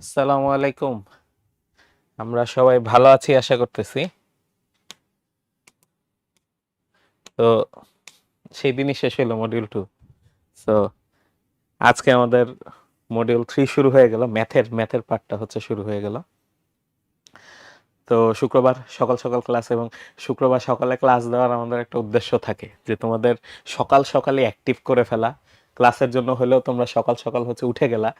আসসালামু আলাইকুম। আমরা সবাই ভালো আছি আশা করতেছি। তো সেই দিনই শেষ হলো মডিউল 2। তো আজকে আমাদের মডিউল 3 শুরু হয়ে গেল, ম্যাথের পার্টটা হচ্ছে শুরু হয়ে গেল। তো শুক্রবার সকাল সকাল ক্লাস, এবং শুক্রবার সকালে ক্লাস দেওয়ার আমাদের একটা উদ্দেশ্য থাকে যে তোমাদের সকাল সকালে অ্যাক্টিভ করে ফেলা। ক্লাসের জন্য হলেও তোমরা সকাল সকাল হচ্ছে উঠে গেলা,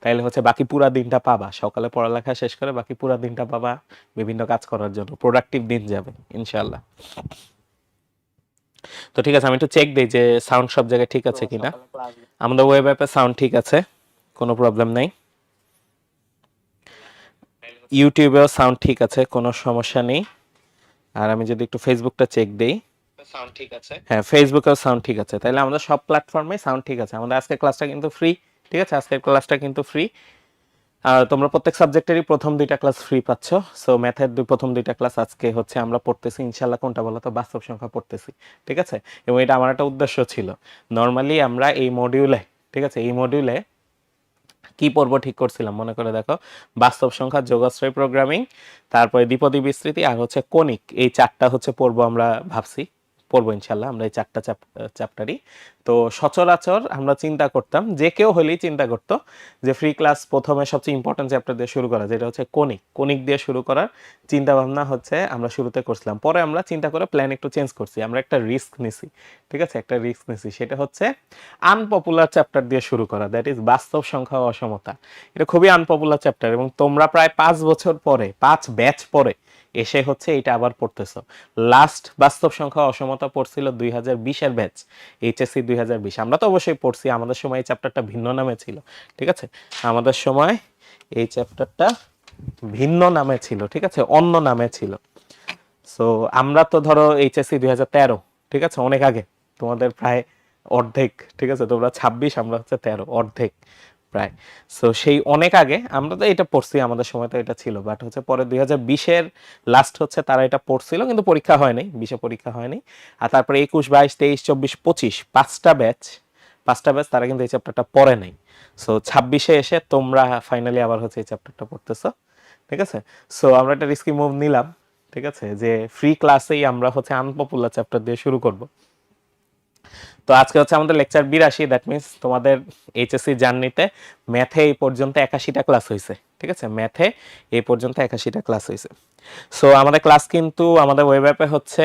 তাইলে হচ্ছে বাকি পুরা দিনটা পাবা। সকালে পড়ালেখা শেষ করে বাকি পুরা দিনটা পাবা বিভিন্ন কাজ করার জন্য, প্রোডাক্টিভ দিন যাবে ইনশাল্লাহ। তো ঠিক আছে, আমি একটু চেক দিই যে সাউন্ড সব জায়গায় ঠিক আছে কিনা। আমাদের ওয়েব অ্যাপে সাউন্ড ঠিক আছে, কোনো প্রবলেম নেই। ইউটিউবেও সাউন্ড ঠিক আছে, কোনো সমস্যা নেই। আর আমি যদি একটু ফেসবুকটা চেক দিই, সাউন্ড ঠিক আছে। হ্যাঁ, ফেসবুকেও সাউন্ড ঠিক আছে। তাহলে আমাদের সব প্ল্যাটফর্মে সাউন্ড ঠিক আছে। আমাদের আজকের ক্লাসটা কিন্তু ফ্রি, ঠিক আছে? আজকের ক্লাসটা কিন্তু ফ্রি। আর তোমরা প্রত্যেক সাবজেক্টেরই প্রথম 2টা ক্লাস ফ্রি পাচ্ছ। সো ম্যাথের প্রথম 2টা ক্লাস আজকে হচ্ছে আমরা পড়তেছি ইনশাল্লাহ। কোনটা বলো তো? বাস্তব সংখ্যা পড়তেছি, ঠিক আছে? এবং এটা আমার একটা উদ্দেশ্য ছিল। নর্মালি আমরা এই মডিউলে, ঠিক আছে, এই মডিউলে কি পড়বো ঠিক করছিলাম, মনে করে দেখো। বাস্তব সংখ্যা, যোগাশ্রয় প্রোগ্রামিং, তারপরে দ্বিপদী বিস্তৃতি, আর হচ্ছে কনিক, এই 4টা হচ্ছে পড়বো আমরা ভাবছি। পড়বো ইনশাল্লাহ আমরা এই 4টা চ্যাপ্টারই। তো সচরাচর আমরা চিন্তা করতাম, যে কেউ হলেই চিন্তা করতো যে ফ্রি ক্লাস প্রথমে সবচেয়ে ইম্পর্টেন্ট চ্যাপ্টার দিয়ে শুরু করা, যেটা হচ্ছে কনিক দিয়ে শুরু করার চিন্তা ভাবনা হচ্ছে আমরা শুরুতে করছিলাম। পরে আমরা চিন্তা করে প্ল্যান একটু চেঞ্জ করছি। আমরা একটা রিস্ক নিছি, ঠিক আছে? একটা রিস্ক নিছি, সেটা হচ্ছে আনপপুলার চ্যাপ্টার দিয়ে শুরু করা, দ্যাট ইজ বাস্তব সংখ্যা ও অসমতা। এটা খুবই আনপপুলার চ্যাপ্টার, এবং তোমরা প্রায় 5 বছর পরে, 5 ব্যাচ পরে এসে হচ্ছে এটা আবার পড়তেছো। লাস্ট বাস্তব সংখ্যা অসমতা পড়ছিল 2020-এর ব্যাচ, এইচএসসি 2020। আমরা তো অবশ্যই পড়ছি, আমাদের সময় এই চ্যাপ্টারটা ভিন্ন নামে ছিল, ঠিক আছে? আমাদের সময় এই চ্যাপ্টারটা ভিন্ন নামে ছিল, ঠিক আছে, অন্য নামে ছিল। সো আমরা তো ধরো এইচএসসি 2013, ঠিক আছে, অনেক আগে, তোমাদের প্রায় অর্ধেক, ঠিক আছে? তোমরা 26, আমরা হচ্ছে 13, অর্ধেক প্রায়। সো সেই অনেক আগে আমরা তো এটা পড়ছি, আমাদের সময় তো এটা ছিল। বাট হচ্ছে পরে 2020-এর লাস্ট হচ্ছে তারা এটা পড়ছিল, কিন্তু পরীক্ষা হয়নি, 20-এ পরীক্ষা হয়নি। আর তারপরে 21, 22, 23, 24, 25 পাঁচটা ব্যাচ তারা কিন্তু এই চ্যাপ্টারটা পড়ে নাই। সো 26-এ এসে তোমরা ফাইনালি আবার হচ্ছে এই চ্যাপ্টারটা পড়তেছো, ঠিক আছে? সো আমরা একটা রিস্কি মুভ নিলাম, ঠিক আছে, যে ফ্রি ক্লাসেই আমরা হচ্ছে আনপপুলার চ্যাপ্টার দিয়ে শুরু করব। তো আজকে হচ্ছে আমাদের লেকচার 82, দ্যাট মিনস তোমাদের এইচএসসি জার্নিতে ম্যাথে এই পর্যন্ত 81টা ক্লাস হয়েছে, ঠিক আছে? ম্যাথে এই পর্যন্ত 81টা ক্লাস হয়েছে। সো আমাদের ক্লাস কিন্তু আমাদের ওয়েব অ্যাপে হচ্ছে,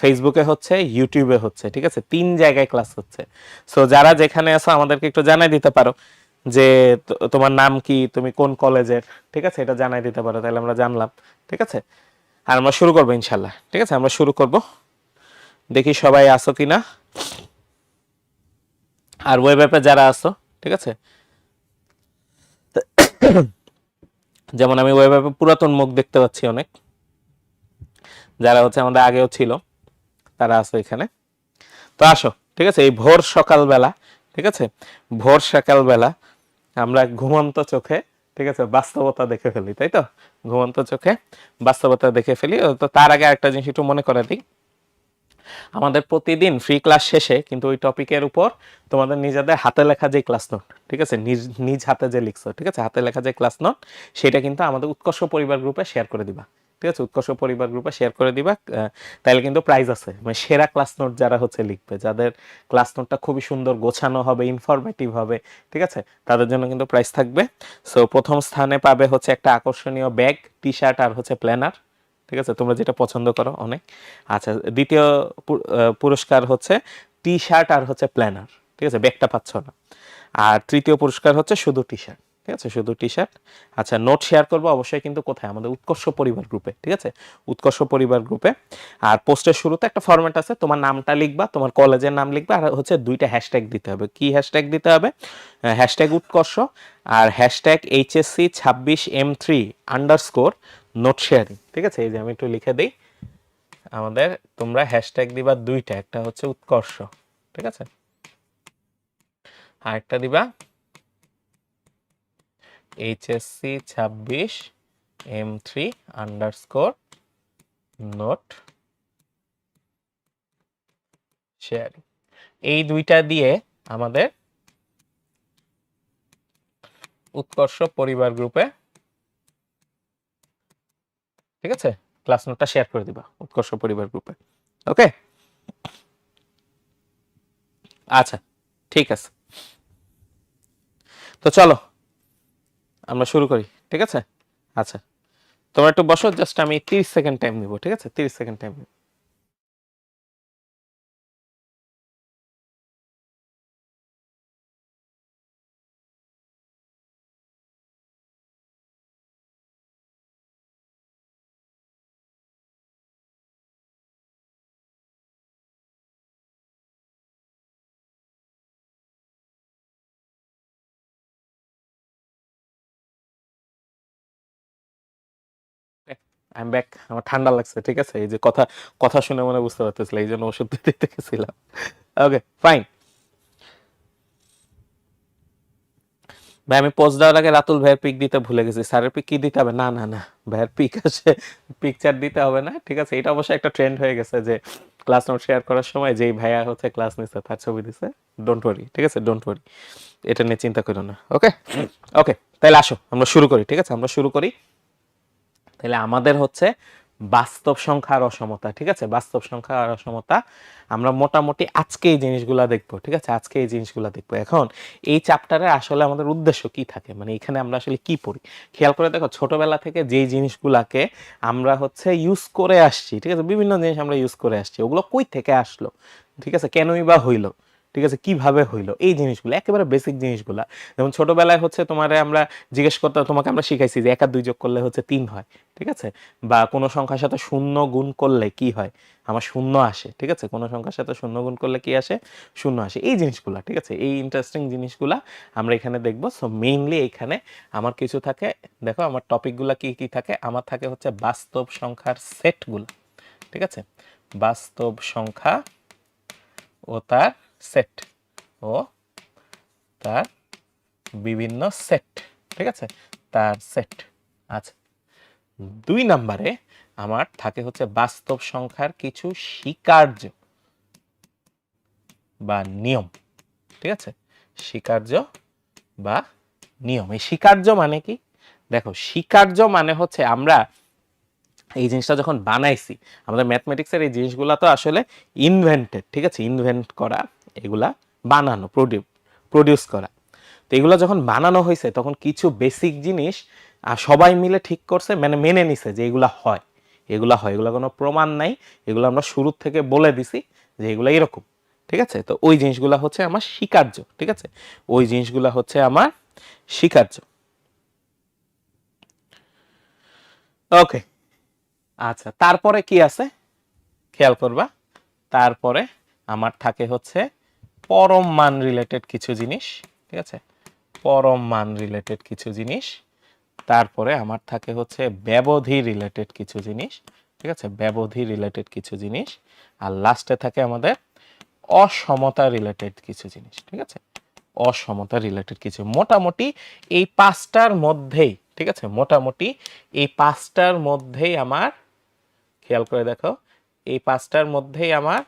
ফেসবুকে হচ্ছে, ইউটিউবে হচ্ছে, ঠিক আছে? 3 জায়গায় ক্লাস হচ্ছে। সো যারা যেখানে আছো আমাদেরকে একটু জানাই দিতে পারো যে তোমার নাম কি, তুমি কোন কলেজের, ঠিক আছে? এটা জানাই দিতে পারো, তাহলে আমরা জানলাম, ঠিক আছে? আর আমরা শুরু করবো ইনশাল্লাহ, ঠিক আছে? আমরা শুরু করব, দেখি সবাই আসো কিনা। আর ওয়েব অ্যাপে যারা আসো, ঠিক আছে, যেমন আমি ওয়েব অ্যাপে পুরাতন মুখ দেখতে পাচ্ছি অনেক, যারা হচ্ছে আমাদের আগেও ছিল, তারা আসো এখানে। তো আসো, ঠিক আছে? এই ভোর সকালবেলা, ঠিক আছে, ভোর সকালবেলা আমরা ঘুমন্ত চোখে, ঠিক আছে, বাস্তবতা দেখে ফেলি, তাই তো? ঘুমন্ত চোখে বাস্তবতা দেখে ফেলি। তো তার আগে একটা জিনিস একটু মনে করে দিই, আমাদের প্রতিদিন ফ্রি ক্লাস শেষে কিন্তু ওই টপিকের উপর তোমাদের নিজেদের হাতে লেখা যে ক্লাস নোট, ঠিক আছে, নিজ নিজ হাতে যে লিখছো, ঠিক আছে, হাতে লেখা যে ক্লাস নোট, সেটা কিন্তু আমাদের উৎকর্ষ পরিবার গ্রুপে শেয়ার করে দিবা, ঠিক আছে? উৎকর্ষ পরিবার গ্রুপে শেয়ার করে দিবা। তাহলে কিন্তু প্রাইজ আছে, মানে সেরা ক্লাস নোট যারা হচ্ছে লিখবে, যাদের ক্লাস নোটটা খুবই সুন্দর গোছানো হবে, ইনফরমেটিভ হবে, ঠিক আছে, তাদের জন্য কিন্তু প্রাইজ থাকবে। সো প্রথম স্থানে পাবে হচ্ছে একটা আকর্ষণীয় ব্যাগ, টি শার্ট, আর হচ্ছে প্ল্যানার, ঠিক আছে, তোমরা যেটা পছন্দ করো অনেক। আচ্ছা, দ্বিতীয় পুরস্কার হচ্ছে টি শার্ট আর হচ্ছে প্ল্যানার, ঠিক আছে, ব্যাগটা পাচ্ছ না। আর তৃতীয় পুরস্কার হচ্ছে শুধু টি শার্ট, ঠিক আছে, শুধু টি শার্ট। আচ্ছা, নোট শেয়ার করবো অবশ্যই, কিন্তু কোথায়? আমাদের উৎকর্ষ পরিবার গ্রুপে, ঠিক আছে, উৎকর্ষ পরিবার গ্রুপে। আর পোস্টের শুরুতে একটা ফরম্যাট আছে, তোমার নামটা লিখবা, তোমার কলেজের নাম লিখবা, আর হচ্ছে 2টা হ্যাশট্যাগ দিতে হবে। কি হ্যাশট্যাগ দিতে হবে? হ্যাশট্যাগ উৎকর্ষ আর হ্যাশট্যাগ HSC26M3_ নোট শেয়ারিং, ঠিক আছে? এই যে আমি একটু লিখে দিই আমাদের, তোমরা হ্যাশট্যাগ দিবা 2টা, একটা হচ্ছে উৎকর্ষ, ঠিক আছে, আর একটা দিবা HSC26M3_ শেয়ারিং। এই 2টা দিয়ে আমাদের উৎকর্ষ পরিবার গ্রুপে ঠিক আছে, ক্লাস নোটটা শেয়ার করে দিবা উৎকর্ষ পরিবার গ্রুপে। ওকে, আচ্ছা ঠিক আছে, তো চলো আমরা শুরু করি। ঠিক আছে, আচ্ছা তোমরা একটু বসো, জাস্ট আমি 30 সেকেন্ড টাইম নিব। ঠিক আছে, 30 সেকেন্ড টাইম নিব। I am back. আমার ঠান্ডা লাগছে। ঠিক আছে, এই যে কথা কথা শুনে মনে বুঝতে পারতেছিল, এই জন্য ওষুধ দিতে গেছিলাম। Okay fine. ভাই আমি পোস্ট দেওয়ার আগে রাতুল ভাইয়ের পিক দিতে ভুলে গেছি। স্যারের পিক কি দিতে হবে? না না না, ভাইয়ের পিক আছে, পিকচার দিতে হবে না। ঠিক আছে, এটা অবশ্যই একটা ট্রেন্ড হয়ে গেছে যে ক্লাস নোট শেয়ার করার সময় যেই ভাইয়া হচ্ছে ক্লাস নিচ্ছে তার ছবি দিছে। ডোন্ট ওয়ারি, ঠিক আছে, ডোন্ট ওয়ারি, এটা নিয়ে চিন্তা করো না। ওকে ওকে, তাহলে আসো আমরা শুরু করি। ঠিক আছে, আমরা শুরু করি। তাহলে আমাদের হচ্ছে বাস্তব সংখ্যা আর অসমতা। ঠিক আছে, বাস্তব সংখ্যা আর অসমতা আমরা মোটামুটি আজকে এই জিনিসগুলা দেখবো। ঠিক আছে, আজকে এই জিনিসগুলা দেখবো। এখন এই চ্যাপ্টারে আসলে আমাদের উদ্দেশ্য কি থাকে, মানে এখানে আমরা আসলে কি পড়ি, খেয়াল করে দেখো। ছোটবেলা থেকে যেই জিনিসগুলাকে আমরা হচ্ছে ইউজ করে আসছি, ঠিক আছে, বিভিন্ন জিনিস আমরা ইউজ করে আসছি, ওগুলো কই থেকে আসলো, ঠিক আছে, কেনই বা হইলো, ঠিক আছে, কিভাবে হইলো, এই জিনিসগুলো একেবারে বেসিক জিনিসগুলা। যেমন ছোটবেলায় হচ্ছে তোমারে আমরা জিজ্ঞেস করতে, তোমাকে আমরা শিখাইছি যে 1 আর 2 যোগ করলে হচ্ছে 3 হয়। ঠিক আছে, বা কোনো সংখ্যার সাথে শূন্য গুণ করলে কি হয়, আমার শূন্য আসে। ঠিক আছে, কোনো সংখ্যার সাথে শূন্য গুণ করলে কি আসে, শূন্য আসে। এই জিনিসগুলা, ঠিক আছে, এই ইন্টারেস্টিং জিনিসগুলা আমরা এখানে দেখবো। সো মেইনলি এখানে আমার কিছু থাকে, দেখো আমার টপিকগুলা কি কি থাকে। আমার থাকে হচ্ছে বাস্তব সংখ্যার সেটগুলো। ঠিক আছে, বাস্তব সংখ্যা ও তার সেট, ও তার বিভিন্ন সেট। ঠিক আছে, তার সেট। আচ্ছা, 2 নম্বরে আমার থাকে হচ্ছে বাস্তব সংখ্যার কিছু স্বীকার্য বা নিয়ম। ঠিক আছে, স্বীকার্য বা নিয়ম। এই স্বীকার্য মানে কি? দেখো, স্বীকার্য মানে হচ্ছে আমরা এই জিনিসটা যখন বানাইছি, আমাদের ম্যাথমেটিক্সের এই জিনিসগুলো তো আসলে ইনভেন্টেড। ঠিক আছে, ইনভেন্ট করা, এগুলা বানানো, প্রডিউস করা। তো এগুলো যখন বানানো হয়েছে তখন কিছু বেসিক জিনিস সবাই মিলে ঠিক করছে, মানে মেনে নিছে যে এগুলা হয়, এগুলা হয়, এগুলা কোনো প্রমাণ নাই, এগুলো আমরা শুরু থেকে বলে দিছি যে এগুলা এরকম। ঠিক আছে, তো ওই জিনিসগুলা হচ্ছে আমার স্বীকার্য। ঠিক আছে, ওই জিনিসগুলা হচ্ছে আমার স্বীকার্য। ওকে, আচ্ছা তারপরে কি আছে খেয়াল করবা। তারপরে আমার থাকে হচ্ছে পরম মান রিলেটেড কিছু জিনিস। ঠিক আছে, পরম মান রিলেটেড কিছু জিনিস। তারপরে আমার থাকে হচ্ছে ব্যবধি রিলেটেড কিছু জিনিস। ঠিক আছে, ব্যবধি রিলেটেড কিছু জিনিস। আর লাস্টে থাকে আমাদের অসমতা রিলেটেড কিছু জিনিস। ঠিক আছে, অসমতা রিলেটেড কিছু। মোটামুটি এই 5টার মধ্যেই, ঠিক আছে, মোটামুটি এই 5টার মধ্যেই আমার, খেয়াল করে দেখো, এই 5টার মধ্যেই আমার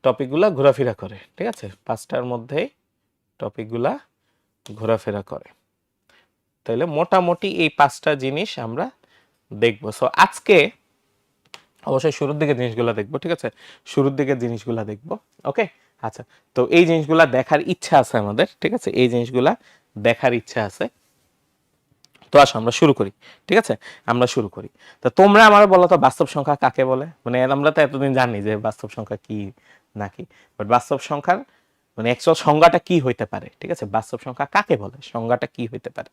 টপিকগুলা ঘোরাফেরা করে। ঠিক আছে, 5টার মধ্যেই টপিকগুলা ঘোরাফেরা করে। তাহলে মোটামুটি এই 5টা জিনিস আমরা দেখবো। সো আজকে অবশ্যই শুরুর দিকে জিনিসগুলো দেখবো। ঠিক আছে, শুরুর দিকে জিনিসগুলো দেখবো। ওকে, আচ্ছা, তো এই জিনিসগুলা দেখার ইচ্ছা আছে আমাদের। ঠিক আছে, এই জিনিসগুলা দেখার ইচ্ছা আছে। তো আসো আমরা শুরু করি। ঠিক আছে, আমরা শুরু করি। তো তোমরা আমার বলো তো বাস্তব সংখ্যা কাকে বলে? মানে আমরা তো এতদিন জানি যে বাস্তব সংখ্যা কি নাকি, বাট বাস্তব সংখ্যার মানে অ্যাকচুয়াল সংজ্ঞাটা কি হইতে পারে? ঠিক আছে, বাস্তব সংখ্যা কাকে বলে, সংজ্ঞাটা কি হইতে পারে?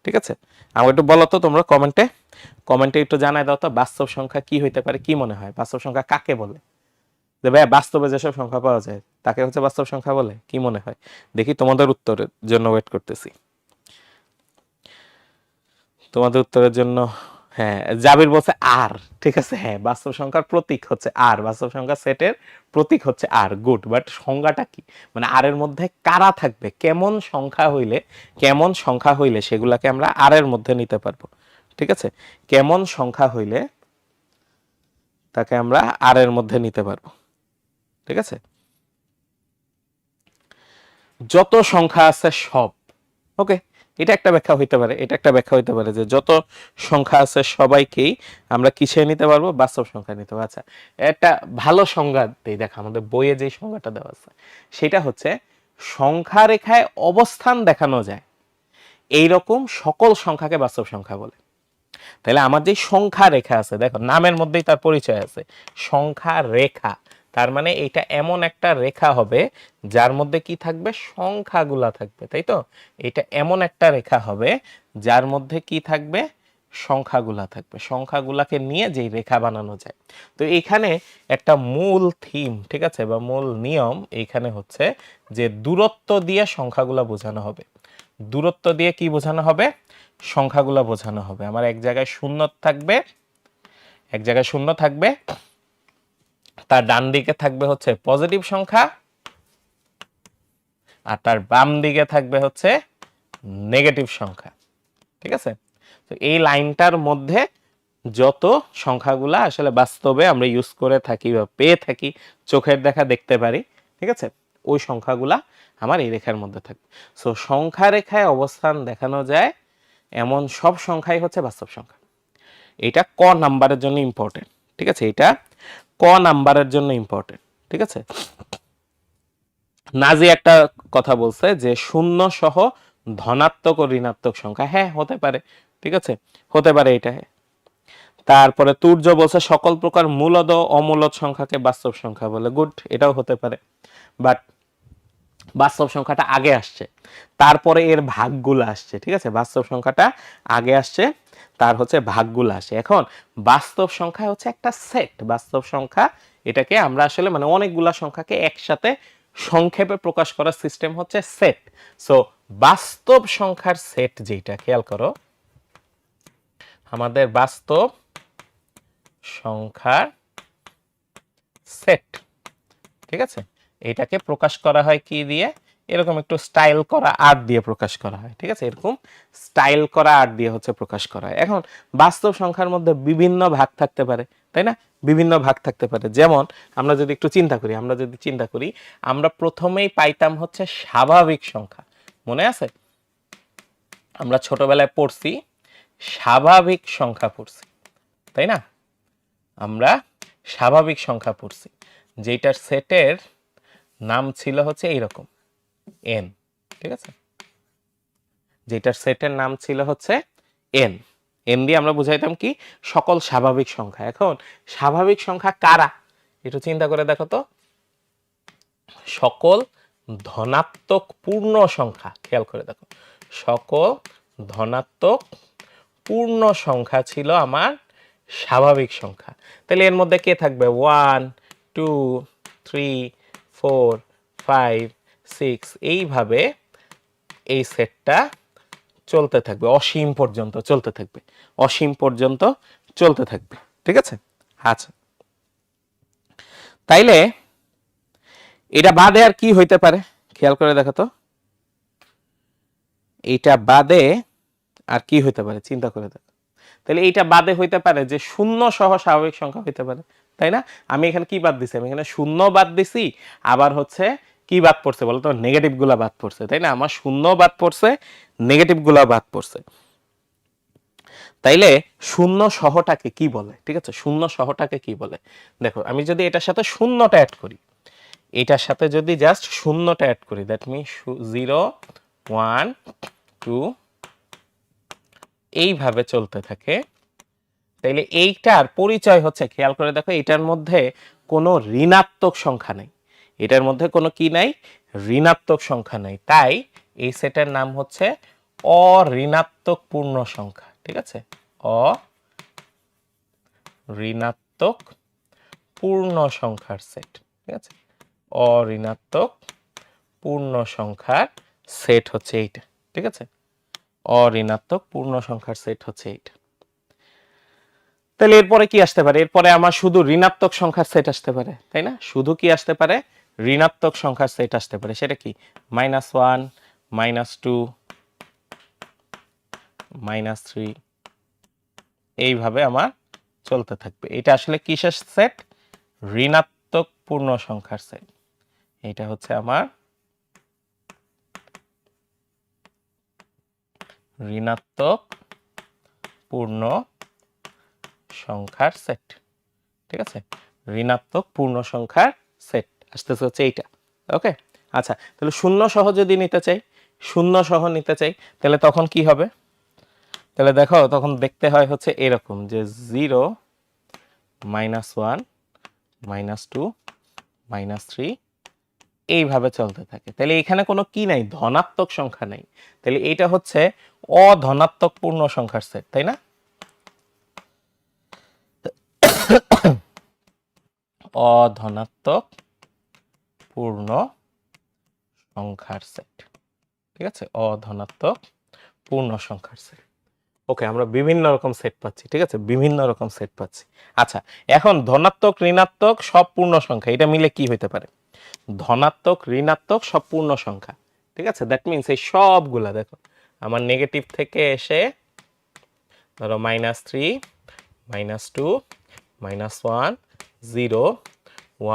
ঠিক আছে, আমাকে একটু বলো তো তোমরা কমেন্টে, কমেন্টে একটু জানাই দাও তো বাস্তব সংখ্যা কি হইতে পারে, কি মনে হয় বাস্তব সংখ্যা কাকে বলে? যে ভাই বাস্তবে যেসব সংখ্যা পাওয়া যায় তাকে হচ্ছে বাস্তব সংখ্যা বলে, কি মনে হয়? দেখি তোমাদের উত্তরের জন্য ওয়েট করতেছি, তোমাদের উত্তরের জন্য। হ্যাঁ, জাবির বলছে আর। ঠিক আছে, হ্যাঁ, বাস্তব সংখ্যার প্রতীক হচ্ছে আর, বাস্তব সংখ্যা সেটের প্রতীক হচ্ছে আর। গুড, বাট সংজ্ঞাটা কি, মানে আর এর মধ্যে কারা থাকবে, কেমন সংখ্যা হইলে, কেমন সংখ্যা হইলে সেগুলাকে আমরা আর এর মধ্যে নিতে পারবো। ঠিক আছে, কেমন সংখ্যা হইলে তাকে আমরা আর এর মধ্যে নিতে পারবো। ঠিক আছে, যত সংখ্যা আছে সব। ওকে, এটা একটা ব্যাখ্যা হইতে পারে, এটা একটা ব্যাখ্যা হইতে পারে যে যত সংখ্যা আছে সবাইকেই আমরা কিসে নিতে পারবো, বাস্তব সংখ্যা নিতে পারবো। আচ্ছা, একটা ভালো সংজ্ঞা দেই, দেখা আমাদের বইয়ে যে সংজ্ঞাটা দেওয়া আছে সেটা হচ্ছে সংখ্যা রেখায় অবস্থান দেখানো যায় এইরকম সকল সংখ্যাকে বাস্তব সংখ্যা বলে। তাহলে আমার যে সংখ্যা রেখা আছে, দেখো নামের মধ্যেই তার পরিচয় আছে, সংখ্যা রেখা, তার মানে এটা এমন একটা রেখা হবে যার মধ্যে কি থাকবে, সংখ্যাগুলা থাকবে, তাই তো? এটা এমন একটা রেখা হবে যার মধ্যে কি থাকবে, সংখ্যাগুলা থাকবে। সংখ্যাগুলাকে নিয়ে যেই রেখা বানানো যায়। তো এখানে একটা মূল থিম, ঠিক আছে, বা মূল নিয়ম এইখানে হচ্ছে যে দূরত্ব দিয়ে সংখ্যাগুলা বোঝানো হবে। দূরত্ব দিয়ে কি বোঝানো হবে, সংখ্যাগুলো বোঝানো হবে। আমার এক জায়গায় শূন্য থাকবে, এক জায়গায় শূন্য থাকবে, তার ডান দিকে থাকবে হচ্ছে পজিটিভ সংখ্যা, আর তার বাম দিকে থাকবে হচ্ছে নেগেটিভ সংখ্যা, ঠিক আছে? তো এই লাইনটার মধ্যে যত সংখ্যাগুলা আসলে বাস্তবে আমরা ইউজ করে থাকি বা পেয়ে থাকি, চোখের দেখা দেখতে পারি, ঠিক আছে, ওই সংখ্যাগুলা আমার এই রেখার মধ্যে থাকবে। সো সংখ্যা রেখায় অবস্থান দেখানো যায় এমন সব সংখ্যাই হচ্ছে বাস্তব সংখ্যা। এটা ক নাম্বারের জন্য ইম্পর্টেন্ট, ঠিক আছে, এটা ক নাম্বারের জন্য ইম্পর্টেন্ট, ঠিক আছে। নাজি একটা কথা বলছে যে শূন্য সহ ধনাত্মক ও ঋণাত্মক সংখ্যা, হ্যাঁ হতে পারে, ঠিক আছে, হতে পারে এটা। তারপরে তুর্য বলছে সকল প্রকার মূলদ ও অমূলদ সংখ্যাকে বাস্তব সংখ্যা বলে, গুড, এটাও হতে পারে। বাট বাস্তব সংখ্যাটা আগে আসছে, তারপরে এর ভাগগুলো আসছে, ঠিক আছে, বাস্তব সংখ্যাটা আগে আসছে, তার হচ্ছে ভাগগুলো আসে। এখন বাস্তব সংখ্যা হচ্ছে একটা সেট, বাস্তব সংখ্যা এটাকে আমরা আসলে মানে অনেকগুলা সংখ্যাকে একসাথে সংক্ষেপে প্রকাশ করার সিস্টেম হচ্ছে সেট। সো বাস্তব সংখ্যার সেট যেটা, খেয়াল করো, আমাদের বাস্তব সংখ্যার সেট, ঠিক আছে, এটাকে প্রকাশ করা হয় কি দিয়ে, এরকম একটু স্টাইল করা আর্ট দিয়ে প্রকাশ করা হয়, ঠিক আছে, এরকম স্টাইল করা আর্ট দিয়ে হচ্ছে প্রকাশ করা হয়। এখন বাস্তব সংখ্যার মধ্যে বিভিন্ন ভাগ থাকতে পারে, তাই না, বিভিন্ন ভাগ থাকতে পারে। যেমন আমরা যদি একটু চিন্তা করি, আমরা প্রথমেই পাইতাম হচ্ছে স্বাভাবিক সংখ্যা, মনে আছে, আমরা ছোটবেলায় পড়ছি স্বাভাবিক সংখ্যা পড়ছি, তাই না, আমরা স্বাভাবিক সংখ্যা পড়ছি যেটার সেটের নাম ছিল হচ্ছে এইরকম এন, ঠিক আছে, যেটার সেটের নাম ছিল হচ্ছে এন। এন দিয়ে আমরা বুঝাইতাম কি, সকল স্বাভাবিক সংখ্যা। এখন স্বাভাবিক সংখ্যা কারা, একটু চিন্তা করে দেখো তো, সকল ধনাত্মক পূর্ণ সংখ্যা, খেয়াল করে দেখো, সকল ধনাত্মক পূর্ণ সংখ্যা ছিল আমার স্বাভাবিক সংখ্যা। তাহলে এর মধ্যে কে থাকবে, 1 2 3 4 5 6, এইভাবে এই সেটটা চলতে থাকবে, অসীম পর্যন্ত চলতে থাকবে, অসীম পর্যন্ত চলতে থাকবে, ঠিক আছে। আচ্ছা, তাইলে এটা বাদে আর কি হইতে পারে, খেয়াল করে দেখো তো, এইটা বাদে আর কি হইতে পারে, চিন্তা করে দেখো। তাহলে এইটা বাদে হইতে পারে যে শূন্য সহ স্বাভাবিক সংখ্যা হইতে পারে, তাই না। আমি এখানে কি বাদ দিছি, আমি এখানে শূন্য বাদ দিছি, আবার হচ্ছে কি বাদ পড়ছে বলো তো, নেগেটিভ গুলা বাদ পড়ছে, তাই না, আমার শূন্য বাদ পড়ছে, নেগেটিভ গুলা বাদ পড়ছে। তাইলে শূন্য সহটাকে কি বলে, ঠিক আছে, শূন্য সহটাকে কি বলে, দেখো আমি যদি এটার সাথে শূন্যটা অ্যাড করি, এটার সাথে যদি জাস্ট শূন্যটা অ্যাড করি, দ্যাট মিন 0 1 2 এইভাবে চলতে থাকে, তাইলে এইটার পরিচয় হচ্ছে, খেয়াল করে দেখো, এটার মধ্যে কোনো ঋণাত্মক সংখ্যা নেই, এটার মধ্যে কোনো কি নাই, ঋণাত্মক সংখ্যা নেই, তাই এই সেটের নাম হচ্ছে অঋণাত্মক পূর্ণ সংখ্যা, ঠিক আছে, অঋণাত্মক পূর্ণ সংখ্যার সেট, ঠিক আছে, অঋণাত্মক পূর্ণ সংখ্যার সেট হচ্ছে এইটা, ঠিক আছে, অঋণাত্মক পূর্ণ সংখ্যার সেট হচ্ছে এইটা। তাহলে এরপরে কি আসতে পারে, এরপরে আমার শুধু ঋণাত্মক সংখ্যার সেট আসতে পারে, তাই না, শুধু কি আসতে পারে, ঋণাত্মক সংখ্যার সেট আসতে পারে, সেটা কি, -1 -2 -3, এইভাবে আমার চলতে থাকবে। এটা আসলে কিসের সেট, ঋণাত্মক পূর্ণ সংখ্যার সেট। এটা হচ্ছে আমার ঋণাত্মক পূর্ণ সংখ্যার সেট। ঠিক আছে, ঋণাত্মক পূর্ণ সংখ্যার সেট আসতেছে হচ্ছে এইটা। ওকে, আচ্ছা তাহলে শূন্য সহ যদি নিতে চাই, শূন্য সহ নিতে চাই, তাহলে তখন কি হবে? তাহলে দেখো তখন দেখতে হয় হচ্ছে এরকম যে 0 -1 -2 -3 এইভাবে চলতে থাকে। তাহলে এখানে কোনো কি নাই, ধনাত্মক সংখ্যা নাই। তাহলে এইটা হচ্ছে অধনাত্মক পূর্ণ সংখ্যার সেট, তাই না? অধনাত্মক পূর্ণ সংখ্যার সেট। ঠিক আছে, অধনাত্মক পূর্ণ সংখ্যার সেট। ওকে, আমরা বিভিন্ন রকম সেট পাচ্ছি। ঠিক আছে, বিভিন্ন রকম সেট পাচ্ছি। আচ্ছা, এখন ধনাত্মক ঋণাত্মক সব পূর্ণ সংখ্যা, এটা মিলে কি হইতে পারে? ধনাত্মক ঋণাত্মক সব পূর্ণ সংখ্যা। ঠিক আছে, দ্যাট মিনস এই সবগুলা দেখো আমার নেগেটিভ থেকে এসে ধরো -3 -2 -1 0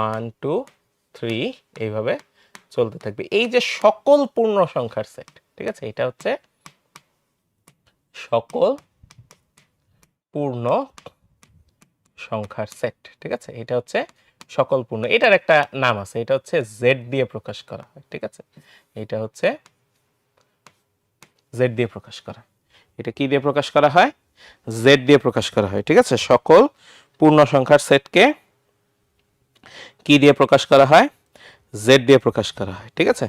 1 2 3 এইভাবে চলতে থাকবে। এই যে সকল পূর্ণ সংখ্যার সেট, ঠিক আছে, এটা হচ্ছে সকল পূর্ণ সংখ্যার সেট। ঠিক আছে, এটা হচ্ছে সকল পূর্ণ, এটার একটা নাম আছে, এটা হচ্ছে জেড দিয়ে প্রকাশ করা হয়। ঠিক আছে, এটা হচ্ছে জেড দিয়ে প্রকাশ করা। এটা কি দিয়ে প্রকাশ করা হয়? জেড দিয়ে প্রকাশ করা হয়। ঠিক আছে, সকল পূর্ণ সংখ্যার সেটকে কি দিয়ে প্রকাশ করা হয়? জেড দিয়ে প্রকাশ করা হয়। ঠিক আছে,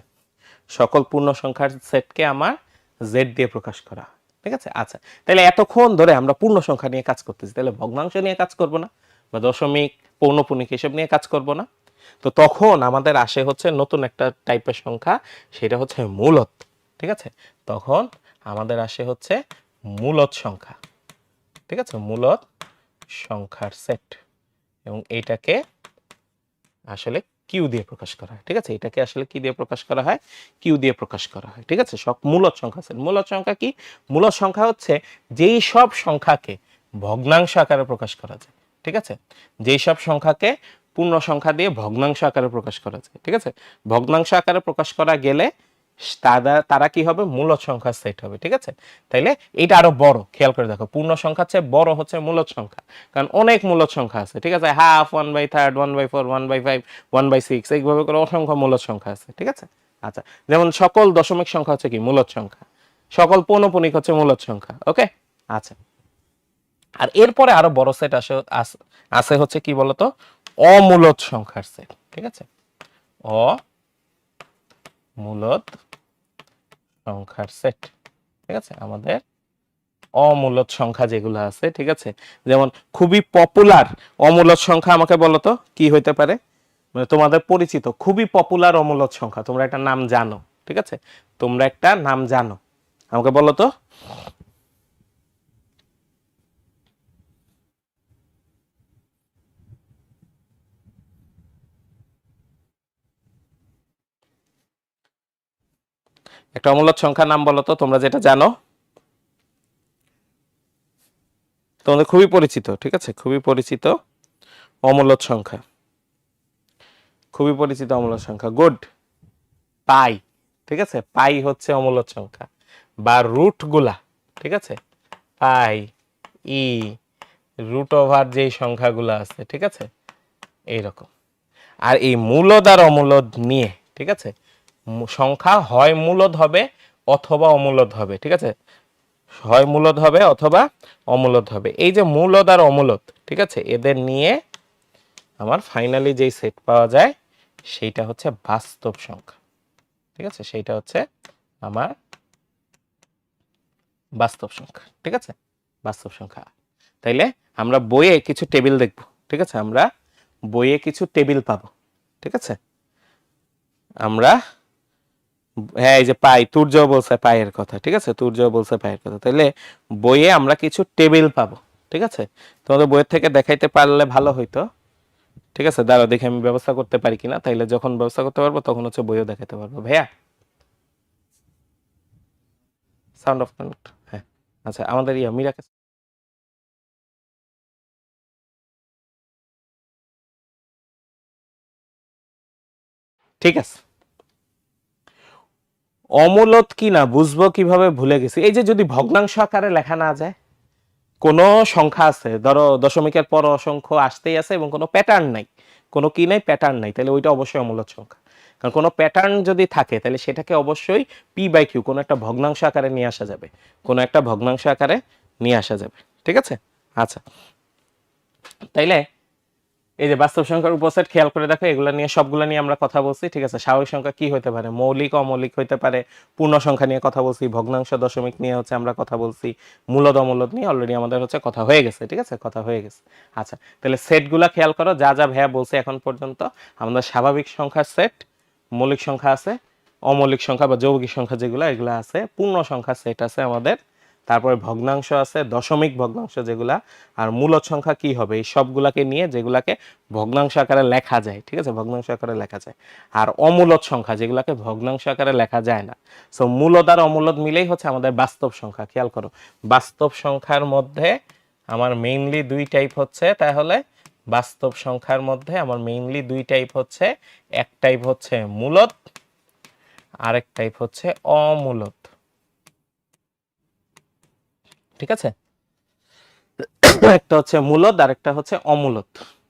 সকল পূর্ণ সংখ্যার সেটকে আমার জেড দিয়ে প্রকাশ করা হয়। ঠিক আছে, আচ্ছা তাহলে এতক্ষণ ধরে আমরা পূর্ণ সংখ্যা নিয়ে কাজ করতেছি, তাহলে ভগ্নাংশ নিয়ে কাজ করব না, বা দশমিক পৌনপুণিক এসব নিয়ে কাজ করব না? তো তখন আমাদের আসে হচ্ছে নতুন একটা টাইপের সংখ্যা, সেটা হচ্ছে মূলদ। ঠিক আছে, তখন আমাদের আসে হচ্ছে মূলদ সংখ্যা। ঠিক আছে, মূলদ সংখ্যার সেট, এবং এইটাকে আসলে কিউ দিয়ে প্রকাশ করা হয়। ঠিক আছে, এটাকে আসলে কি দিয়ে প্রকাশ করা হয়? কিউ দিয়ে প্রকাশ করা হয়। ঠিক আছে, সব মূলদ সংখ্যা সেট। মূলদ সংখ্যা কি? মূলদ সংখ্যা হচ্ছে যেই সব সংখ্যাকে ভগ্নাংশ আকারে প্রকাশ করা যায়। ঠিক আছে, যেই সব সংখ্যাকে পূর্ণ সংখ্যা দিয়ে ভগ্নাংশ আকারে প্রকাশ করা যায়। ঠিক আছে, ভগ্নাংশ আকারে প্রকাশ করা গেলে তারা কি হবে? মূলদ সংখ্যার সেট হবে। ঠিক আছে, তাইলে এটা আরো বড়, খেয়াল করে দেখো, পূর্ণ সংখ্যার চেয়ে বড় হচ্ছে মূলদ সংখ্যা, কারণ অনেক মূলদ সংখ্যা আছে। ঠিক আছে, হাফ, 1/3, 1/4, 1/5, 1/6 এইভাবে করে অসংখ্য মূলদ সংখ্যা আছে। ঠিক আছে, আচ্ছা যেমন সকল দশমিক সংখ্যা হচ্ছে কি? মূলদ সংখ্যা। সকল পৌনপুণিক হচ্ছে মূলদ সংখ্যা। ওকে, আচ্ছা আর এরপরে আরো বড় সেট আছে হচ্ছে কি বলতো? অমূলদ সংখ্যার সেট। ঠিক আছে, অমূলদ সংখ্যার সেট। ঠিক আছে, আমাদের অমূলদ সংখ্যা যেগুলো আছে, ঠিক আছে, যেমন খুবই পপুলার অমূলদ সংখ্যা আমাকে বলো তো কি হইতে পারে? মানে তোমাদের পরিচিত খুবই পপুলার অমূলদ সংখ্যা, তোমরা একটা নাম জানো। ঠিক আছে, তোমরা একটা নাম জানো, আমাকে বলো তো। একটা অমূলদ সংখ্যার নাম বলো তো তোমরা যেটা জানো, তোমাদের খুবই পরিচিত। ঠিক আছে, খুবই পরিচিত অমূলদ সংখ্যা, খুবই পরিচিত অমূলদ সংখ্যা। গুড, পাই। ঠিক আছে, পাই হচ্ছে অমূলদ সংখ্যা, বা রুট গুলা। ঠিক আছে, পাই, ই, রুট ওভার যেই সংখ্যাগুলো আছে, ঠিক আছে, এইরকম। আর এই মূলদ আর অমূলদ নিয়ে, ঠিক আছে, সংখ্যা হয় মূলদ হবে অথবা অমূলদ হবে। ঠিক আছে, হয় মূলদ হবে অথবা অমূলদ হবে। এই যে মূলদ আর অমূলদ, ঠিক আছে, এদের নিয়ে আমার ফাইনালি যেই সেট পাওয়া যায় সেইটা হচ্ছে বাস্তব সংখ্যা। ঠিক আছে, সেইটা হচ্ছে আমার বাস্তব সংখ্যা। ঠিক আছে, বাস্তব সংখ্যা। তাইলে আমরা বইয়ে কিছু টেবিল দেখব। ঠিক আছে, আমরা বইয়ে কিছু টেবিল পাবো। ঠিক আছে, আমরা হ্যাঁ এই যে পাই, তুর্য বলছে পায়ের কথা। ঠিক আছে, তুর্য বলছে পায়ের কথা। তাইলে বইয়ে আমরা কিছু টেবিল পাবো। ঠিক আছে, তোমাদের বইয়ের থেকে দেখাইতে পারলে ভালো হইতো। ঠিক আছে, দাঁড়াও দেখে আমি ব্যবস্থা করতে পারি কিনা, তাইলে যখন ব্যবস্থা করতে পারবো তখন হচ্ছে বইও দেখাতে পারবো। ভাইয়া সাউন্ড অফ কানেক্ট, হ্যাঁ আচ্ছা আমাদের মীরা কাছে ঠিক আছে। অমূলত কি না বুঝবো কিভাবে, ভুলে গেছি। এই যে যদি ভগ্নাংশ আকারে লেখা না যায়, কোনো সংখ্যা আছে ধরো দশমিকের পর অসংখ্য আসতেই আছে এবং কোনো প্যাটার্ন নাই, কোনো কি নাই, প্যাটার্ন নাই, তাহলে ওইটা অবশ্যই অমূলত সংখ্যা। কারণ কোনো প্যাটার্ন যদি থাকে তাহলে সেটাকে অবশ্যই পি বাই কিউ কোনো একটা ভগ্নাংশ আকারে নিয়ে আসা যাবে, কোনো একটা ভগ্নাংশ আকারে নিয়ে আসা যাবে। ঠিক আছে, আচ্ছা তাইলে এই যে বাস্তব সংখ্যার উপসেট খেয়াল করে দেখো, এগুলো নিয়ে সবগুলো নিয়ে আমরা কথা বলছি। ঠিক আছে, স্বাভাবিক সংখ্যা কি হতে পারে, মৌলিক অমৌলিক হইতে পারে, পূর্ণ সংখ্যা নিয়ে কথা বলছি, ভগ্নাংশ দশমিক নিয়ে হচ্ছে আমরা কথা বলছি, মূলদ অমূলদ নিয়ে অলরেডি আমাদের হচ্ছে কথা হয়ে গেছে। ঠিক আছে, কথা হয়ে গেছে। আচ্ছা তাহলে সেটগুলা খেয়াল করো, যা যা ভাইয়া বলছে এখন পর্যন্ত, আমাদের স্বাভাবিক সংখ্যার সেট, মৌলিক সংখ্যা আছে, অমৌলিক সংখ্যা বা যৌগিক সংখ্যা যেগুলো এগুলো আছে, পূর্ণ সংখ্যার সেট আছে আমাদের, তারপরে ভগ্নাংশ আছে, দশমিক ভগ্নাংশ যেগুলা, আর মূলদ সংখ্যা কি হবে, এই সবগুলাকে নিয়ে যেগুলাকে ভগ্নাংশ আকারে লেখা যায়। ঠিক আছে, ভগ্নাংশ আকারে লেখা যায়। আর অমূলদ সংখ্যা যেগুলাকে ভগ্নাংশ আকারে লেখা যায় না। সো মূলদ আর অমূলদ মিলেই হচ্ছে আমাদের বাস্তব সংখ্যা। খেয়াল করো, বাস্তব সংখ্যার মধ্যে আমার মেইনলি দুই টাইপ হচ্ছে, তাহলে বাস্তব সংখ্যার মধ্যে আমার মেইনলি দুই টাইপ হচ্ছে, এক টাইপ হচ্ছে মূলদ, আরেক টাইপ হচ্ছে অমূলদ। ঠিক আছে, একটা হচ্ছে মূলদ আর একটা হচ্ছে অমূলদ।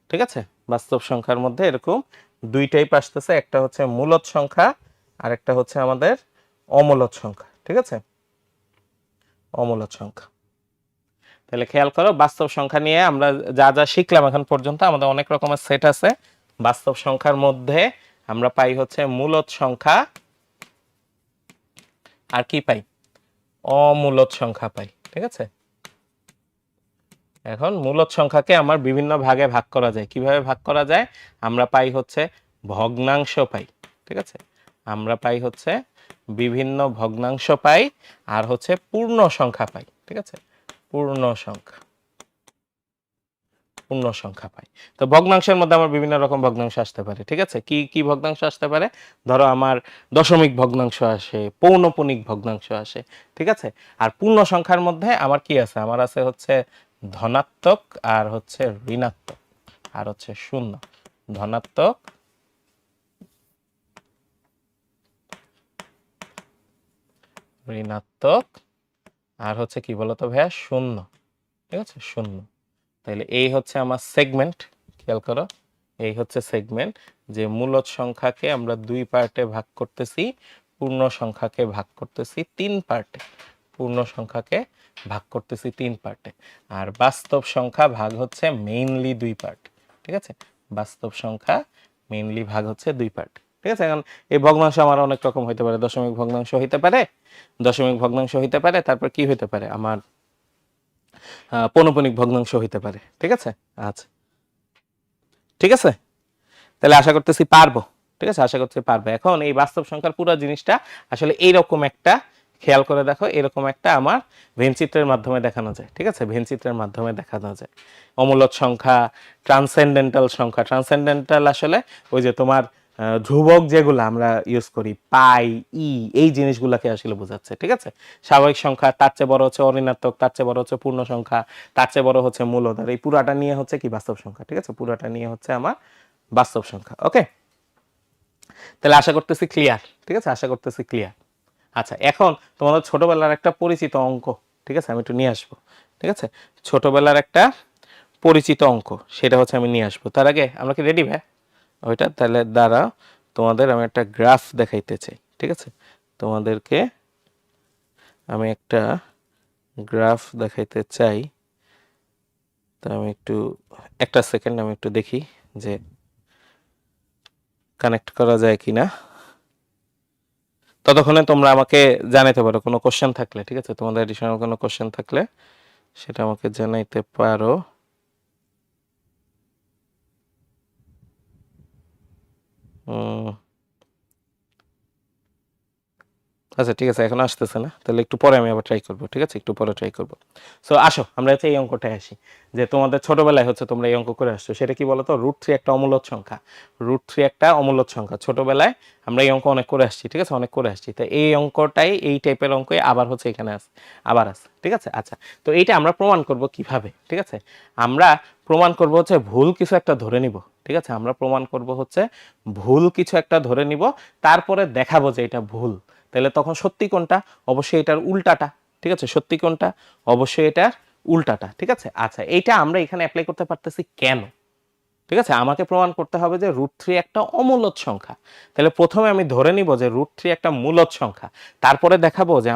ঠিক আছে, বাস্তব সংখ্যার মধ্যে এরকম দুই টাইপ আসতেছে, একটা হচ্ছে মূলদ সংখ্যা আর একটা হচ্ছে আমাদের অমূলদ সংখ্যা। ঠিক আছে, অমূলদ সংখ্যা। তাহলে খেয়াল করো, বাস্তব সংখ্যা নিয়ে আমরা যা যা শিখলাম এখন পর্যন্ত, আমাদের অনেক রকমের সেট আছে। বাস্তব সংখ্যার মধ্যে আমরা পাই হচ্ছে মূলদ সংখ্যা আর কি পাই, অমূলদ সংখ্যা পাই। ঠিক আছে, এখন মূলদ সংখ্যাকে আমার বিভিন্ন ভাগে ভাগ করা যায়। কিভাবে ভাগ করা যায়, আমরা পাই হচ্ছে ভগ্নাংশ পাই। ঠিক আছে, আমরা পাই হচ্ছে বিভিন্ন ভগ্নাংশ পাই আর হচ্ছে পূর্ণ সংখ্যা পাই। ঠিক আছে, পূর্ণ সংখ্যা, পূর্ণ সংখ্যা পাই। তো ভগ্নাংশের মধ্যে আমার বিভিন্ন রকম ভগ্নাংশ আসতে পারে। ঠিক আছে, কি কি ভগ্নাংশ আসতে পারে, ধরো আমার দশমিক ভগ্নাংশ আসে, পৌনপুনিক ভগ্নাংশ আসে। ঠিক আছে, আর পূর্ণ সংখ্যার মধ্যে আমার কি আছে, আমার আছে হচ্ছে ধনাত্মক আর হচ্ছে ঋণাত্মক আর হচ্ছে শূন্য। ধনাত্মক, ঋণাত্মক আর হচ্ছে কি বলতো ভাইয়া, শূন্য। ঠিক আছে, শূন্য। তাহলে এই হচ্ছে আমার সেগমেন্ট। খেয়াল করো, এই হচ্ছে সেগমেন্ট, যে মূলদ সংখ্যাকে আমরা দুই পার্টে ভাগ করতেছি, পূর্ণ সংখ্যাকে ভাগ করতেছি তিন পার্টে, পূর্ণ সংখ্যাকে ভাগ করতেছি তিন পার্টে, আর বাস্তব সংখ্যা ভাগ হচ্ছে মেইনলি দুই পার্ট। ঠিক আছে, বাস্তব সংখ্যা মেইনলি ভাগ হচ্ছে দুই পার্ট। ঠিক আছে, এখন এই ভগ্নাংশ আমার অনেক রকম হইতে পারে, দশমিক ভগ্নাংশ হইতে পারে, দশমিক ভগ্নাংশ হইতে পারে, তারপর কি হইতে পারে আমার পৌনপুনিক ভগ্নাংশ হইতে পারে। ঠিক আছে, আচ্ছা ঠিক আছে, তাহলে আশা করতেছি পারবো। ঠিক আছে, আশা করতেছি পারবে। এখন এই বাস্তব সংখ্যার পুরো জিনিসটা আসলে এইরকম একটা, খেয়াল করে দেখো, এরকম একটা আমার ভেনচিত্রের মাধ্যমে দেখানো যায়। ঠিক আছে, ভেনচিত্রের মাধ্যমে দেখানো যায় অমূলদ সংখ্যা, ট্রান্সেন্ডেন্টাল সংখ্যা। ট্রান্সেন্ডেন্টাল আসলে ওই যে তোমার ধ্রুবক যেগুলো আমরা ইউজ করি, পাই, ই, এই জিনিসগুলোকে আসলে বোঝাচ্ছে। ঠিক আছে, স্বাভাবিক সংখ্যা, তার চেয়ে বড় হচ্ছে অঋণাত্মক, তার চেয়ে বড় হচ্ছে পূর্ণ সংখ্যা, তার চেয়ে বড় হচ্ছে মূলদ, আর এই পুরাটা নিয়ে হচ্ছে কি বাস্তব সংখ্যা। ঠিক আছে, পুরাটা নিয়ে হচ্ছে আমার বাস্তব সংখ্যা। ওকে, তাহলে আশা করতেছি ক্লিয়ার। ঠিক আছে, আশা করতেছি ক্লিয়ার। আচ্ছা, এখন তোমাদের ছোটবেলার একটা পরিচিত অঙ্ক, ঠিক আছে, আমি একটু নিয়ে আসবো। ঠিক আছে, ছোটবেলার একটা পরিচিত অঙ্ক, সেটা হচ্ছে আমি নিয়ে আসবো। তার আগে আমরা কি রেডি ভাই ওইটা, তাহলে দ্বারা তোমাদের আমি একটা গ্রাফ দেখাইতে চাই। ঠিক আছে, তোমাদেরকে আমি একটা গ্রাফ দেখাইতে চাই। তা আমি একটু, একটা সেকেন্ড আমি একটু দেখি যে কানেক্ট করা যায় কিনা। ততক্ষণে তোমরা আমাকে জানাইতে পারো কোনো কোশ্চেন থাকলে। ঠিক আছে, তোমাদের এডিশনাল কোনো কোশ্চেন থাকলে সেটা আমাকে জানাইতে পারো। আচ্ছা ঠিক আছে, এখন আসতেছে না, তাহলে একটু পরে আমি আবার ট্রাই করবো। ঠিক আছে, একটু পরে ট্রাই করবো। সো আসো আমরা হচ্ছে এই অঙ্কটায় আসি, যে তোমাদের ছোটবেলায় হচ্ছে তোমরা এই অঙ্ক করে আসছো, সেটা কি বলতো, √3 একটা অমূলদ সংখ্যা। √3 একটা অমূলদ সংখ্যা, ছোটবেলায় আমরা এই অঙ্ক অনেক করে আসছি। ঠিক আছে, অনেক করে আসছি। তো এই অঙ্কটাই, এই টাইপের অঙ্কই আবার হচ্ছে এখানে আছে, আবার আছে। ঠিক আছে, আচ্ছা তো এইটা আমরা প্রমাণ করব কিভাবে। ঠিক আছে, আমরা প্রমাণ করব হচ্ছে ভুল কিছু একটা ধরে নিব। ঠিক আছে, আমরা প্রমাণ করব হচ্ছে ভুল কিছু একটা ধরে নিব, তারপরে দেখাবো যে এটা ভুল, তাহলে তখন সত্যি কোনটা? অবশ্যই এটার উল্টাটা, ঠিক আছে? সত্যি কোনটা? অবশ্যই এটার উল্টাটা, ঠিক আছে? আচ্ছা, এইটা আমরা এখানে অ্যাপ্লাই করতে পারতেছি কেন? ঠিক আছে, আমাকে প্রমাণ করতে হবে যে √3 একটা অমূলদ সংখ্যা। তাহলে প্রথমে আমি ধরে নিব যে √3 একটা মূলদ সংখ্যা, তারপরে দেখাবো যে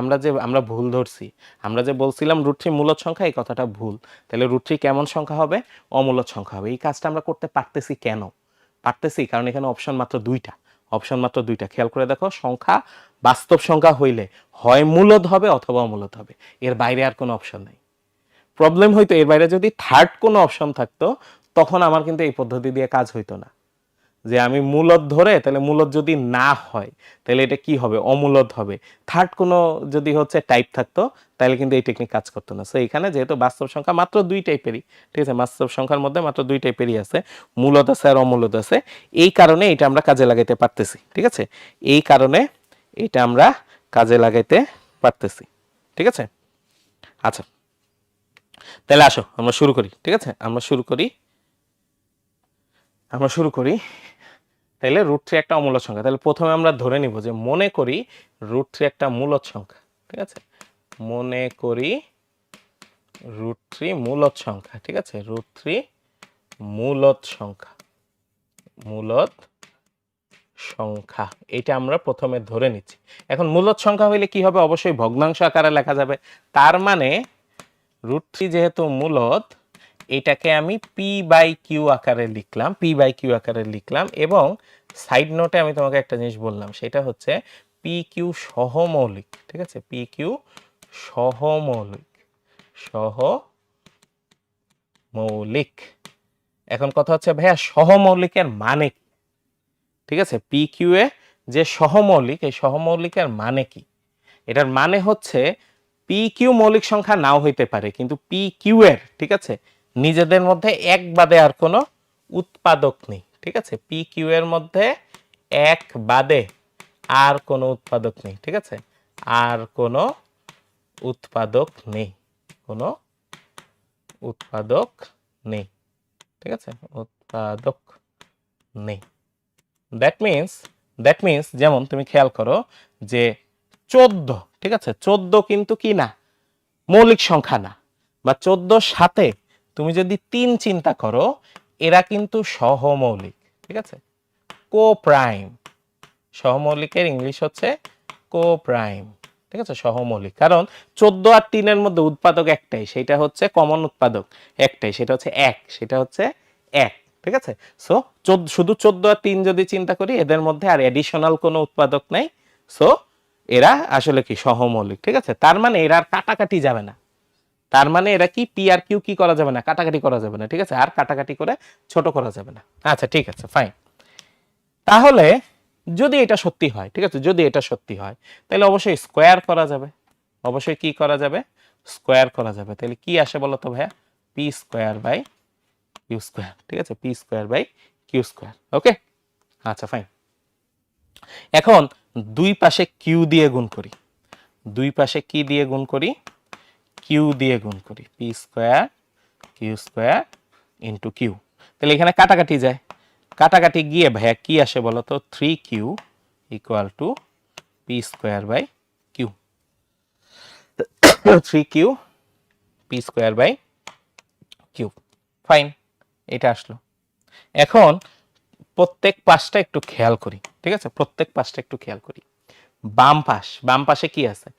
আমরা ভুল ধরছি। আমরা যে বলছিলাম √3 মূলদ সংখ্যা, এই কথাটা ভুল। তাহলে √3 কেমন সংখ্যা হবে? অমূলদ সংখ্যা হবে। এই কাজটা আমরা করতে পারতেছি কেন? পারতেছি কারণ এখানে অপশন মাত্র দুইটা। অপশন মাত্র দুইটা, খেয়াল করে দেখো। সংখ্যা বাস্তব সংখ্যা হইলে হয় মূলদ হবে অথবা অমূলদ হবে, এর বাইরে আর কোনো অপশন নাই। প্রবলেম হইতো এর বাইরে যদি থার্ড কোনো অপশন থাকতো, তখন আমার কিন্তু এই পদ্ধতি দিয়ে কাজ হইতো না। যে আমি মূলদ ধরে, তাহলে মূলদ যদি না হয় তাহলে এটা কি হবে? অমূলদ হবে। থার্ড কোনো যদি হচ্ছে টাইপ থাকতো তাহলে কিন্তু এই টেকনিক কাজ করতো না। সো এখানে যেহেতু বাস্তব সংখ্যা মাত্র দুই টাইপেরই, ঠিক আছে, বাস্তব সংখ্যার মধ্যে মাত্র দুই টাইপেরই আছে, মূলদ আছে আর অমূলদ আছে, এই কারণে এটা আমরা কাজে লাগাইতে পারতেছি, ঠিক আছে? এই কারণে এটা আমরা কাজে লাগাইতে পারতেছি, ঠিক আছে? আচ্ছা, তাহলে আসো আমরা শুরু করি, ঠিক আছে? আমরা শুরু করি। তাহলে √3 একটা অমূলদ সংখ্যা। তাহলে প্রথমে আমরা ধরে নিব যে মনে করি √3 একটা মূলদ সংখ্যা, ঠিক আছে? মনে করি √3 মূলদ সংখ্যা, ঠিক আছে? √3 মূলদ সংখ্যা, মূলদ সংখ্যা, এটা আমরা প্রথমে ধরে নিচ্ছি। এখন মূলদ সংখ্যা হইলে কি হবে? অবশ্যই ভগ্নাংশ আকারে লেখা যাবে। তার মানে √3 যেহেতু মূলদ, এটাকে আমি p/q আকারে লিখলাম, p/q আকারে লিখলাম, এবং সাইড নোটে আমি তোমাকে একটা জিনিস বললাম, সেটা হচ্ছে pq সহমৌলিক, ঠিক আছে? pq সহমৌলিক, সহমৌলিক। এখন কথা হচ্ছে ভাইয়া সহমৌলিকের মানে কি? ঠিক আছে, pq এ যে সহমৌলিক, এই সহমৌলিকের মানে কি? এটার মানে হচ্ছে pq মৌলিক সংখ্যা নাও হইতে পারে, কিন্তু pq এর, ঠিক আছে, নিজেদের মধ্যে এক বাদে আর কোনো উৎপাদক নেই, ঠিক আছে? pq এর মধ্যে এক বাদে আর কোনো উৎপাদক নেই, ঠিক আছে? আর কোনো উৎপাদক নেই, কোনো উৎপাদক নেই, ঠিক আছে? উৎপাদক নেই। দ্যাট মিনস যেমন তুমি খেয়াল করো যে 14, ঠিক আছে, 14 কিন্তু কি না? মৌলিক সংখ্যা না। বা 14 সাথে তুমি যদি 3 চিন্তা করো, এরা কিন্তু সহমৌলিক, ঠিক আছে? কো-প্রাইম। সহমৌলিকের ইংলিশ হচ্ছে কো-প্রাইম, ঠিক আছে? সহমৌলিক, কারণ 14 আর 3 এর মধ্যে উৎপাদক একটাই, সেটা হচ্ছে কমন উৎপাদক একটাই, সেটা হচ্ছে 1, সেটা হচ্ছে 1, ঠিক আছে? সো শুধু 14 আর 3 যদি চিন্তা করি, এদের মধ্যে আর এডিশনাল কোনো উৎপাদক নাই। সো এরা আসলে কি? সহমৌলিক, ঠিক আছে? তার মানে এরা আর কাটাকাটি যাবে না। তার মানে এরা কি পি আর কিউ কি করা যাবে না? কাটাকাটি করা যাবে না, ঠিক আছে? আর কাটাকাটি করে ছোট করা যাবে না। আচ্ছা, ঠিক আছে, ফাইন। তাহলে যদি এটা সত্যি হয়, ঠিক আছে, যদি এটা সত্যি হয়, তাহলে অবশ্যই স্কোয়ার করা যাবে। অবশ্যই কি করা যাবে? স্কোয়ার করা যাবে। তাহলে কি আসে বলো তো ভাইয়া? p²/q², ঠিক আছে? p²/q², ওকে? আচ্ছা, ফাইন। এখন দুই পাশে কিউ দিয়ে গুণ করি। দুই পাশে কি দিয়ে গুণ করি? কিউ দিয়ে গুণ করি। p²/q² into Q. তাহলে এখানে কাটাকাটি যায়। কাটাকাটি গিয়ে ভাইয়া কি আসে বলো তো? 3q = p²/q। 3q p²/q, fine, এটা আসলো। এখন প্রত্যেক পাশটা একটু খেয়াল করি, ঠিক আছে? প্রত্যেক পাশটা একটু খেয়াল করি। বাম পাশে কি আছে?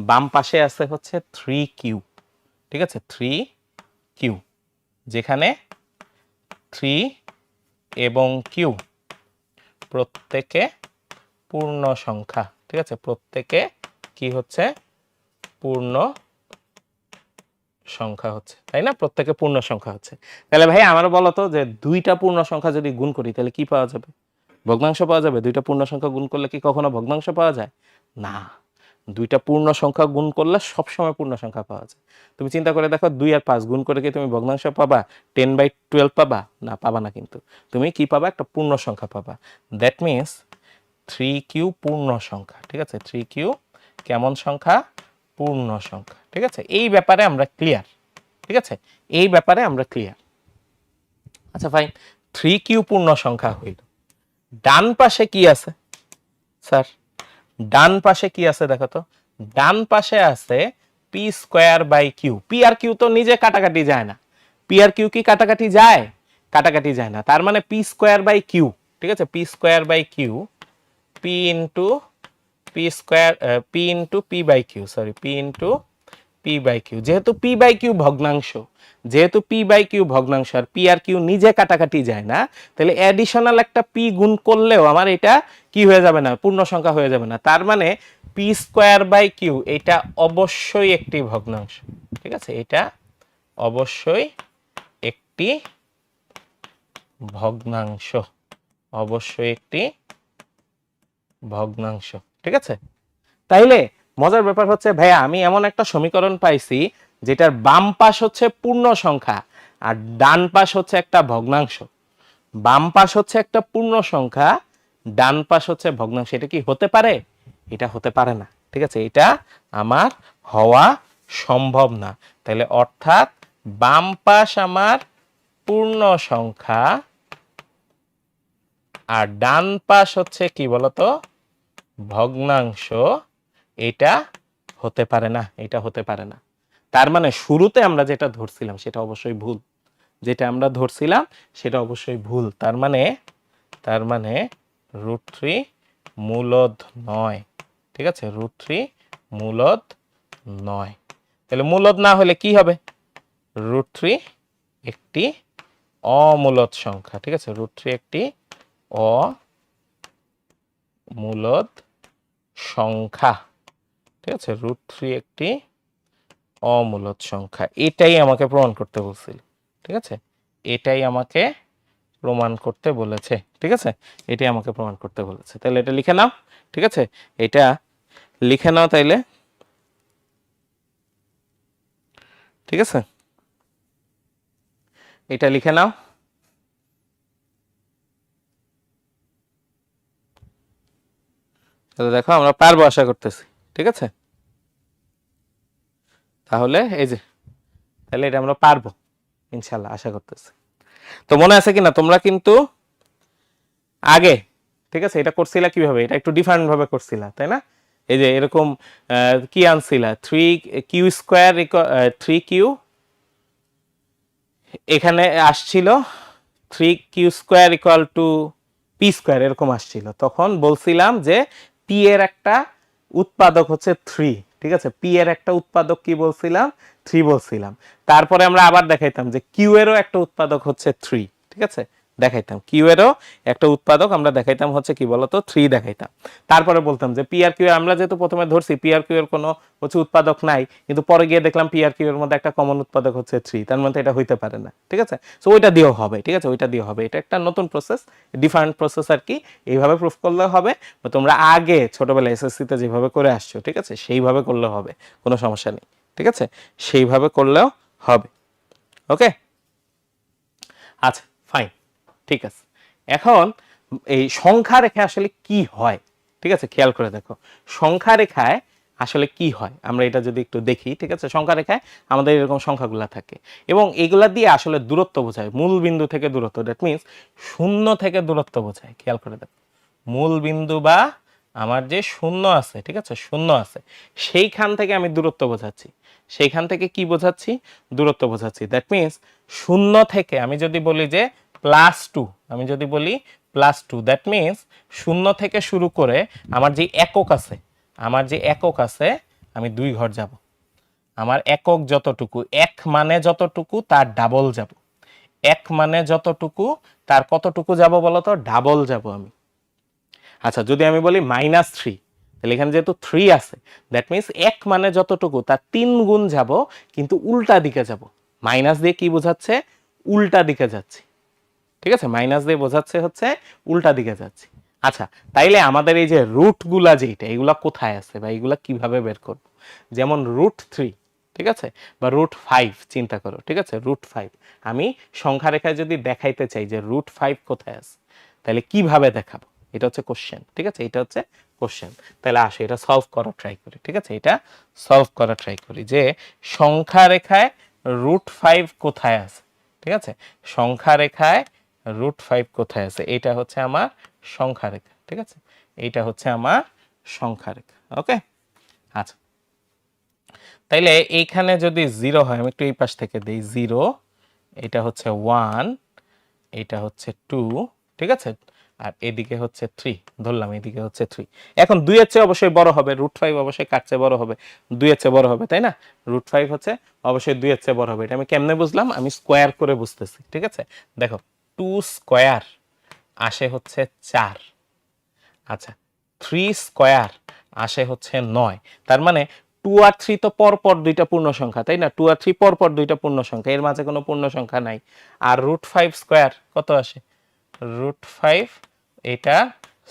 বাম পাশে আছে হচ্ছে 3q, ঠিক আছে? 3q, যেখানে 3 এবং q প্রত্যেকে পূর্ণ সংখ্যা, ঠিক আছে? প্রত্যেকে কি হচ্ছে? পূর্ণ সংখ্যা হচ্ছে, তাই না? প্রত্যেকে পূর্ণ সংখ্যা হচ্ছে। তাহলে ভাই আমার বলো তো যে দুইটা পূর্ণ সংখ্যা যদি গুণ করি তাহলে কি পাওয়া যাবে? ভগ্নাংশ পাওয়া যাবে। দুইটা পূর্ণ সংখ্যা গুণ করলে কি কখনো ভগ্নাংশ পাওয়া যায়? না। দুইটা পূর্ণ সংখ্যা গুণ করলে সবসময় পূর্ণ সংখ্যা পাওয়া যায়। তুমি চিন্তা করে দেখো, 2 আর 5 গুণ করে কি তুমি ভগ্নাংশ পাবা? 10/12 পাবা? না, পাবা না। কিন্তু তুমি কি পাবা? একটা পূর্ণ সংখ্যা পাবা। দ্যাট মিনস 3q পূর্ণ সংখ্যা, ঠিক আছে? 3q কেমন সংখ্যা? পূর্ণ সংখ্যা, ঠিক আছে? এই ব্যাপারে আমরা ক্লিয়ার, ঠিক আছে? এই ব্যাপারে আমরা ক্লিয়ার। আচ্ছা, ফাইন। 3q পূর্ণ সংখ্যা হইল। ডান পাশে কি আছে স্যার? ডান পাশে কি আছে দেখো তো, ডান পাশে আছে P square by Q. P আর কিউ তো নিজে কাটাকাটি যায় না, পি আর কিউ কি কাটাকাটি যায়? কাটাকাটি যায় না। তার মানে পি স্কোয়ার বাই কিউ, ঠিক আছে, P square by Q, P into P square, P into P by Q, sorry P into P by Q. যেহেতু পি বাই কিউ ভগ্নাংশ, যেহেতু পি বাই কিউ ভগ্নাংশ আর পি আর কিউ নিজে কাটাকাটি যায় না, তাহলে অ্যাডিশনাল একটা পি গুণ করলেও আমার এটা কি হয়ে যাবে না, পূর্ণ সংখ্যা হয়ে যাবে না। তার মানে পি স্কোয়ার বাই কিউ এটা অবশ্যই একটি ভগ্নাংশ, ঠিক আছে, এটা অবশ্যই একটি ভগ্নাংশ, অবশ্যই একটি ভগ্নাংশ, ঠিক আছে। তাইলে মজার ব্যাপার হচ্ছে ভাইয়া আমি এমন একটা সমীকরণ পাইছি যেটার বাম পাশ হচ্ছে পূর্ণ সংখ্যা আর ডান পাশ হচ্ছে একটা ভগ্নাংশ। বাম পাশ হচ্ছে একটা পূর্ণ সংখ্যা, ডান পাশ হচ্ছে ভগ্নাংশ। এটা কি হতে পারে? এটা হতে পারে না, ঠিক আছে, এটা আমার হওয়া সম্ভব না। তাহলে অর্থাৎ বাম পাশ আমার পূর্ণ সংখ্যা আর ডান পাশ হচ্ছে কি বলতো, ভগ্নাংশ। এটা হতে পারে না, এটা হতে পারে না। তার মানে শুরুতে আমরা যেটা ধরছিলাম সেটা অবশ্যই ভুল, যেটা আমরা ধরছিলাম সেটা অবশ্যই ভুল। তার মানে √3 মূলদ নয়, ঠিক আছে, √3 মূলদ নয়। তাহলে মূলদ না হলে কি হবে? √3 একটি অমূলদ সংখ্যা, ঠিক আছে, √3 একটি অমূলদ সংখ্যা, ঠিক আছে, √3 একটি অমূলদ সংখ্যা। এটাই আমাকে প্রমাণ করতে বলছিল, ঠিক আছে, এটাই আমাকে প্রমাণ করতে বলেছে, ঠিক আছে, এটাই আমাকে প্রমাণ করতে বলেছে। তাহলে এটা লিখে নাও, ঠিক আছে, এটা লিখে নাও তাইলে, ঠিক আছে, এটা লিখে নাও। তাহলে দেখো আমরা পারবো আশা করতেছি, ঠিক আছে। তাহলে এই যে, তাহলে এটা আমরা পারবো ইনশাল্লাহ, আশা করতেছি। তো মনে আছে কিনা তোমরা কিন্তু আগে, ঠিক আছে, এটা করছিলা কিভাবে, এটা একটু ডিফারেন্ট ভাবে করছিলা, তাই না? এই যে এরকম কি আনছিলা, 3q স্কোয়ার 3q, এখানে আসছিল 3q square equal to P square, এরকম আসছিল। তখন বলছিলাম যে পি এর একটা উৎপাদক হচ্ছে 3, ঠিক আছে, পি এর একটা উৎপাদক কি বলছিলাম, 3 বলছিলাম। তারপরে আমরা আবার দেখাইতাম যে কিউ এরও একটা উৎপাদক হচ্ছে 3, ঠিক আছে, দেখাইতাম কিউ এরও একটা উৎপাদক আমরা দেখাইতাম হচ্ছে কি বলতো 3 দেখাইতাম। তারপরে বলতাম যে পি আর কিউ, আমরা যেহেতু প্রথমে ধরছি পি আর কিউ এর কোনো হচ্ছে উৎপাদক নাই, কিন্তু পরে গিয়ে দেখলাম পি আর কিউ এর মধ্যে একটা কমন উৎপাদক হচ্ছে 3, তার মধ্যে এটা হইতে পারে না, ঠিক আছে। সো ওইটা দিয়েও হবে, ঠিক আছে, ওইটা দিয়ে হবে। এটা একটা নতুন প্রসেস, ডিফারেন্ট প্রসেস আর কি, এইভাবে প্রুফ করলে হবে। তোমরা আগে ছোটবেলায় এসএসসি তে যেভাবে করে আসছো, ঠিক আছে, সেইভাবে করলে হবে, কোনো সমস্যা নেই, ঠিক আছে, সেইভাবে করলেও হবে। ওকে, আচ্ছা ফাইন, ঠিক আছে। এখন এই সংখ্যা রেখায় আসলে কি হয়, ঠিক আছে, খেয়াল করে দেখো সংখ্যা রেখায় আসলে কি হয় আমরা এটা যদি একটু দেখি, ঠিক আছে। সংখ্যা রেখায় আমাদের এরকম সংখ্যাগুলা থাকে এবং এগুলা দিয়ে আসলে দূরত্ব বোঝায়, মূল বিন্দু থেকে দূরত্ব, দ্যাট মিন্স শূন্য থেকে দূরত্ব বোঝায়। খেয়াল করে দেখো মূল বিন্দু বা আমার যে শূন্য আছে, ঠিক আছে, শূন্য আছে, সেইখান থেকে আমি দূরত্ব বোঝাচ্ছি, সেইখান থেকে কি বোঝাচ্ছি, দূরত্ব বোঝাচ্ছি। দ্যাট মিন্স শূন্য থেকে আমি যদি বলি যে +2, আমি যদি বলি +2, দ্যাট মিন্স শূন্য থেকে শুরু করে আমার যে একক আছে, আমার যে একক আছে, আমি 2 ঘর যাব। আমার একক যতটুকু, এক মানে যতটুকু তার ডাবল যাব, এক মানে যতটুকু তার কতটুকু যাব বলতো, ডাবল যাব আমি। আচ্ছা যদি আমি বলি -3, তাহলে এখানে যেহেতু 3 আছে, দ্যাট মিন্স এক মানে যতটুকু তার 3 গুণ যাব, কিন্তু উল্টা দিকে যাব। মাইনাস দিয়ে কি বোঝাচ্ছে, উল্টা দিকে যাচ্ছি, ঠিক আছে, মাইনাস দিয়ে বোঝাচ্ছে হচ্ছে উল্টা দিকে যাচ্ছি। আচ্ছা তাইলে আমাদের এই যে রুটগুলা যেটা, এগুলা কোথায় আছে বা এগুলা কিভাবে বের করব? যেমন √3, ঠিক আছে, বা √5 চিন্তা করো, ঠিক আছে, √5 আমি সংখ্যা রেখায় যদি দেখাইতে চাই যে √5 কোথায় আছে, তাহলে কিভাবে দেখাবো, এটা হচ্ছে কোশ্চেন, ঠিক আছে, এটা হচ্ছে কোশ্চেন। তাহলে আসো এটা সলভ করা ট্রাই করি, ঠিক আছে, এটা সলভ করা ট্রাই করি যে সংখ্যা রেখায় √5 কোথায় আছে, ঠিক আছে, সংখ্যা রেখায় √5 কোথায় আছে, এটা হচ্ছে আমার সংখ্যা রেখা, ঠিক আছে, এইটা হচ্ছে আমার সংখ্যা রেখা। ওকে, আচ্ছা তাইলে এইখানে যদি 0 হয়, আমি একটু এই পাশ থেকে দিই 0, এটা হচ্ছে 1, এটা হচ্ছে 2, ঠিক আছে, আর এদিকে হচ্ছে 3 ধরলাম, এদিকে হচ্ছে 3। এখন 2 এর চেয়ে অবশ্যই বড় হবে, √5 অবশ্যই কার চেয়ে বড় হবে, 2 এর চেয়ে বড় হবে, তাই না? √5 হচ্ছে অবশ্যই 2 এর চেয়ে বড় হবে। এটা আমি কেমনে বুঝলাম? আমি স্কোয়ার করে বুঝতেছি, ঠিক আছে। দেখো 2 স্কোয়ার আসে হচ্ছে 4, আচ্ছা 3 স্কোয়ার আসে হচ্ছে 9। তার মানে 2 আর 3 তো পরপর দুইটা পূর্ণ সংখ্যা, তাই না? 2 আর 3 পরপর দুইটা পূর্ণ সংখ্যা, এর মাঝে কোনো পূর্ণ সংখ্যা নাই। আর √5 স্কোয়ার কত আসে? √5 এটা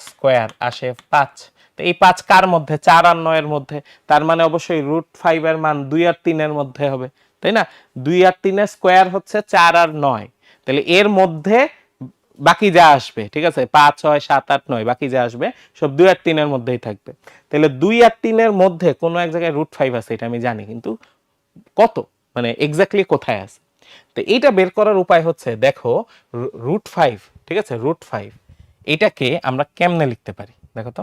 স্কোয়ার আসে 5। তো এই 5 কার মধ্যে? 4 আর 9 এর মধ্যে। তার মানে অবশ্যই √5 এর মান 2 আর 3 এর মধ্যে হবে, তাই না? 2 আর 3 এর স্কোয়ার হচ্ছে 4 আর 9, তাহলে এর মধ্যে বাকি যা আসবে, ঠিক আছে, 5 6 7 8 9, বাকি যা আসবে সব 2 আর 3 এর মধ্যেই থাকবে। তাহলে 2 আর 3 এর মধ্যে কোনো এক জায়গায় √5 আছে, এটা আমি জানি, কিন্তু কত, মানে এক্স্যাক্টলি কোথায় আছে। তো এইটা বের করার উপায় হচ্ছে, দেখো √5, ঠিক আছে, √5 এটাকে আমরা কেমনে লিখতে পারি দেখো তো।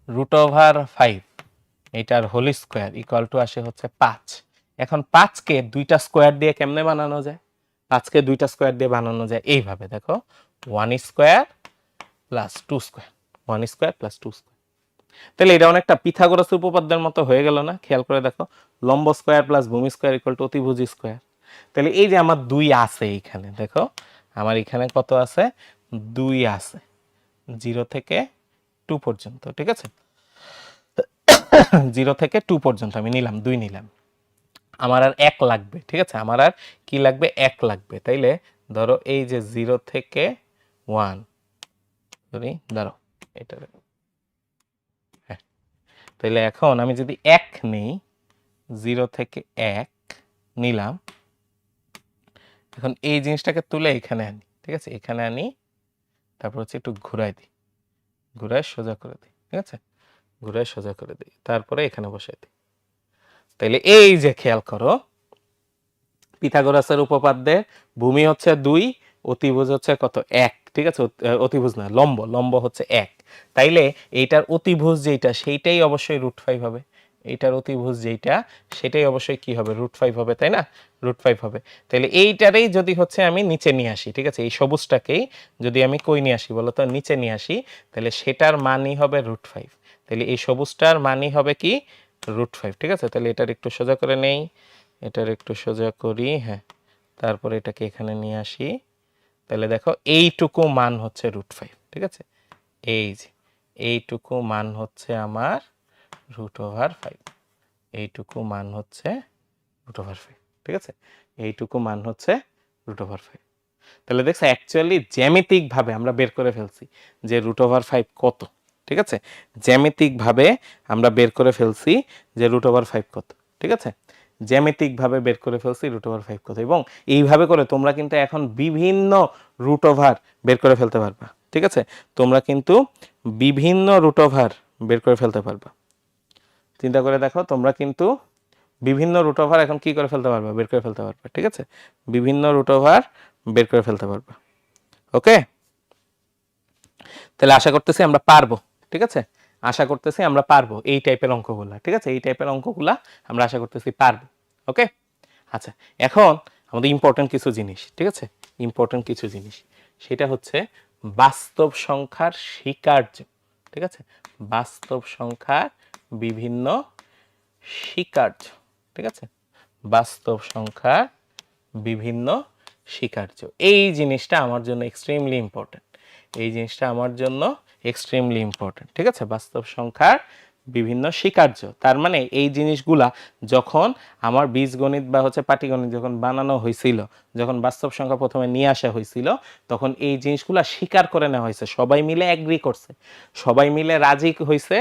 √5 এটার হোল স্কোয়ার ইকুয়াল টু আসে হচ্ছে 5। এখন 5 কে দুইটা স্কোয়ার দিয়ে কেমনে বানানো যায়? 5 কে দুইটা স্কোয়ার দিয়ে বানানো যায় এইভাবে, দেখো 1 square plus 2 square, 1 square plus 2 square. তাহলে এটা অনেকটা পিথাগোরাসের উপপাদ্যের মতো হয়ে গেল না? খেয়াল করে দেখো, লম্ব স্কোয়ার প্লাস ভূমি স্কোয়ার ইকুয়াল টু অতিভুজ স্কোয়ার। তাহলে এই যে আমার 2 আছে এইখানে, দেখো আমার এখানে কত আছে? 2 আছে 0 থেকে 2 পর্যন্ত, ঠিক আছে। 0 থেকে 2 পর্যন্ত আমি নিলাম, 2 নিলাম। আমার আর 1 লাগবে, ঠিক আছে, আমার আর কি লাগবে? 1 লাগবে। তাইলে ধরো এই যে 0 থেকে 1 ধরি, ধরো এটা, হ্যাঁ। তাইলে এখন আমি যদি 1 নেই, 0 থেকে 1 নিলাম, এখন এই জিনিসটাকে তুলে এখানে আনি, ঠিক আছে, এখানে আনি, তারপর হচ্ছে একটু ঘুরাই দিই, ঘুরায় সোজা করে দিই, ঠিক আছে, ঘুরায় সোজা করে দিই, তারপরে এখানে বসাই দিই। তাইলে এই যে খেয়াল করো, পিথাগোরাসের উপপাদ্যে ভূমি হচ্ছে 2, অতিভুজ হচ্ছে কত? 1, ঠিক আছে, অতিভুজ না, লম্ব, লম্ব হচ্ছে 1। তাইলে এইটার অতিভুজ যেটা সেইটাই অবশ্যই √5 হবে, এইটার অতিভুজ যেটা সেটাই অবশ্যই কি হবে? √5 হবে, তাই না? √5 হবে। তাহলে এইটারেই যদি হচ্ছে আমি নিচে নিয়ে আসি, ঠিক আছে, এই সবুজটাকেই যদি আমি কই নিয়ে আসি বলো তো? নিচে নিয়ে আসি, তাহলে সেটার মানই হবে √5। তাহলে এই সবুজটার মানই হবে কি? √5, ঠিক আছে। তাহলে এটার একটু সোজা করে নেই, এটার একটু সোজা করি, হ্যাঁ, তারপরে এটাকে এখানে নিয়ে আসি। তাহলে দেখো এইটুকু মান হচ্ছে √5, ঠিক আছে, এই যে এইটুকু মান হচ্ছে আমার √5, এইটুকু মান হচ্ছে √5, ঠিক আছে, এইটুকু মান হচ্ছে √5। তাহলে দেখছো অ্যাকচুয়ালি জ্যামিতিক ভাবে আমরা বের করে ফেলছি যে √5 কত, ঠিক আছে, জ্যামিতিক ভাবে আমরা বের করে ফেলছি যে √5 কত, ঠিক আছে, জ্যামিতিক ভাবে বের করে ফেলছি √5 কত। এবং এইভাবে করে তোমরা কিন্তু এখন বিভিন্ন √, বের করে ফেলতে পারবা, ঠিক আছে, তোমরা কিন্তু বিভিন্ন √, বের করে ফেলতে পারবা। চিন্তা করে দেখো, তোমরা কিন্তু বিভিন্ন √, এখন কি করে ফেলতে পারবা? বের করে ফেলতে পারবা, ঠিক আছে, বিভিন্ন √, বের করে ফেলতে পারবা। ওকে, তাহলে আশা করতেছি আমরা পারবো, ঠিক আছে, আশা করতেছি আমরা পারবো এই টাইপের অঙ্কগুলা, ঠিক আছে, এই টাইপের অঙ্কগুলা আমরা আশা করতেছি পারবো। ওকে, আচ্ছা এখন আমাদের ইম্পর্টেন্ট কিছু জিনিস, ঠিক আছে, ইম্পর্টেন্ট কিছু জিনিস, সেটা হচ্ছে বাস্তব সংখ্যার স্বীকার্য, ঠিক আছে, বাস্তব সংখ্যার বিভিন্ন স্বীকার্য, ঠিক আছে, বাস্তব সংখ্যার বিভিন্ন স্বীকার্য। এই জিনিসটা আমার জন্য এক্সট্রিমলি ইম্পর্টেন্ট, এই জিনিসটা আমার জন্য এক্সট্রিমলি ইম্পর্টেন্ট, ঠিক আছে, বাস্তব সংখ্যার বিভিন্ন স্বীকার্য। তার মানে এই জিনিসগুলা যখন আমার বীজগণিত বা হচ্ছে পাটিগণিত যখন বানানো হয়েছিল, যখন বাস্তব সংখ্যা প্রথমে নিয়ে আসা হয়েছিল, তখন এই জিনিসগুলা স্বীকার করে নেওয়া হয়েছে, সবাই মিলে এগ্রি করছে, সবাই মিলে রাজি হয়েছে,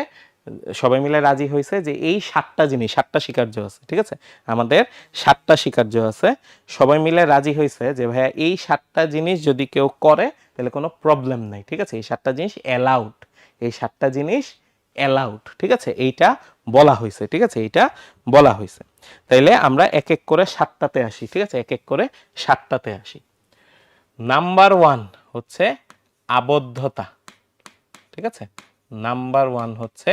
সবাই মিলে রাজি হয়েছে যে এই 7টা জিনিস, 7টা স্বীকার্য আছে, ঠিক আছে, আমাদের 7টা স্বীকার্য আছে, সবাই মিলে রাজি হয়েছে যে ভাইয়া এই 7টা জিনিস যদি কেউ করে তাহলে কোনো প্রবলেম নাই, ঠিক আছে, এই 7টা জিনিস অ্যালাউড, এই 7টা জিনিস অ্যালাউড, ঠিক আছে, এইটা বলা হয়েছে, ঠিক আছে, এইটা বলা হয়েছে। তাইলে আমরা এক এক করে 7টাতে আসি, ঠিক আছে, এক এক করে 7টাতে আসি। নাম্বার 1 হচ্ছে আবদ্ধতা, ঠিক আছে, নাম্বার 1 হচ্ছে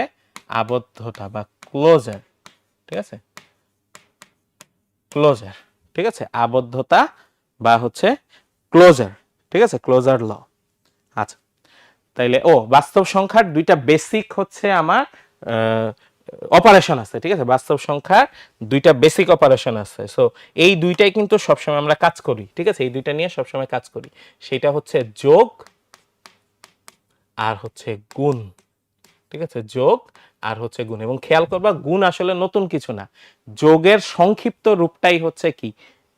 আবদ্ধতা বা ক্লোজার, ঠিক আছে, ক্লোজার, ঠিক আছে, আবদ্ধতা বা হচ্ছে ক্লোজার, ঠিক আছে, ক্লোজার ল। আচ্ছা, তাইলে বাস্তব সংখ্যার দুইটা বেসিক হচ্ছে আমার অপারেশন আছে, ঠিক আছে, বাস্তব সংখ্যার দুইটা বেসিক অপারেশন আছে। সো এই দুইটাই কিন্তু সবসময় আমরা কাজ করি, ঠিক আছে, এই দুইটা নিয়ে সবসময় কাজ করি। সেটা হচ্ছে যোগ আর হচ্ছে গুণ, ঠিক আছে, যোগ আর হচ্ছে গুণ। এবং খেয়াল করবা গুণ আসলে নতুন কিছু না, যোগের সংক্ষিপ্ত রূপটাই হচ্ছে কি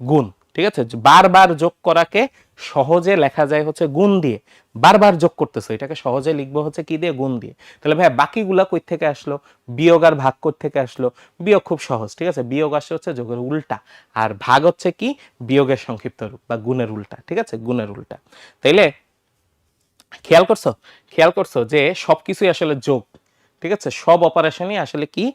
গুণ, ঠিক আছে। বারবার যোগ করাকে সহজে লেখা যায় হচ্ছে গুণ দিয়ে, বারবার যোগ করতেছো এটাকে সহজে লিখবো হচ্ছে কি দিয়ে, গুণ দিয়ে। তাহলে ভাই বাকিগুলা কই থেকে আসলো, বিয়োগ আর ভাগ কই থেকে আসলো, বিয়োগ খুব সহজ, ঠিক আছে, বিয়োগ আসে হচ্ছে যোগের উল্টা, আর ভাগ হচ্ছে কি বিয়োগের সংক্ষিপ্ত রূপ বা গুণের উল্টা, ঠিক আছে, গুণের উল্টা। তাইলে খেয়াল করছো, খেয়াল করছো যে সবকিছুই আসলে যোগ, ঠিক আছে, সব অপারেশনই আসলে কি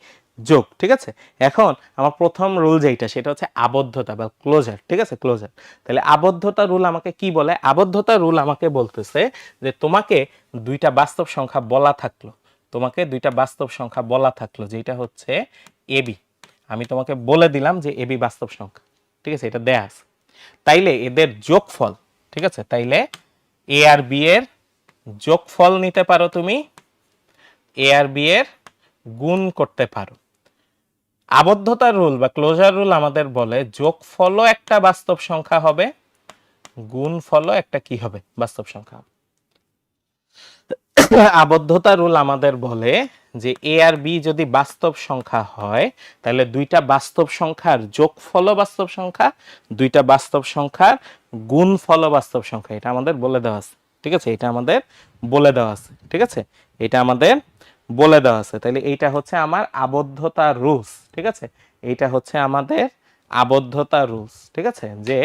যোগ, ঠিক আছে। এখন আমার প্রথম রুল যেটা সেটা হচ্ছে আবদ্ধতা বা ক্লোজার, ঠিক আছে, ক্লোজার। তাহলে আবদ্ধতা রুল আমাকে কি বলে, আবদ্ধতা রুল আমাকে বলতেছে যে তোমাকে দুইটা বাস্তব সংখ্যা বলা থাকলো, তোমাকে দুইটা বাস্তব সংখ্যা বলা থাকলো যেটা হচ্ছে এবি, আমি তোমাকে বলে দিলাম যে এবি বাস্তব সংখ্যা, ঠিক আছে, এটা দেয়া আছে। তাইলে এদের যোগফল, ঠিক আছে, তাইলে এ আর বি এর যোগফল নিতে পারো তুমি, এ আর বি এর গুণ করতে পারো। আবদ্ধতার রুল বা ক্লোজার রুল আমাদের বলে যোগফলও একটা বাস্তব সংখ্যা হবে, গুণফলও একটা কি হবে, বাস্তব সংখ্যা হবে। আবদ্ধতা রুল আমাদের বলে যে এ আর বি যদি বাস্তব সংখ্যা হয় তাহলে দুইটা বাস্তব সংখ্যার যোগফলও বাস্তব সংখ্যা, দুইটা বাস্তব সংখ্যার গুণফলও বাস্তব সংখ্যা, এটা আমাদের বলে দেওয়া আছে, ঠিক আছে, এটা আমাদের বলে দেওয়া আছে, ঠিক আছে, এটা আমাদের বলে দেওয়া আছে। তাহলে এইটা হচ্ছে আমার আবদ্ধতা রুলস, ঠিক আছে, এইটা হচ্ছে আমাদের আবদ্ধতা রুলস, ঠিক আছে, যে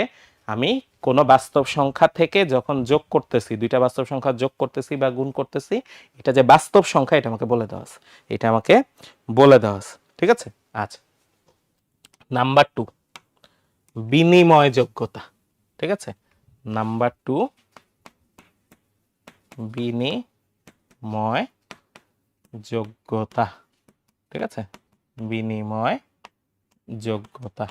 আমি কোনো বাস্তব সংখ্যা থেকে যখন যোগ করতেছি, দুইটা বাস্তব সংখ্যা যোগ করতেছি বা গুণ করতেছি, এটা যে বাস্তব সংখ্যা এটা আমাকে বলে দেওয়া আছে, এটা আমাকে বলে দেওয়া আছে, ঠিক আছে। আচ্ছা, নাম্বার 2 বিনিময় যোগ্যতা, ঠিক আছে, নাম্বার 2 বিনিময় যোগ্যতা, ঠিক আছে, বিনিময় যোগ্যতা,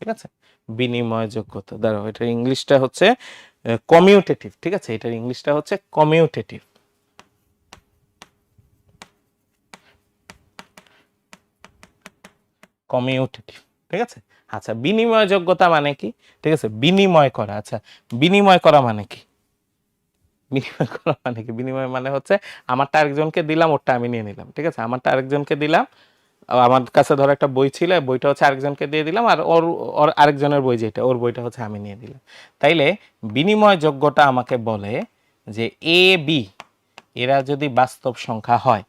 ঠিক আছে, বিনিময় যোগ্যতা। দাঁড়াও, এটার ইংলিশটা হচ্ছে কমিউটেটিভ, ঠিক আছে, এটার ইংলিশটা হচ্ছে কমিউটেটিভ, কমিউটেটিভ, ঠিক আছে। আচ্ছা, বিনিময় যোগ্যতা মানে কি, ঠিক আছে, বিনিময় করা। আচ্ছা, বিনিময় করা মানে কি, বিনিময় করা মানে কি, বিনিময় মানে হচ্ছে আমারটা আরেকজনকে দিলাম, ওরটা আমি নিয়ে নিলাম, ঠিক আছে, আমারটা আরেকজনকে দিলাম, আমার কাছে ধরো একটা বই ছিল, বইটা হচ্ছে আরেকজনকে দিয়ে দিলাম, আর ওর ওর আরেকজনের বই যেটা, ওর বইটা হচ্ছে আমি নিয়ে দিলাম। তাইলে বিনিময় যোগ্যতা আমাকে বলে যে এ বি এরা যদি বাস্তব সংখ্যা হয়,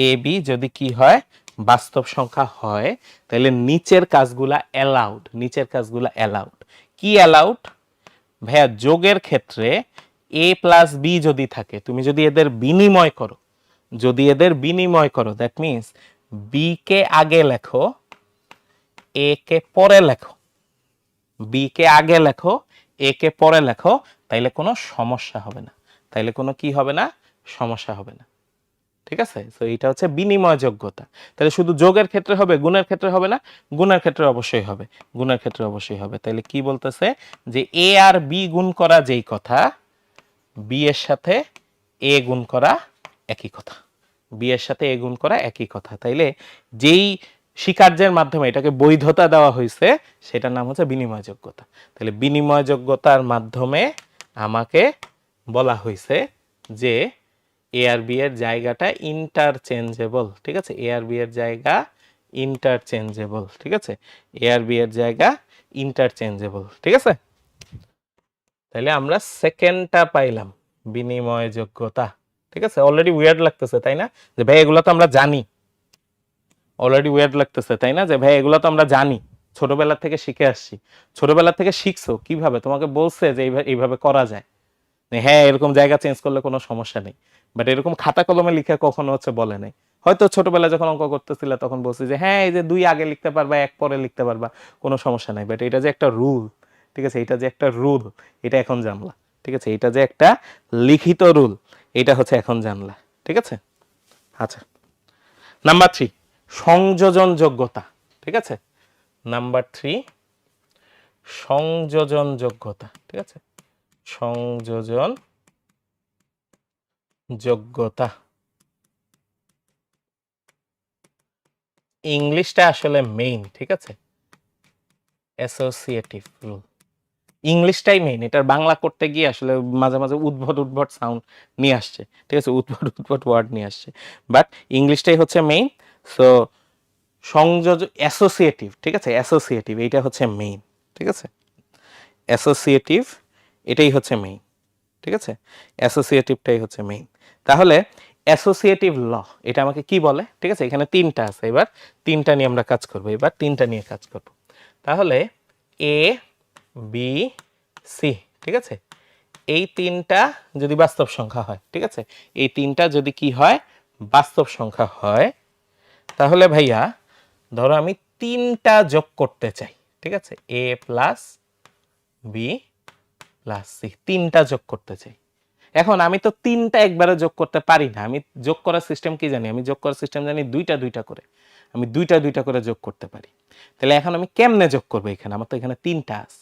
এ বি যদি কি হয়, বাস্তব সংখ্যা হয়, তাহলে নিচের কাজগুলা অ্যালাউড, নিচের কাজগুলা অ্যালাউড। কি অ্যালাউড ভাইয়া, যোগের ক্ষেত্রে এ প্লাস বি যদি থাকে, তুমি যদি এদের বিনিময় করো, যদি এদের বিনিময় করো, দ্যাট মিনস বি কে আগে লেখো, এ কে পরে লেখো, বি কে আগে লেখো, এ কে পরে লেখো, তাইলে কোনো সমস্যা হবে না, তাইলে কোনো কি হবে না, সমস্যা হবে না, ঠিক আছে। তো এটা হচ্ছে বিনিময় যোগ্যতা। তাহলে শুধু যোগের ক্ষেত্রে হবে, গুণের ক্ষেত্রে হবে না, গুণের ক্ষেত্রে অবশ্যই হবে, গুণের ক্ষেত্রে অবশ্যই হবে। তাহলে কি বলতেছে যে এ আর বি গুণ করা যেই কথা, বি এর সাথে এ গুণ করা একই কথা, বি এর সাথে এ গুণ করা একই কথা। তাইলে যেই স্বীকার্যের মাধ্যমে এটাকে বৈধতা দেওয়া হয়েছে সেটার নাম হচ্ছে বিনিময় যোগ্যতা। তাহলে বিনিময় যোগ্যতার মাধ্যমে আমাকে বলা হয়েছে যে এ আর বি এর জায়গাটা ইন্টারচেঞ্জেবল, ঠিক আছে, এ আর বি এর জায়গা ইন্টারচেঞ্জেবল, ঠিক আছে, এ আর বি এর জায়গা ইন্টারচেঞ্জেবল, ঠিক আছে। তাহলে আমরা সেকেন্ডটা পাইলাম, বিনিময় যোগ্যতা, ঠিক আছে। অলরেডি উইয়ার্ড লাগতেছে তাই না, যে ভাই এগুলো তো আমরা জানি, অলরেডি উইয়ার্ড লাগতেছে তাই না, যে ভাই এগুলো তো আমরা জানি, ছোটবেলা থেকে শিখে আসছি। ছোটবেলা থেকে শিখছো কিভাবে, তোমাকে বলছে যে এইভাবে করা যায়, হ্যাঁ এরকম জায়গা চেঞ্জ করলে কোনো সমস্যা নেই, বাট এরকম খাতা কলমে লিখে কখনো হচ্ছে বলে নাই। হয়তো ছোটবেলায় যখন অঙ্ক করতেছিল তখন বলছি যে হ্যাঁ এই যে 2 আগে লিখতে পারবা, 1 পরে লিখতে পারবা, কোনো সমস্যা নাই, বাট এটা যে একটা রুল, ঠিক আছে, এটা যে একটা রুল, এটা এখন জানলা, ঠিক আছে, এটা যে একটা লিখিত রুল, এটা হচ্ছে এখন জানলা, ঠিক আছে। আচ্ছা, নাম্বার 3 সংযোজন যোগ্যতা। ঠিক আছে, নাম্বার 3 সংযোজন যোগ্যতা। ঠিক আছে, সংযোজন যোগ্যতা। ইংলিশটা আসলে মেইন। ঠিক আছে, অ্যাসোসিয়েটিভ রুল ইংলিশটাই মেইন। এটার বাংলা করতে গিয়ে আসলে মাঝে মাঝে উদ্ভট সাউন্ড নিয়ে আসছে। ঠিক আছে, উদ্ভট ওয়ার্ড নিয়ে আসছে, বাট ইংলিশটাই হচ্ছে মেইন। সো সংযোজন অ্যাসোসিয়েটিভ। ঠিক আছে, অ্যাসোসিয়েটিভ এইটা হচ্ছে মেইন। ঠিক আছে, অ্যাসোসিয়েটিভ এটাই হচ্ছে মেইন। ঠিক আছে, অ্যাসোসিয়েটিভটাই হচ্ছে মেইন। তাহলে অ্যাসোসিয়েটিভ ল এটা আমাকে কি বলে? ঠিক আছে, এখানে 3টা আছে, এবার 3টা নিয়ে আমরা কাজ করব। এবার 3টা নিয়ে কাজ করব। তাহলে এ বি সি, ঠিক আছে, এই 3টা যদি বাস্তব সংখ্যা হয়, ঠিক আছে, এই 3টা যদি কি হয়? বাস্তব সংখ্যা হয়, তাহলে ভাইয়া ধরো আমি 3টা যোগ করতে চাই। ঠিক আছে, এ প্লাস বি প্লাস সি 3টা যোগ করতে চাই। এখন আমি তো 3টা একবারে যোগ করতে পারি না। আমি যোগ করার সিস্টেম কি জানি? আমি যোগ করার সিস্টেম জানি 2টা করে। আমি 2টা করে যোগ করতে পারি। তাহলে এখন আমি কেমনে যোগ করবো? এখানে আমার তো এখানে 3টা আছে।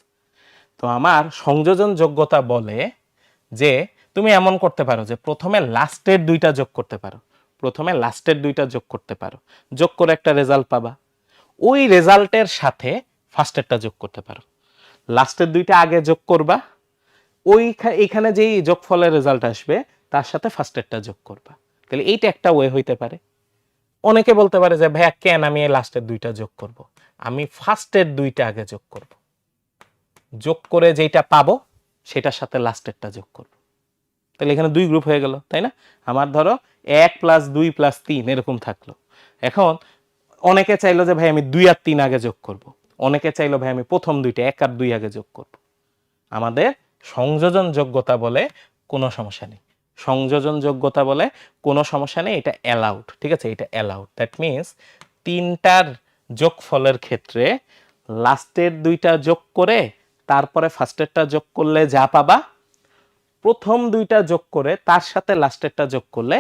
তো আমার সংযোজন যোগ্যতা বলে যে তুমি এমন করতে পারো যে প্রথমে লাস্টের 2টা যোগ করতে পারো। প্রথমে লাস্টের 2টা যোগ করতে পারো, যোগ করে একটা রেজাল্ট পাবা। ওই রেজাল্টের সাথে ফার্স্টেরটা যোগ করতে পারো। লাস্টের 2টা আগে যোগ করবা, ওই এখানে যেই যোগফলের রেজাল্ট আসবে তার সাথে ফার্স্টেরটা যোগ করবা। তাহলে এইটা একটা ওয়ে হইতে পারে। অনেকে বলতে পারে যে ভাইয়া কেন আমি এই লাস্টের 2টা যোগ করব? আমি ফার্স্টের 2টা আগে যোগ করব, যোগ করে যেটা পাবো সেটার সাথে লাস্টেরটা যোগ করব। তাহলে এখানে 2 গ্রুপ হয়ে গেল, তাই না? আমার ধরো 1 + 2 + 3 এরকম থাকলো। এখন অনেকে চাইলো যে ভাই আমি 2 আর 3 আগে যোগ করব, অনেকে চাইলো ভাই আমি প্রথম 2টা 1 আর 2 আগে যোগ করব। আমাদের সংযোজন যোগ্যতা বলে কোনো সমস্যা নেই। সংযোজন যোগ্যতা বলে কোনো সমস্যা নেই, এটা অ্যালাউড। ঠিক আছে, এটা অ্যালাউড। দ্যাট মিনস 3টার যোগফলের ক্ষেত্রে লাস্টের 2টা যোগ করে তারপরে ফার্স্টেরটা যোগ করলে যা পাবা, প্রথম 2টা যোগ করে তার সাথে লাস্টেরটা যোগ করলে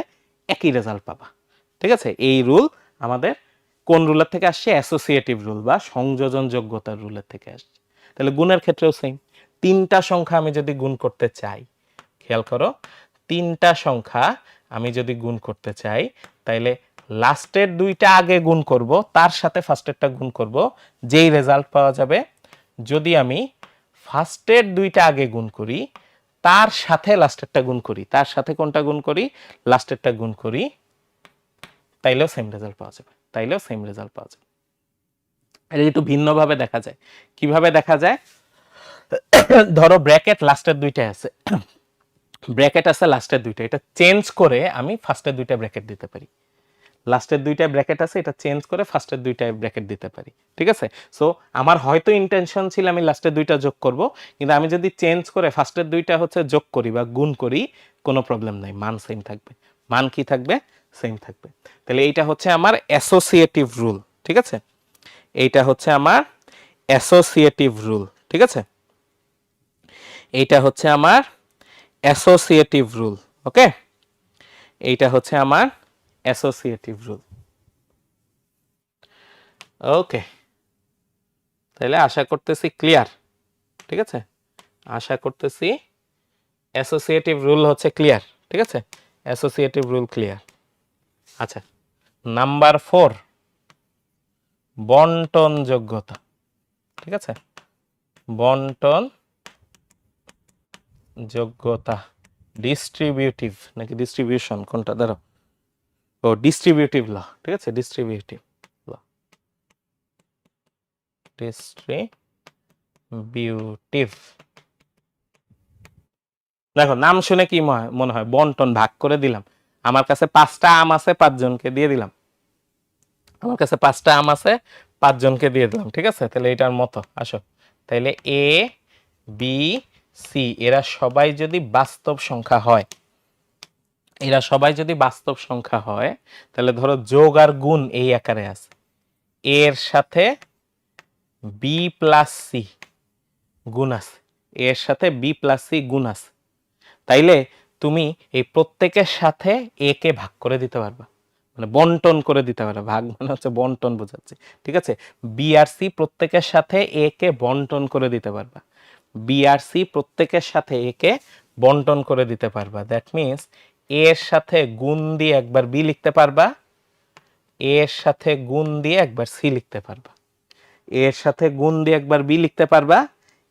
একই রেজাল্ট পাবা। ঠিক আছে, এই রুল আমাদের কোন রুলের থেকে আসছে? অ্যাসোসিয়েটিভ রুল বা সংযোজন যোগ্যতার রুলের থেকে আসছে। তাহলে গুণের ক্ষেত্রেও সেম। 3টা সংখ্যা আমি যদি গুণ করতে চাই, খেয়াল করো, 3টা সংখ্যা আমি যদি গুণ করতে চাই, তাইলে লাস্টের 2টা আগে গুণ করব, তার সাথে ফার্স্টেরটা গুণ করব, যেই রেজাল্ট পাওয়া যাবে। যদি আমি ফার্স্টের 2টা আগে গুণ করি, তার সাথে লাস্টেরটা গুণ করি, তার সাথে কোনটা গুণ করি? লাস্টেরটা গুণ করি, তাইলেও সেম রেজাল্ট পাওয়া যাবে। তাইলেও সেম রেজাল্ট পাওয়া যাবে। এটা একটু ভিন্নভাবে দেখা যায়। কিভাবে দেখা যায়? ধরো ব্র্যাকেট লাস্টের 2টা আছে, ব্র্যাকেট আছে লাস্টের 2টা, এটা চেঞ্জ করে আমি ফার্স্টের 2টা ব্র্যাকেট দিতে পারি। লাস্টের 2টা ব্র্যাকেট আছে, এটা চেঞ্জ করে ফার্স্টের 2টা ব্র্যাকেট দিতে পারি। ঠিক আছে, সো আমার হয়তো ইন্টেনশন ছিল আমি লাস্টের 2টা যোগ করব, কিন্তু আমি যদি চেঞ্জ করে ফার্স্টের 2টা হচ্ছে যোগ করি বা গুণ করি, কোনো প্রবলেম নাই, মান সেম থাকবে। মান কি থাকবে? সেম থাকবে। তাহলে এইটা হচ্ছে আমার অ্যাসোসিয়েটিভ রুল। ঠিক আছে, এইটা হচ্ছে আমার অ্যাসোসিয়েটিভ রুল। ঠিক আছে, এইটা হচ্ছে আমার অ্যাসোসিয়েটিভ রুল। ওকে, এইটা হচ্ছে আমার অ্যাসোসিয়েটিভ রুল। ওকে, তাহলে আশা করতেছি ক্লিয়ার। ঠিক আছে, আশা করতেছি অ্যাসোসিয়েটিভ রুল হচ্ছে ক্লিয়ার। ঠিক আছে, অ্যাসোসিয়েটিভ রুল ক্লিয়ার। আচ্ছা, নাম্বার 4 বন্টন যোগ্যতা। ঠিক আছে, বন্টন যোগ্যতা, ডিস্ট্রিবিউটিভ নাকি ডিস্ট্রিবিউশন কোনটা? ধরো, ও ডিস্ট্রিবিউটিভ ল। ঠিক আছে, ডিস্ট্রিবিউটিভ ল, ডিস্ট্রিবিউটিভ। দেখো নাম শুনে কি মনে হয়? বন্টন, ভাগ করে দিলাম। আমার কাছে 5টা আম আছে, 5 জনকে দিয়ে দিলাম। আমার কাছে 5টা আম আছে, 5 জনকে দিয়ে দিলাম। ঠিক আছে, তাহলে এটার মতো আসো। তাহলে এ বি সি এরা সবাই যদি বাস্তব সংখ্যা হয়, এরা সবাই যদি বাস্তব সংখ্যা হয়, তাহলে ধরো যোগ আর গুণ এই আকারে আছে, এর সাথে বি প্লাস সি গুণ আছে, এর সাথে বি প্লাস সি গুণ আছে। তাইলে তুমি এই প্রত্যেকের সাথে এ কে ভাগ করে দিতে পারবা, মানে বন্টন করে দিতে পারবা, ভাগ মানে হচ্ছে বন্টন বোঝাচ্ছে, ঠিক আছে। বি আর সি প্রত্যেকের সাথে এ কে বন্টন করে দিতে পারবা, বি আর সি প্রত্যেকের সাথে এ কে বন্টন করে দিতে পারবা। দ্যাট মিনস এ এর সাথে গুণ দিয়ে একবার বি লিখতে পারবা, এ এর সাথে গুণ দিয়ে একবার সি লিখতে পারবা, এ এর সাথে গুণ দিয়ে একবার বি লিখতে পারবা,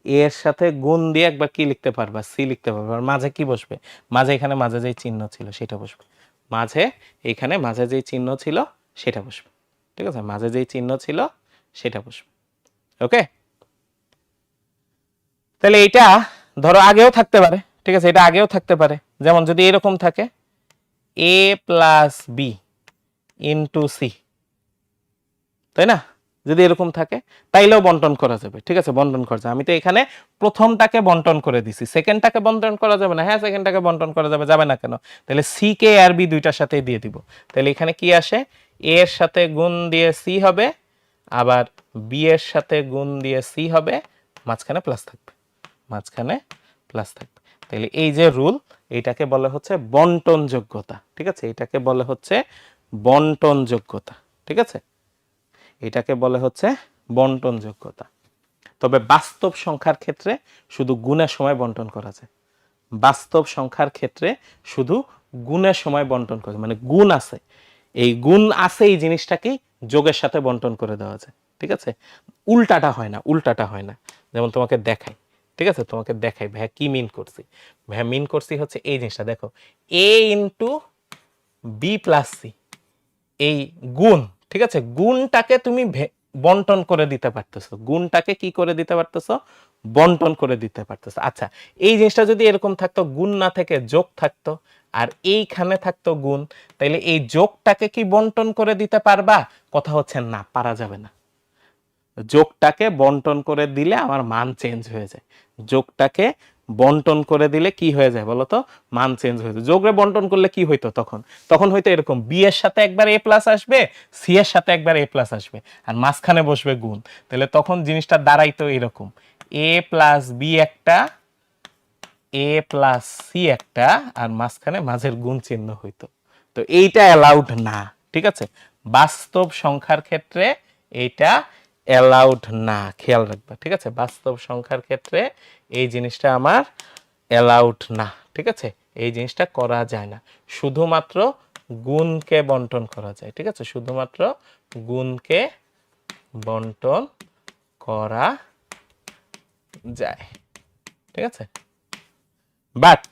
এ এর সাথে গুণ দিয়ে একবার কি লিখতে পারবা, সি লিখতে পারবা। আর মাঝে কি বসবে, মাঝে এখানে মাঝে যেই চিহ্ন ছিল সেটা বসবে, মাঝে এইখানে মাঝে যেই চিহ্ন ছিল সেটা বসবে, ঠিক আছে, মাঝে যেই চিহ্ন ছিল সেটা বসবে। ওকে, তাহলে এইটা ধরো আগেও থাকতে পারে, ঠিক আছে, এটা আগেও থাকতে পারে, যেমন যদি এরকম থাকে এ প্লাস বি ইন্টু সি, তাই না, যদি এরকম থাকে তাইলেও বন্টন করা যাবে, ঠিক আছে, বন্টন করা যাবে। আমি তো এখানে প্রথমটাকে বন্টন করে দিছি, সেকেন্ডটাকে বন্টন করা যাবে না, হ্যাঁ সেকেন্ডটাকে বন্টন করা যাবে, যাবে না কেন, তাহলে সি কে আর বি দুইটার সাথেই দিয়ে দিব। তাহলে এখানে কি আসে, এ এর সাথে গুণ দিয়ে সি হবে, আবার বি এর সাথে গুণ দিয়ে সি হবে, মাঝখানে প্লাস থাকবে, মাঝখানে প্লাস থাকবে। তাহলে এই যে রুল, এইটাকে বলে হচ্ছে বন্টন যোগ্যতা, ঠিক আছে, এটাকে বলে হচ্ছে বন্টন যোগ্যতা, ঠিক আছে, এটাকে বলে হচ্ছে বন্টন যোগ্যতা। তবে বাস্তব সংখ্যার ক্ষেত্রে শুধু গুণের সময় বন্টন করা যায়, বাস্তব সংখ্যার ক্ষেত্রে শুধু গুণের সময় বন্টন করা যায়, মানে গুণ আছে, এই গুণ আছে এই জিনিসটাকে যোগের সাথে বন্টন করে দেওয়া যায়, ঠিক আছে, উল্টাটা হয় না, উল্টাটা হয় না। যেমন তোমাকে দেখাই, ঠিক আছে, তোমাকে দেখাই ভাইয়া কি মিন করছি, ভাইয়া মিন করছি হচ্ছে এই জিনিসটা, দেখো এ ইন্টু বি প্লাস সি, এই গুণ, ঠিক আছে, গুণটাকে তুমি বন্টন করে দিতে পারতেছো, গুণটাকে কি করে দিতে পারতেছো, বন্টন করে দিতে পারতেছো। আচ্ছা, এই জিনিসটা যদি এরকম থাকতো, গুণ না থেকে যোগ থাকতো, আর এইখানে থাকতো গুণ, তাইলে এই যোগটাকে কি বন্টন করে দিতে পারবা, কথা হচ্ছে না, পারা যাবে না। যোগটাকে বন্টন করে দিলে আমার মান চেঞ্জ হয়ে যায়, যোগটাকে বন্টন করে দিলে কি হয়ে যায় বলতো, মান চেঞ্জ হয়ে যায়। যোগরে বন্টন করলে কি হইতো, তখন তখন হয়তো এরকম বি এর সাথে একবার এ প্লাস আসবে, সি এর সাথে একবার এ প্লাস আসবে, আর মাঝখানে বসবে গুণ, তাহলে তখন জিনিসটা দাঁড়াইতো এরকম, এ প্লাস বি একটা, এ প্লাস সি একটা, আর মাঝখানে মাঝের গুণ চিহ্ন হইতো। তো এইটা অ্যালাউড না, ঠিক আছে, বাস্তব সংখ্যার ক্ষেত্রে এইটা অ্যালাউড না, খেয়াল রাখবা, ঠিক আছে, বাস্তব সংখ্যার ক্ষেত্রে এই জিনিসটা আমার অ্যালাউড না, ঠিক আছে, এই জিনিসটা করা যায় না, শুধুমাত্র গুণকে বন্টন করা যায়, ঠিক আছে, শুধুমাত্র গুণকে বন্টন করা যায়, ঠিক আছে। বাট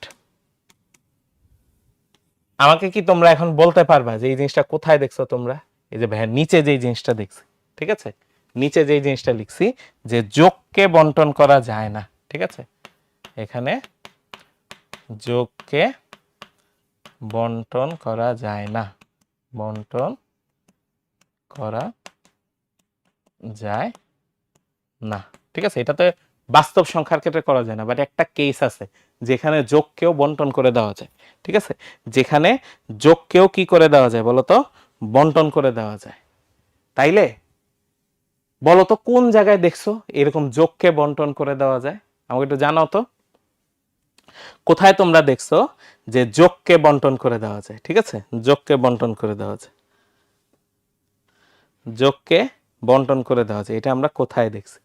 আমাকে কি তোমরা এখন বলতে পারবা যে এই জিনিসটা কোথায় দেখছো তোমরা, এই যে ভাইয়া নিচে যেই জিনিসটা দেখছি, ঠিক আছে, নিচে যেই জিনিসটা লিখছি যে যোগকে বন্টন করা যায় না, ঠিক আছে, এখানে যোগকে বন্টন করা যায় না, বন্টন করা যায় না, ঠিক আছে, এটাতে বাস্তব সংখ্যার ক্ষেত্রে করা যায় না, বাট একটা কেস আছে যেখানে যোগকেও বন্টন করে দেওয়া যায়, ঠিক আছে, যেখানে যোগকেও কি করে দেওয়া যায় বলতো, বন্টন করে দেওয়া যায়। তাইলে বলতো কোন জায়গায় দেখছো এরকম যোগকে বন্টন করে দেওয়া যায়, আমাকে একটু জানাও তো, কোথায় তোমরা দেখছো যে যোগকে বন্টন করে দেওয়া যায়, ঠিক আছে, যোগকে বন্টন করে দেওয়া যায়, যোগকে বন্টন করে দেওয়া যায়, এটা আমরা কোথায় দেখছি?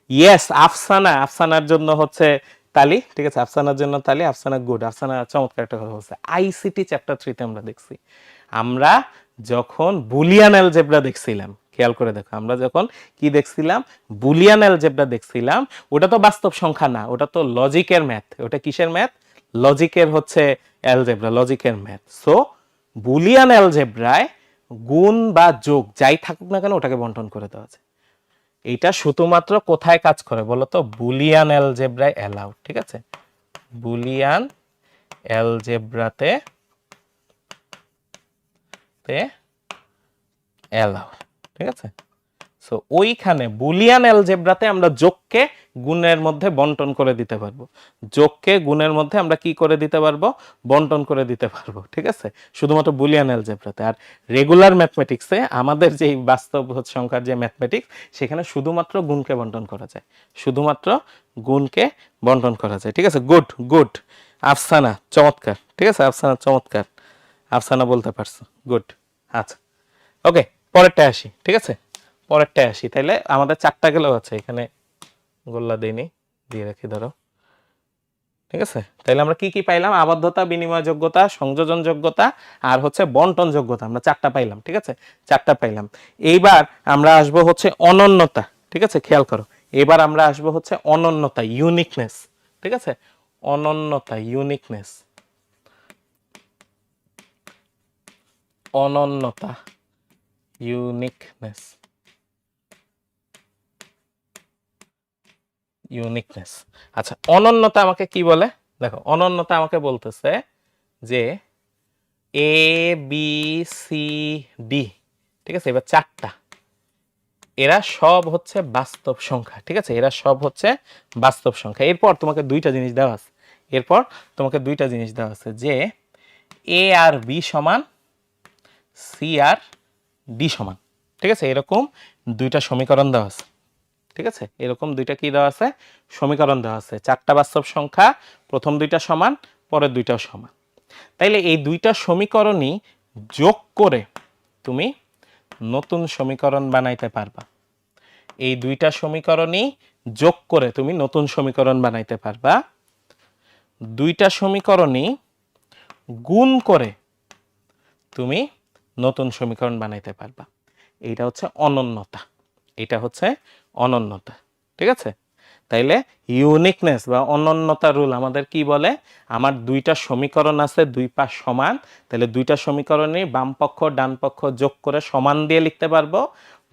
ইয়েস, আফসানা, আফসানার জন্য হচ্ছে তালি, ঠিক আছে, আফসানার জন্য তালি, আফসানা গুড, আফসানা চমৎকার একটা কথা বলছে। আইসিটি চ্যাপ্টার 3 তে আমরা দেখছি, আমরা যখন বুলিয়ান অ্যালজেব্রা দেখছিলাম, খেয়াল করে দেখো, আমরা যখন কি দেখছিলাম, বুলিয়ান অ্যালজেব্রা দেখছিলাম, ওটা তো বাস্তব সংখ্যা না, ওটা তো লজিকের ম্যাথ, ওটা কিসের ম্যাথ, লজিকের হচ্ছে অ্যালজেব্রা, লজিকের ম্যাথ। সো বুলিয়ান অ্যালজেব্রায় গুণ বা যোগ যাই থাকুক না কেন ওটাকে বন্টন করে দেওয়া যায়। এইটা শুধুমাত্র কোথায় কাজ করে বলতো, বুলিয়ান অ্যালজেব্রায় অ্যালাউড, ঠিক আছে, বুলিয়ান অ্যালজেব্রাতে অ্যালাউড, ঠিক আছে। সো ওইখানে বুলিয়ান অ্যালজেব্রাতে আমরা যোগকে গুণের মধ্যে বন্টন করে দিতে পারবো, যোগকে গুণের মধ্যে আমরা কি করে দিতে পারবো, বন্টন করে দিতে পারবো, ঠিক আছে, শুধুমাত্র বুলিয়ান অ্যালজেব্রাতে। আর রেগুলার ম্যাথমেটিক্সে আমাদের যে বাস্তব সংখ্যার যে ম্যাথমেটিক্স, সেখানে শুধুমাত্র গুণকে বন্টন করা যায়, শুধুমাত্র গুণকে বন্টন করা যায়, ঠিক আছে। গুড গুড, আফসানা চমৎকার, ঠিক আছে, আফসানা চমৎকার, আফসানা বলতে পারছো, গুড। আচ্ছা ওকে, পরেরটায় আসি, ঠিক আছে, পরেরটায় আসি। তাইলে আমাদের 4টা গেলেও আছে, এখানে গোল্লা দিইনি, দিয়ে রাখি ধরো, ঠিক আছে। তাইলে আমরা কি কি পাইলাম? আবদ্ধতা, বিনিময় যোগ্যতা, সংযোজন যোগ্যতা আর হচ্ছে বন্টন যোগ্যতা, আমরা 4টা পাইলাম, ঠিক আছে, 4টা পাইলাম। এইবার আমরা আসবো হচ্ছে অনন্যতা, ঠিক আছে, খেয়াল করো, এবার আমরা আসবো হচ্ছে অনন্যতা, ইউনিকনেস, ঠিক আছে, অনন্যতা, ইউনিকনেস, অনন্যতা, ইউনিকনেস, ইউনিকনেস। আচ্ছা, অনন্যতা আমাকে কি বলে? দেখো, অনন্যতা আমাকে বলতেছে যে এ বি সি ডি, ঠিক আছে, এবার 4টা, এরা সব হচ্ছে বাস্তব সংখ্যা, ঠিক আছে, এরা সব হচ্ছে বাস্তব সংখ্যা। এরপর তোমাকে 2টা জিনিস দেওয়া আছে, এরপর তোমাকে 2টা জিনিস দেওয়া আছে যে এ আর বি সমান সি আর ডি সমান, ঠিক আছে, এরকম 2টা সমীকরণ দেওয়া আছে, ঠিক আছে, এরকম 2টা কি দেওয়া আছে? সমীকরণ দেওয়া আছে। 4টা বাস্তব সংখ্যা, প্রথম 2টা সমান, পরের 2টাও সমান। তাইলে এই 2টা সমীকরণই যোগ করে তুমি নতুন সমীকরণ বানাইতে পারবা। এই 2টা সমীকরণই যোগ করে তুমি নতুন সমীকরণ বানাইতে পারবা। 2টা সমীকরণই গুণ করে তুমি নতুন সমীকরণ বানাইতে পারবা। এইটা হচ্ছে অনন্যতা, এটা হচ্ছে অনন্যতা, ঠিক আছে। তাইলে ইউনিকনেস বা অনন্যতা রুল আমাদের কি বলে? আমার 2টা সমীকরণ আছে, 2 পাশ সমান, তাহলে 2টা সমীকরণই বাম পক্ষ ডান পক্ষ যোগ করে সমান দিয়ে লিখতে পারবো,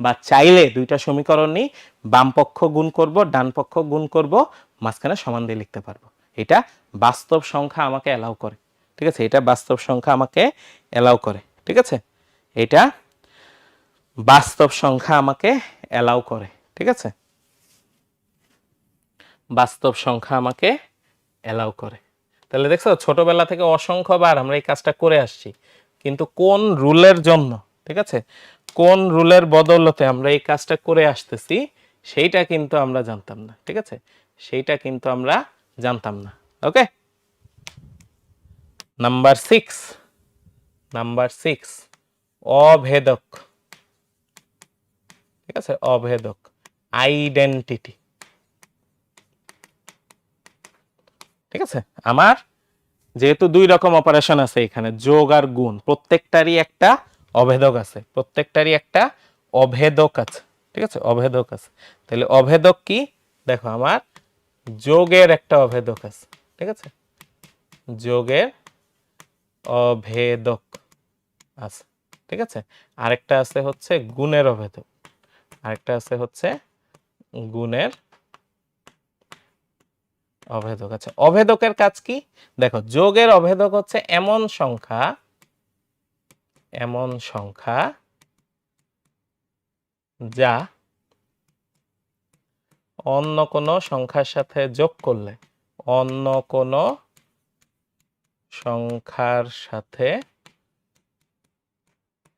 বা চাইলে 2টা সমীকরণই বাম পক্ষ গুণ করব, ডান পক্ষ গুণ করব, মাঝখানে সমান দিয়ে লিখতে পারবো। এটা বাস্তব সংখ্যা আমাকে অ্যালাউ করে, ঠিক আছে, এটা বাস্তব সংখ্যা আমাকে অ্যালাউ করে, ঠিক আছে, এটা বাস্তব সংখ্যা আমাকে অ্যালাউ করে, ঠিক আছে, বাস্তব সংখ্যা আমাকে অ্যালাউ করে। তাহলে দেখছো, ছোটবেলা থেকে অসংখ্যবার আমরা এই কাজটা করে আসছি, কিন্তু কোন রুলের জন্য, ঠিক আছে, কোন রুলের বদৌলতে আমরা এই কাজটা করে আসতেছি সেইটা কিন্তু আমরা জানতাম না, ঠিক আছে, সেইটা কিন্তু আমরা জানতাম না। ওকে, নাম্বার 6, নাম্বার 6 অভেদক, ঠিক আছে, অভেদক, আইডেন্টিটি, ঠিক আছে। আমার যেহেতু 2 রকম অপারেশন আছে এখানে, যোগ আর গুণ, প্রত্যেকটারই একটা অভেদক আছে, প্রত্যেকটারই একটা অভেদক আছে, ঠিক আছে, অভেদক আছে। তাহলে অভেদক কি? দেখো, আমার যোগের একটা অভেদক আছে, ঠিক আছে, যোগের অভেদক আছে, ঠিক আছে, আরেকটা আছে হচ্ছে গুণের অভেদক, আরেকটা আছে হচ্ছে গুণের অভেদক। আচ্ছা, অভেদকের কাজ কি? দেখো, যোগের অভেদক হচ্ছে এমন সংখ্যা, এমন সংখ্যা যা অন্য কোনো সংখ্যার সাথে যোগ করলে, অন্য কোনো সংখ্যার সাথে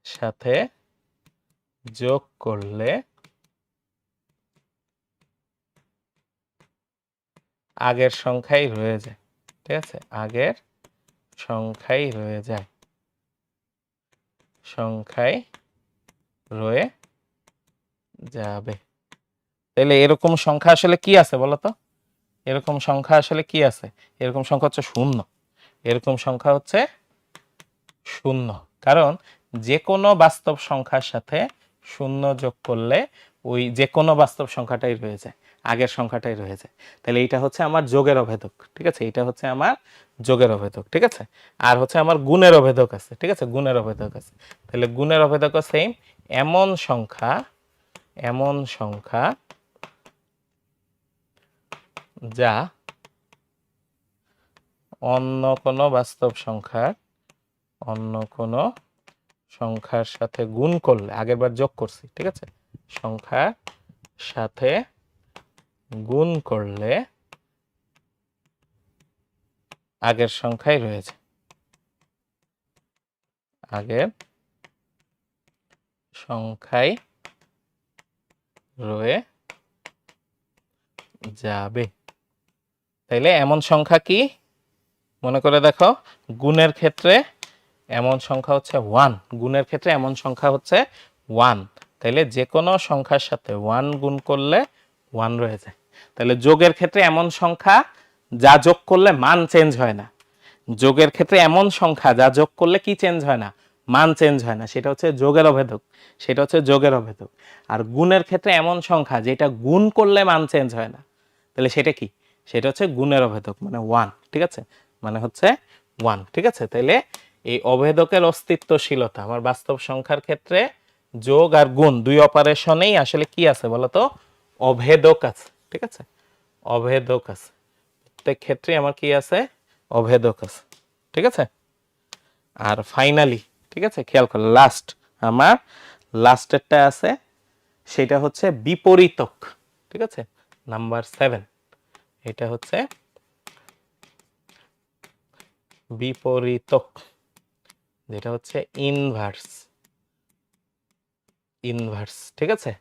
সাথে যোগ করলে আগের সংখ্যাই রয়ে যায়, ঠিক আছে, আগের সংখ্যাই রয়ে যায়, সংখ্যায় রয়ে যাবে। তাহলে এরকম সংখ্যা আসলে কি আছে বলো তো? এরকম সংখ্যা আসলে কি আছে? এরকম সংখ্যা হচ্ছে শূন্য, এরকম সংখ্যা হচ্ছে শূন্য। কারণ যে কোনো বাস্তব সংখ্যার সাথে শূন্য যোগ করলে ওই যে কোনো বাস্তব সংখ্যাটাই রয়ে যায়, আগের সংখ্যাটাই রয়ে যায়। তাহলে এইটা হচ্ছে আমার যোগের অভেদক, ঠিক আছে, এটা হচ্ছে আমার যোগের অভেদক, ঠিক আছে। আর হচ্ছে আমার গুণের অভেদক আছে, ঠিক আছে, গুণের অভেদক আছে। তাহলে গুণের অভেদকও সেম, এমন সংখ্যা, এমন সংখ্যা যা অন্য কোনো বাস্তব সংখ্যার, অন্য কোনো সংখ্যার সাথে গুণ করলে, আগের বার যোগ করছি, ঠিক আছে, সংখ্যার সাথে গুণ করলে আগের সংখ্যাই রয়েছে, আগের সংখ্যাই রয়ে যাবে। তাইলে এমন সংখ্যা কি? মনে করে দেখো, গুণের ক্ষেত্রে এমন সংখ্যা হচ্ছে 1, গুণের ক্ষেত্রে এমন সংখ্যা হচ্ছে 1। তাহলে যে কোনো সংখ্যার সাথে 1 গুণ করলে 1 রয়ে যায়। তাহলে যোগের ক্ষেত্রে এমন সংখ্যা যা যোগ করলে মান চেঞ্জ হয় না, যোগের ক্ষেত্রে এমন সংখ্যা যা যোগ করলে কি চেঞ্জ হয় না, মান চেঞ্জ হয় না, সেটা হচ্ছে যোগের অভেদক, সেটা হচ্ছে যোগের অভেদক। আর গুণের ক্ষেত্রে এমন সংখ্যা যেটা গুণ করলে মান চেঞ্জ হয় না, তাহলে সেটা কি, সেটা হচ্ছে গুণের অভেদক, মানে 1। ঠিক আছে, মানে হচ্ছে 1। ঠিক আছে, তাহলে এই অভেদকের অস্তিত্বশীলতা আমার বাস্তব সংখ্যার ক্ষেত্রে যোগ আর গুণ দুই অপারেশনেই আসলে কি আছে বলতো, অভেদক আছে। ঠিক আছে, অভেদক আছে, প্রত্যেক ক্ষেত্রে আমার কি আছে, অভেদক আছে। ঠিক আছে, আর ফাইনালি ঠিক আছে খেয়াল করো লাস্ট, আমার লাস্টেরটা আছে সেটা হচ্ছে বিপরীতক। ঠিক আছে, নাম্বার 7, এটা হচ্ছে বিপরীতক, যেটা হচ্ছে ইনভার্স। ইনভার্স, ঠিক আছে,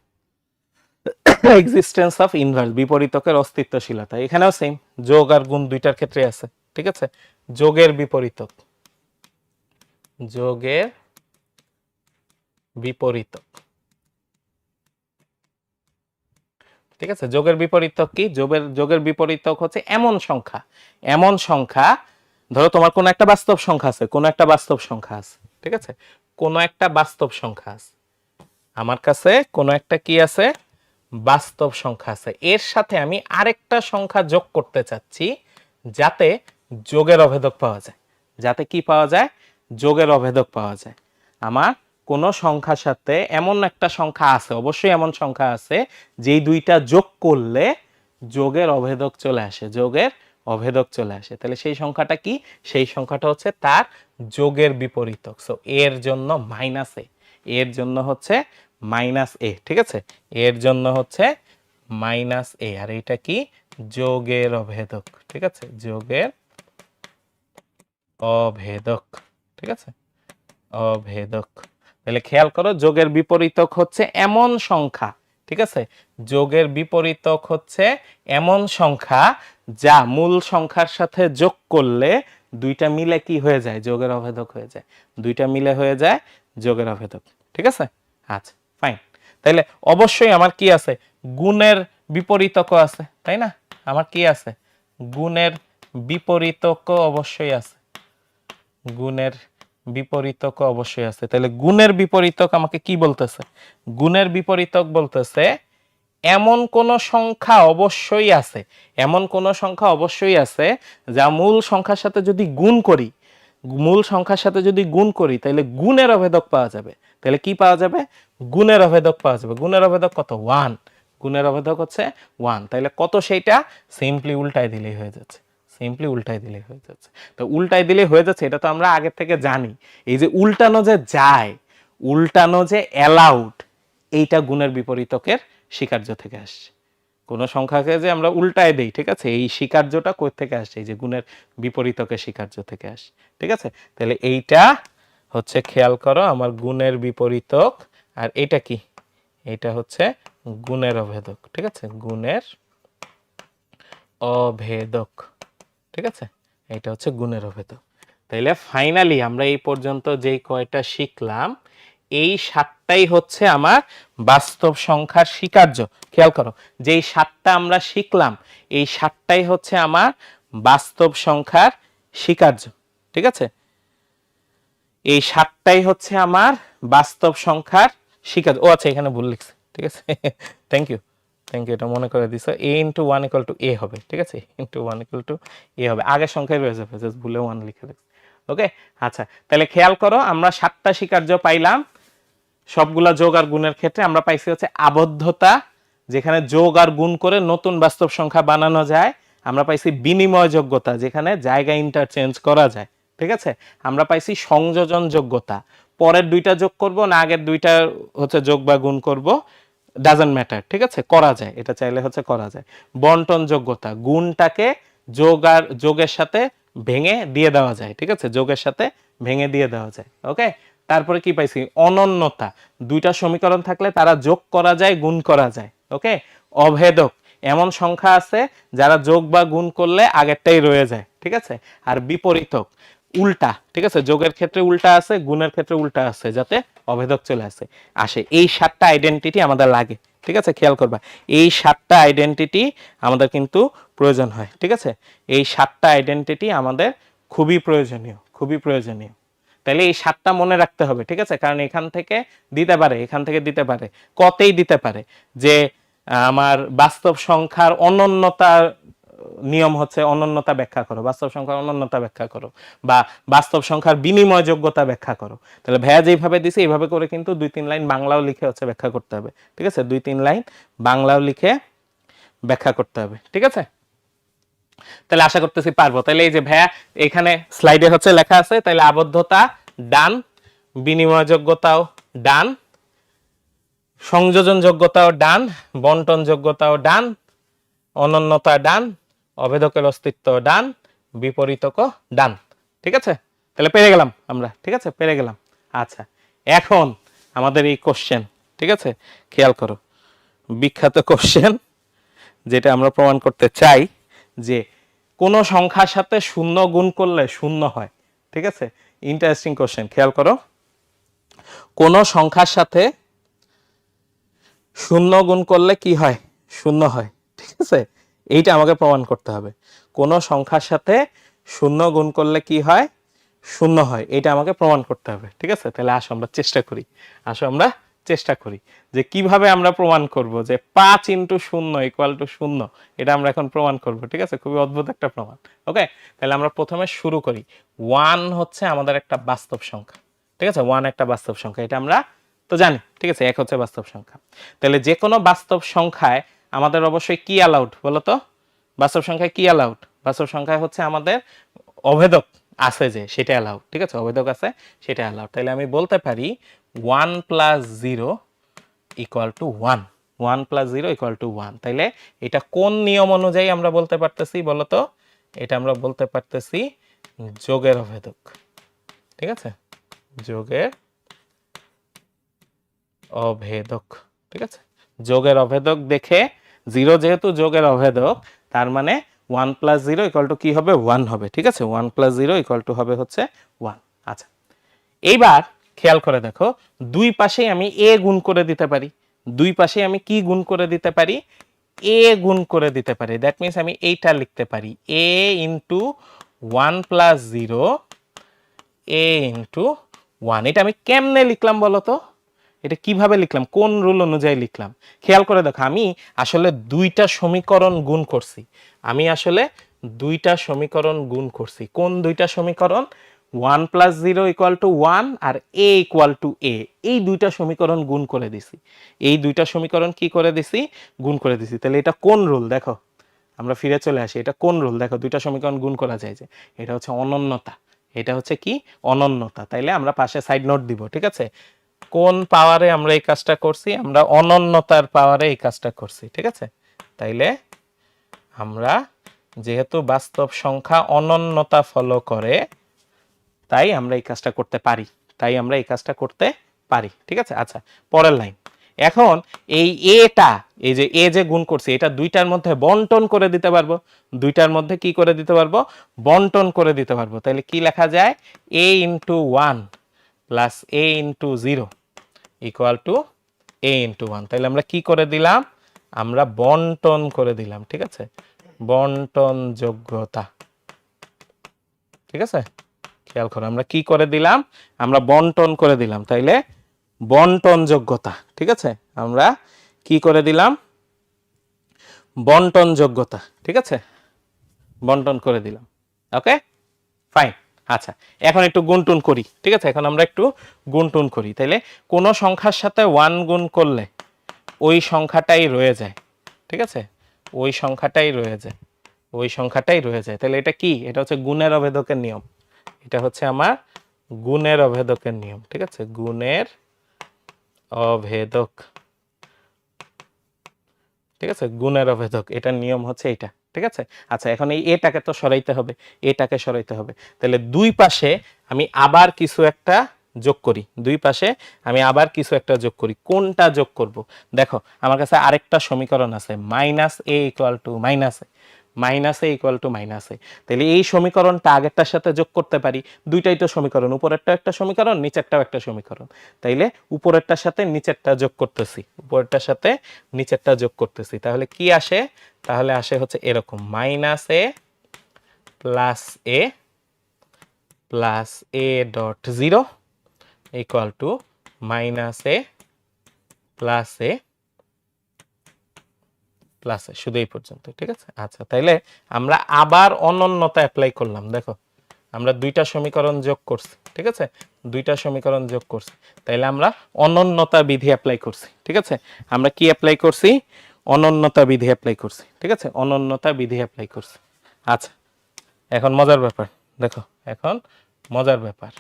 এক্সিস্টেন্স অফ ইনভার্স, বিপরীতকের অস্তিত্বশীলতা। এখানেও সেম, যোগ আর গুণ দুইটার ক্ষেত্রে আছে। ঠিক আছে, যোগের বিপরীতক, যোগের বিপরীতক। ঠিক আছে, যোগের বিপরীতক কি, যোগের বিপরীতক হচ্ছে এমন সংখ্যা, এমন সংখ্যা, ধরো তোমার কোন একটা বাস্তব সংখ্যা আছে, কোন একটা বাস্তব সংখ্যা আছে। ঠিক আছে, কোন একটা বাস্তব সংখ্যা আছে আমার কাছে, কোন একটা কি আছে, বাস্তব সংখ্যা আছে, এর সাথে আমি আরেকটা সংখ্যা যোগ করতে চাচ্ছি যাতে যোগের অভেদক পাওয়া যায়, যাতে কি পাওয়া যায়, যোগের অভেদক পাওয়া যায়। আমার কোন সংখ্যার সাথে এমন একটা সংখ্যা আছে, অবশ্যই এমন সংখ্যা আছে যেই দুইটা যোগ করলে যোগের অভেদক চলে আসে, যোগের অভেদক চলে আসে। তাহলে সেই সংখ্যাটা কি, সেই সংখ্যাটা হচ্ছে তার যোগের বিপরীতক। সো এর জন্য মাইনাস এ, এর জন্য হচ্ছে মাইনাস এ। ঠিক আছে, এর জন্য হচ্ছে মাইনাস এ, আর এটা কি, যোগের অভেদক। ঠিক আছে, যোগের অভেদক। ঠিক আছে, অভেদক। তাহলে খেয়াল করো, যোগের বিপরীতক হচ্ছে এমন সংখ্যা। ঠিক আছে, যোগের বিপরীতক হচ্ছে এমন সংখ্যা যা মূল সংখ্যার সাথে যোগ করলে দুইটা মিলে কি হয়ে যায়, যোগের অভেদক হয়ে যায়, দুইটা মিলে হয়ে যায় যোগের অভেদক। ঠিক আছে, আচ্ছা ফাইন। তাইলে অবশ্যই আমার কি আছে, গুণের বিপরীতকও আছে, তাই না, আমার কি আছে, গুণের বিপরীতকও অবশ্যই আছে, গুণের বিপরীতক অবশ্যই আছে। তাহলে গুণের বিপরীতক আমাকে কি বলতেছে, গুণের বিপরীতক বলতেছে এমন কোন সংখ্যা অবশ্যই আছে, এমন কোন সংখ্যা অবশ্যই আছে যা মূল সংখ্যার সাথে যদি গুণ করি, মূল সংখ্যার সাথে যদি গুণ করি তাহলে গুণের অভেদক পাওয়া যাবে। তাহলে কি পাওয়া যাবে, গুণের অভেদক পাওয়া যাবে। গুণের অভেদক কত, 1, গুণের অভেদক হচ্ছে 1। তাহলে কত সেইটা, সিম্পলি উল্টায় দিলেই হয়ে যাচ্ছে, সিম্পলি উল্টাই দিলে হয়ে যাচ্ছে। তো উল্টাই দিলে হয়ে যাচ্ছে, এটা তো আমরা আগে থেকে জানি। এই যে উল্টানো যে যায়, উল্টানো যে অ্যালাউড, এইটা গুণের বিপরীতকের স্বীকার্য থেকে আসছে। কোন সংখ্যাকে যে আমরা উল্টায় দেই, ঠিক আছে, এই স্বীকার্যটা কই থেকে আসছে, এই যে গুণের বিপরীতকের স্বীকার্য থেকে আসে। ঠিক আছে, তাহলে এইটা হচ্ছে খেয়াল করো আমার গুণের বিপরীতক, আর এটা কি, এটা হচ্ছে গুণের অভেদক। ঠিক আছে, গুণের অভেদক। ঠিক আছে, এটা হচ্ছে গুণের অভেদক। তাইলে ফাইনালি আমরা এই পর্যন্ত যেই কয়টা শিখলাম, এই 7টাই হচ্ছে আমার বাস্তব সংখ্যার স্বীকার্য। খেয়াল করো, যেই 7টা আমরা শিখলাম, এই 7টাই হচ্ছে আমার বাস্তব সংখ্যার স্বীকার্য। ঠিক আছে, এই 7টাই হচ্ছে আমার বাস্তব সংখ্যার স্বীকার্য। ও আচ্ছা, এখানে ভুল লিখছি। ঠিক আছে, থ্যাংক ইউ, থ্যাংক ইউ, এটা মনে করে দিছো, a * 1 = a হবে। ঠিক আছে, a * 1 = a হবে, আগের সংখ্যায় রয়ে যাবে, জাস্ট ভুলে 1 লিখে দিচ্ছি। ওকে, আচ্ছা, তাহলে খেয়াল করো আমরা 7টা স্বীকার্য পাইলাম, সবগুলা যোগ আর গুণের ক্ষেত্রে। আমরা পাইছি হচ্ছে আবদ্ধতা, যেখানে যোগ আর গুণ করে নতুন বাস্তব সংখ্যা বানানো যায়। আমরা পাইছি বিনিময় যোগ্যতা, যেখানে জায়গা ইন্টারচেঞ্জ করা যায়। ঠিক আছে, আমরা পাইছি সংযোজন যোগ্যতা, পরের দুইটা যোগ করব না আগের দুইটা হচ্ছে যোগ বা গুণ করব, ডাজন্ট ম্যাটার। ঠিক আছে, করা যায়, এটা চাইলে হচ্ছে করা যায়। বন্টন যোগ্যতা, গুণটাকে যোগ আর যোগের সাথে ভেঙে দিয়ে দেওয়া যায়। ঠিক আছে, যোগের সাথে ভেঙে দিয়ে দেওয়া যায়। ওকে, তারপরে কি পাইছি, অনন্যতা, দুইটা সমীকরণ থাকলে তারা যোগ করা যায়, গুণ করা যায়। ওকে, অভেদক, এমন সংখ্যা আছে যারা যোগ বা গুণ করলে আগেরটাই রয়ে যায়। ঠিক আছে, আর বিপরীতক, উল্টা, ঠিক আছে, যোগের ক্ষেত্রে উল্টা আছে, গুণের ক্ষেত্রে উল্টা আছে, যাতে অভেদক চলে আসে। এই 7টা আইডেন্টিটি আমাদের লাগে, ঠিক আছে, খেয়াল করবা এই 7টা আইডেন্টিটি আমাদের কিন্তু প্রয়োজন হয়, ঠিক আছে, এই 7টা আইডেন্টিটি আমাদের খুবই প্রয়োজনীয়। তাহলে এই 7টা মনে রাখতে হবে, ঠিক আছে, কারণ এখান থেকে দিতে পারে, এখান থেকে দিতে পারে, কতেই দিতে পারে যে আমার বাস্তব সংখ্যার অনন্যতার নিয়ম হচ্ছে অনন্যতা ব্যাখ্যা করো, বাস্তব সংখ্যার অনন্যতা ব্যাখ্যা করো, বা বাস্তব সংখ্যার বিনিময় যোগ্যতা ব্যাখ্যা করো। তাহলে ভাইয়া যেভাবে দিছে এইভাবে করে কিন্তু 2-3 লাইন বাংলাও লিখে হচ্ছে ব্যাখ্যা করতে হবে, ঠিক আছে, 2-3 লাইন বাংলাও লিখে ব্যাখ্যা করতে হবে, ঠিক আছে। তাহলে আশা করতেছি পারবো। তাহলে এই যে ভাইয়া এখানে স্লাইডে হচ্ছে লেখা আছে, তাহলে আবদ্ধতা ডান, বিনিময় যোগ্যতাও ডান, সংযোজন যোগ্যতাও ডান, বন্টন যোগ্যতাও ডান, অনন্যতা ডান, অভেদকের অস্তিত্ব ডান, বিপরীতক ডান, ঠিক আছে। তাহলে পেরে গেলাম আমরা, ঠিক আছে, পেরে গেলাম। আচ্ছা, এখন আমাদের এই কোশ্চেন, ঠিক আছে, খেয়াল করো, বিখ্যাত কোশ্চেন যেটা আমরা প্রমাণ করতে চাই যে কোন সংখ্যার সাথে 0 গুণ করলে 0 হয়, ঠিক আছে। ইন্টারেস্টিং কোশ্চেন, খেয়াল করো, কোন সংখ্যার সাথে 0 গুণ করলে কি হয়, 0 হয়, ঠিক আছে, এইটা আমাকে প্রমাণ করতে হবে। কোন সংখ্যার সাথে 0 গুণ করলে কি হয়, 0 হয়, এটা আমাকে প্রমাণ করতে হবে, ঠিক আছে। তাহলে আসো আমরা চেষ্টা করি যে কিভাবে আমরা প্রমাণ করব যে 5 × 0 = 0, এটা আমরা এখন প্রমাণ করব, ঠিক আছে। খুবই অদ্ভুত একটা প্রমাণ। ওকে, তাহলে আমরা প্রথমে শুরু করি। 1 হচ্ছে আমাদের একটা বাস্তব সংখ্যা, ঠিক আছে, 1 একটা বাস্তব সংখ্যা, এটা আমরা তো জানি, ঠিক আছে। 1 হচ্ছে বাস্তব সংখ্যা। তাহলে যে কোনো বাস্তব সংখ্যায় আমাদের অবশ্যই কি অ্যালাউড বলো তো? বাস্তব সংখ্যায় কি অ্যালাউড? বাস্তব সংখ্যায় হচ্ছে আমাদের অভেদক আছে যে সেটা অ্যালাউড, ঠিক আছে, অভেদক আছে সেটা অ্যালাউড। তাহলে আমি বলতে পারি 1 + 0 = 1, 1 + 0 = 1। তাইলে এটা কোন নিয়ম অনুযায়ী আমরা বলতে পারতেছি বলো তো? এটা আমরা বলতে পারতেছি যোগের অভেদক, ঠিক আছে, যোগের অভেদক, ঠিক আছে। যোগের অভেদক দেখে 0 যেহেতু যোগের অভেদক, তার মানে 1 + 0 = কি হবে, 1 হবে, ঠিক আছে। 1 + 0 = হবে হচ্ছে 1। আচ্ছা, এইবার খেয়াল করে দেখো, দুই পাশেই আমি a গুণ করে দিতে পারি, দুই পাশেই আমি কি গুণ করে দিতে পারি, a গুণ করে দিতে পারি। দ্যাট মিন্স আমি এইটা লিখতে পারি a × 1 + 0 a × 1। এটা আমি কেমনে লিখলাম বলো তো? এটা কিভাবে লিখলাম, কোন রুল অনুযায়ী লিখলাম? খেয়াল করে দেখো, আমি আসলে দুইটা সমীকরণ গুণ করছি। আমি আসলে দুইটা সমীকরণ গুণ করছি। কোন দুইটা সমীকরণ? 1 + 0 = 1 আর a = a, এই দুইটা সমীকরণ গুণ করে দিছি। এই দুইটা সমীকরণ কি করে দিছি, গুণ করে দিছি। তাহলে এটা কোন রুল দেখো, আমরা ফিরে চলে আসি, এটা কোন রুল দেখো, দুইটা সমীকরণ গুণ করা যায় যে, এটা হচ্ছে অনন্যতা, এটা হচ্ছে কি অনন্যতা। তাইলে আমরা পাশে সাইড নোট দিব, ঠিক আছে। কোন পাওয়ারে আমরা এই কাজটা করছি, আমরা অনন্যতার পাওয়ারে এই কাজটা করছি, ঠিক আছে। তাইলে আমরা যেহেতু বাস্তব সংখ্যা অনন্যতা ফলো করে, তাই আমরা এই কাজটা করতে পারি, ঠিক আছে। আচ্ছা, পরের লাইন। এখন এই এটা, এই যে এ যে গুণ করছি, এটা দুইটার মধ্যে বন্টন করে দিতে পারবো, দুইটার মধ্যে কি করে দিতে পারবো, বন্টন করে দিতে পারবো। তাহলে কি লেখা যায়, a × 1 + a × 0 = a × 1। তাহলে আমরা কি করে দিলাম, আমরা বন্টন করে দিলাম, ঠিক আছে, বন্টন যোগ্যতা, ঠিক আছে। খেয়াল করো, আমরা কি করে দিলাম, আমরা বন্টন করে দিলাম। তাইলে বন্টন যোগ্যতা, ঠিক আছে, আমরা কি করে দিলাম, বন্টন যোগ্যতা, ঠিক আছে, বন্টন করে দিলাম। ওকে, ফাইন। আচ্ছা, এখন একটু গুণটুন করি, ঠিক আছে, এখন আমরা একটু গুণটুন করি। তাইলে কোন সংখ্যার সাথে 1 গুণ করলে ওই সংখ্যাটাই রয়ে যায়, ঠিক আছে, ওই সংখ্যাটাই রয়ে যায়, ওই সংখ্যাটাই রয়ে যায়। তাহলে এটা কি, এটা হচ্ছে গুণের অভেদকের নিয়ম, এটা হচ্ছে আমার গুণের অভেদকের নিয়ম, ঠিক আছে, গুণের অভেদক, ঠিক আছে, গুণের অভেদক, এটার নিয়ম হচ্ছে এইটা, ঠিক আছে। আচ্ছা, এখন এই এটাকে তো সরাইতে হবে, এটাকে সরাইতে হবে। তাহলে দুই পাশে আমি আবার কিছু একটা যোগ করি, দুই পাশে আমি আবার কিছু একটা যোগ করি। কোনটা যোগ করব? দেখো, আমার কাছে আরেকটা সমীকরণ আছে, -a = -a, minus a equal to minus a. তাহলে এই সমীকরণটা আগেরটার সাথে যোগ করতে পারি, দুইটাই তো সমীকরণ, উপরেরটা একটা সমীকরণ নিচেরটাও একটা সমীকরণ। তাইলে উপরেরটার সাথে নিচেরটা যোগ করতেছি, উপরেরটার সাথে নিচেরটা যোগ করতেছি, তাহলে কি আসে? তাহলে আসে হচ্ছে এরকম, minus a plus a plus a dot zero equal to minus a plus a plus a, শুধু এই পর্যন্ত। ঠিক আছে, আচ্ছা তাইলে আমরা আবার অনন্যতা অ্যাপ্লাই করলাম। দেখো আমরা দুইটা সমীকরণ যোগ করছি, ঠিক আছে, দুইটা সমীকরণ যোগ করছি, তাইলে আমরা অনন্যতা বিধি অ্যাপ্লাই করছি। ঠিক আছে, আমরা কি অ্যাপ্লাই করছি? অনন্যতা বিধি অ্যাপ্লাই করছি। ঠিক আছে, অনন্যতা বিধি অ্যাপ্লাই করছি। আচ্ছা এখন মজার ব্যাপার দেখো, এখন মজার ব্যাপার,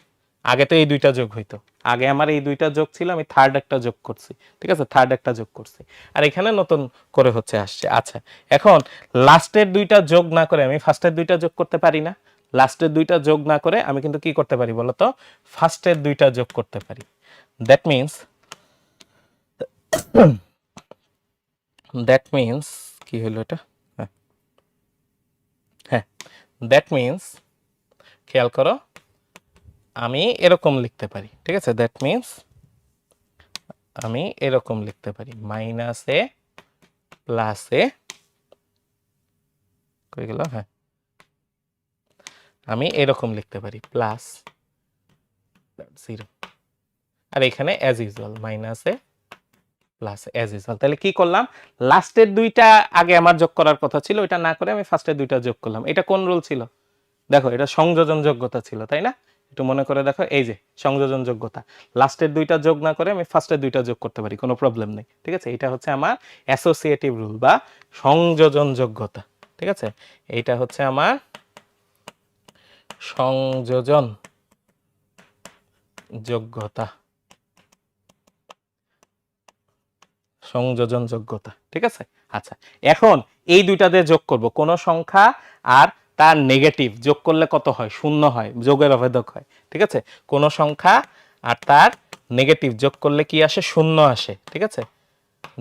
আগে তো এই দুইটা যোগ হইতো, আগে আমার এই দুইটা যোগ ছিল, আমি থার্ড একটা যোগ করছি। ঠিক আছে, থার্ড একটা যোগ করছি, আর এখানে নতুন করে হচ্ছে আসছে। আচ্ছা এখন লাস্টের দুইটা যোগ না করে আমি ফার্স্টের দুইটা যোগ করতে পারি না? লাস্টের দুইটা যোগ না করে আমি কিন্তু কি করতে পারি বলতো? ফার্স্টের দুইটা যোগ করতে পারি। দ্যাট মিন্স কি হলো এটা? হ্যাঁ, দ্যাট মিন্স খেয়াল করো, আমি এরকম লিখতে পারি। ঠিক আছে, দ্যাট মিন্স আমি এরকম লিখতে পারি, মাইনাস এ প্লাস এ, কই গেল? হ্যাঁ, আমি এরকম লিখতে পারি প্লাস জিরো, আর এখানে as usual minus a plus as usual. তাহলে কি করলাম? লাস্টের দুইটা আগে আমার যোগ করার কথা ছিল, ওইটা না করে আমি ফার্স্টের দুইটা যোগ করলাম। এটা কোন রুল ছিল? দেখো এটা সংযোজন যোগ্যতা ছিল, তাই না? একটু মনে করে দেখো, এই যে সংযোজন যোগ্যতা, লাস্টের দুইটা যোগ না করে আমি ফার্স্টের দুইটা যোগ করতে পারি, কোনো প্রবলেম নেই। ঠিক আছে, এটা হচ্ছে আমার অ্যাসোসিয়েটিভ রুল বা সংযোজন যোগ্যতা। ঠিক আছে, এইটা হচ্ছে আমার সংযোজন যোগ্যতা, সংযোজন যোগ্যতা। ঠিক আছে, আচ্ছা এখন এই দুইটা দিয়ে যোগ করব, কোন সংখ্যা আর তার নেগেটিভ যোগ করলে কত হয়? শূন্য হয়, যোগের অভেদক হয়। ঠিক আছে, কোন সংখ্যা আর তার নেগেটিভ যোগ করলে কি আসে? শূন্য আসে। ঠিক আছে,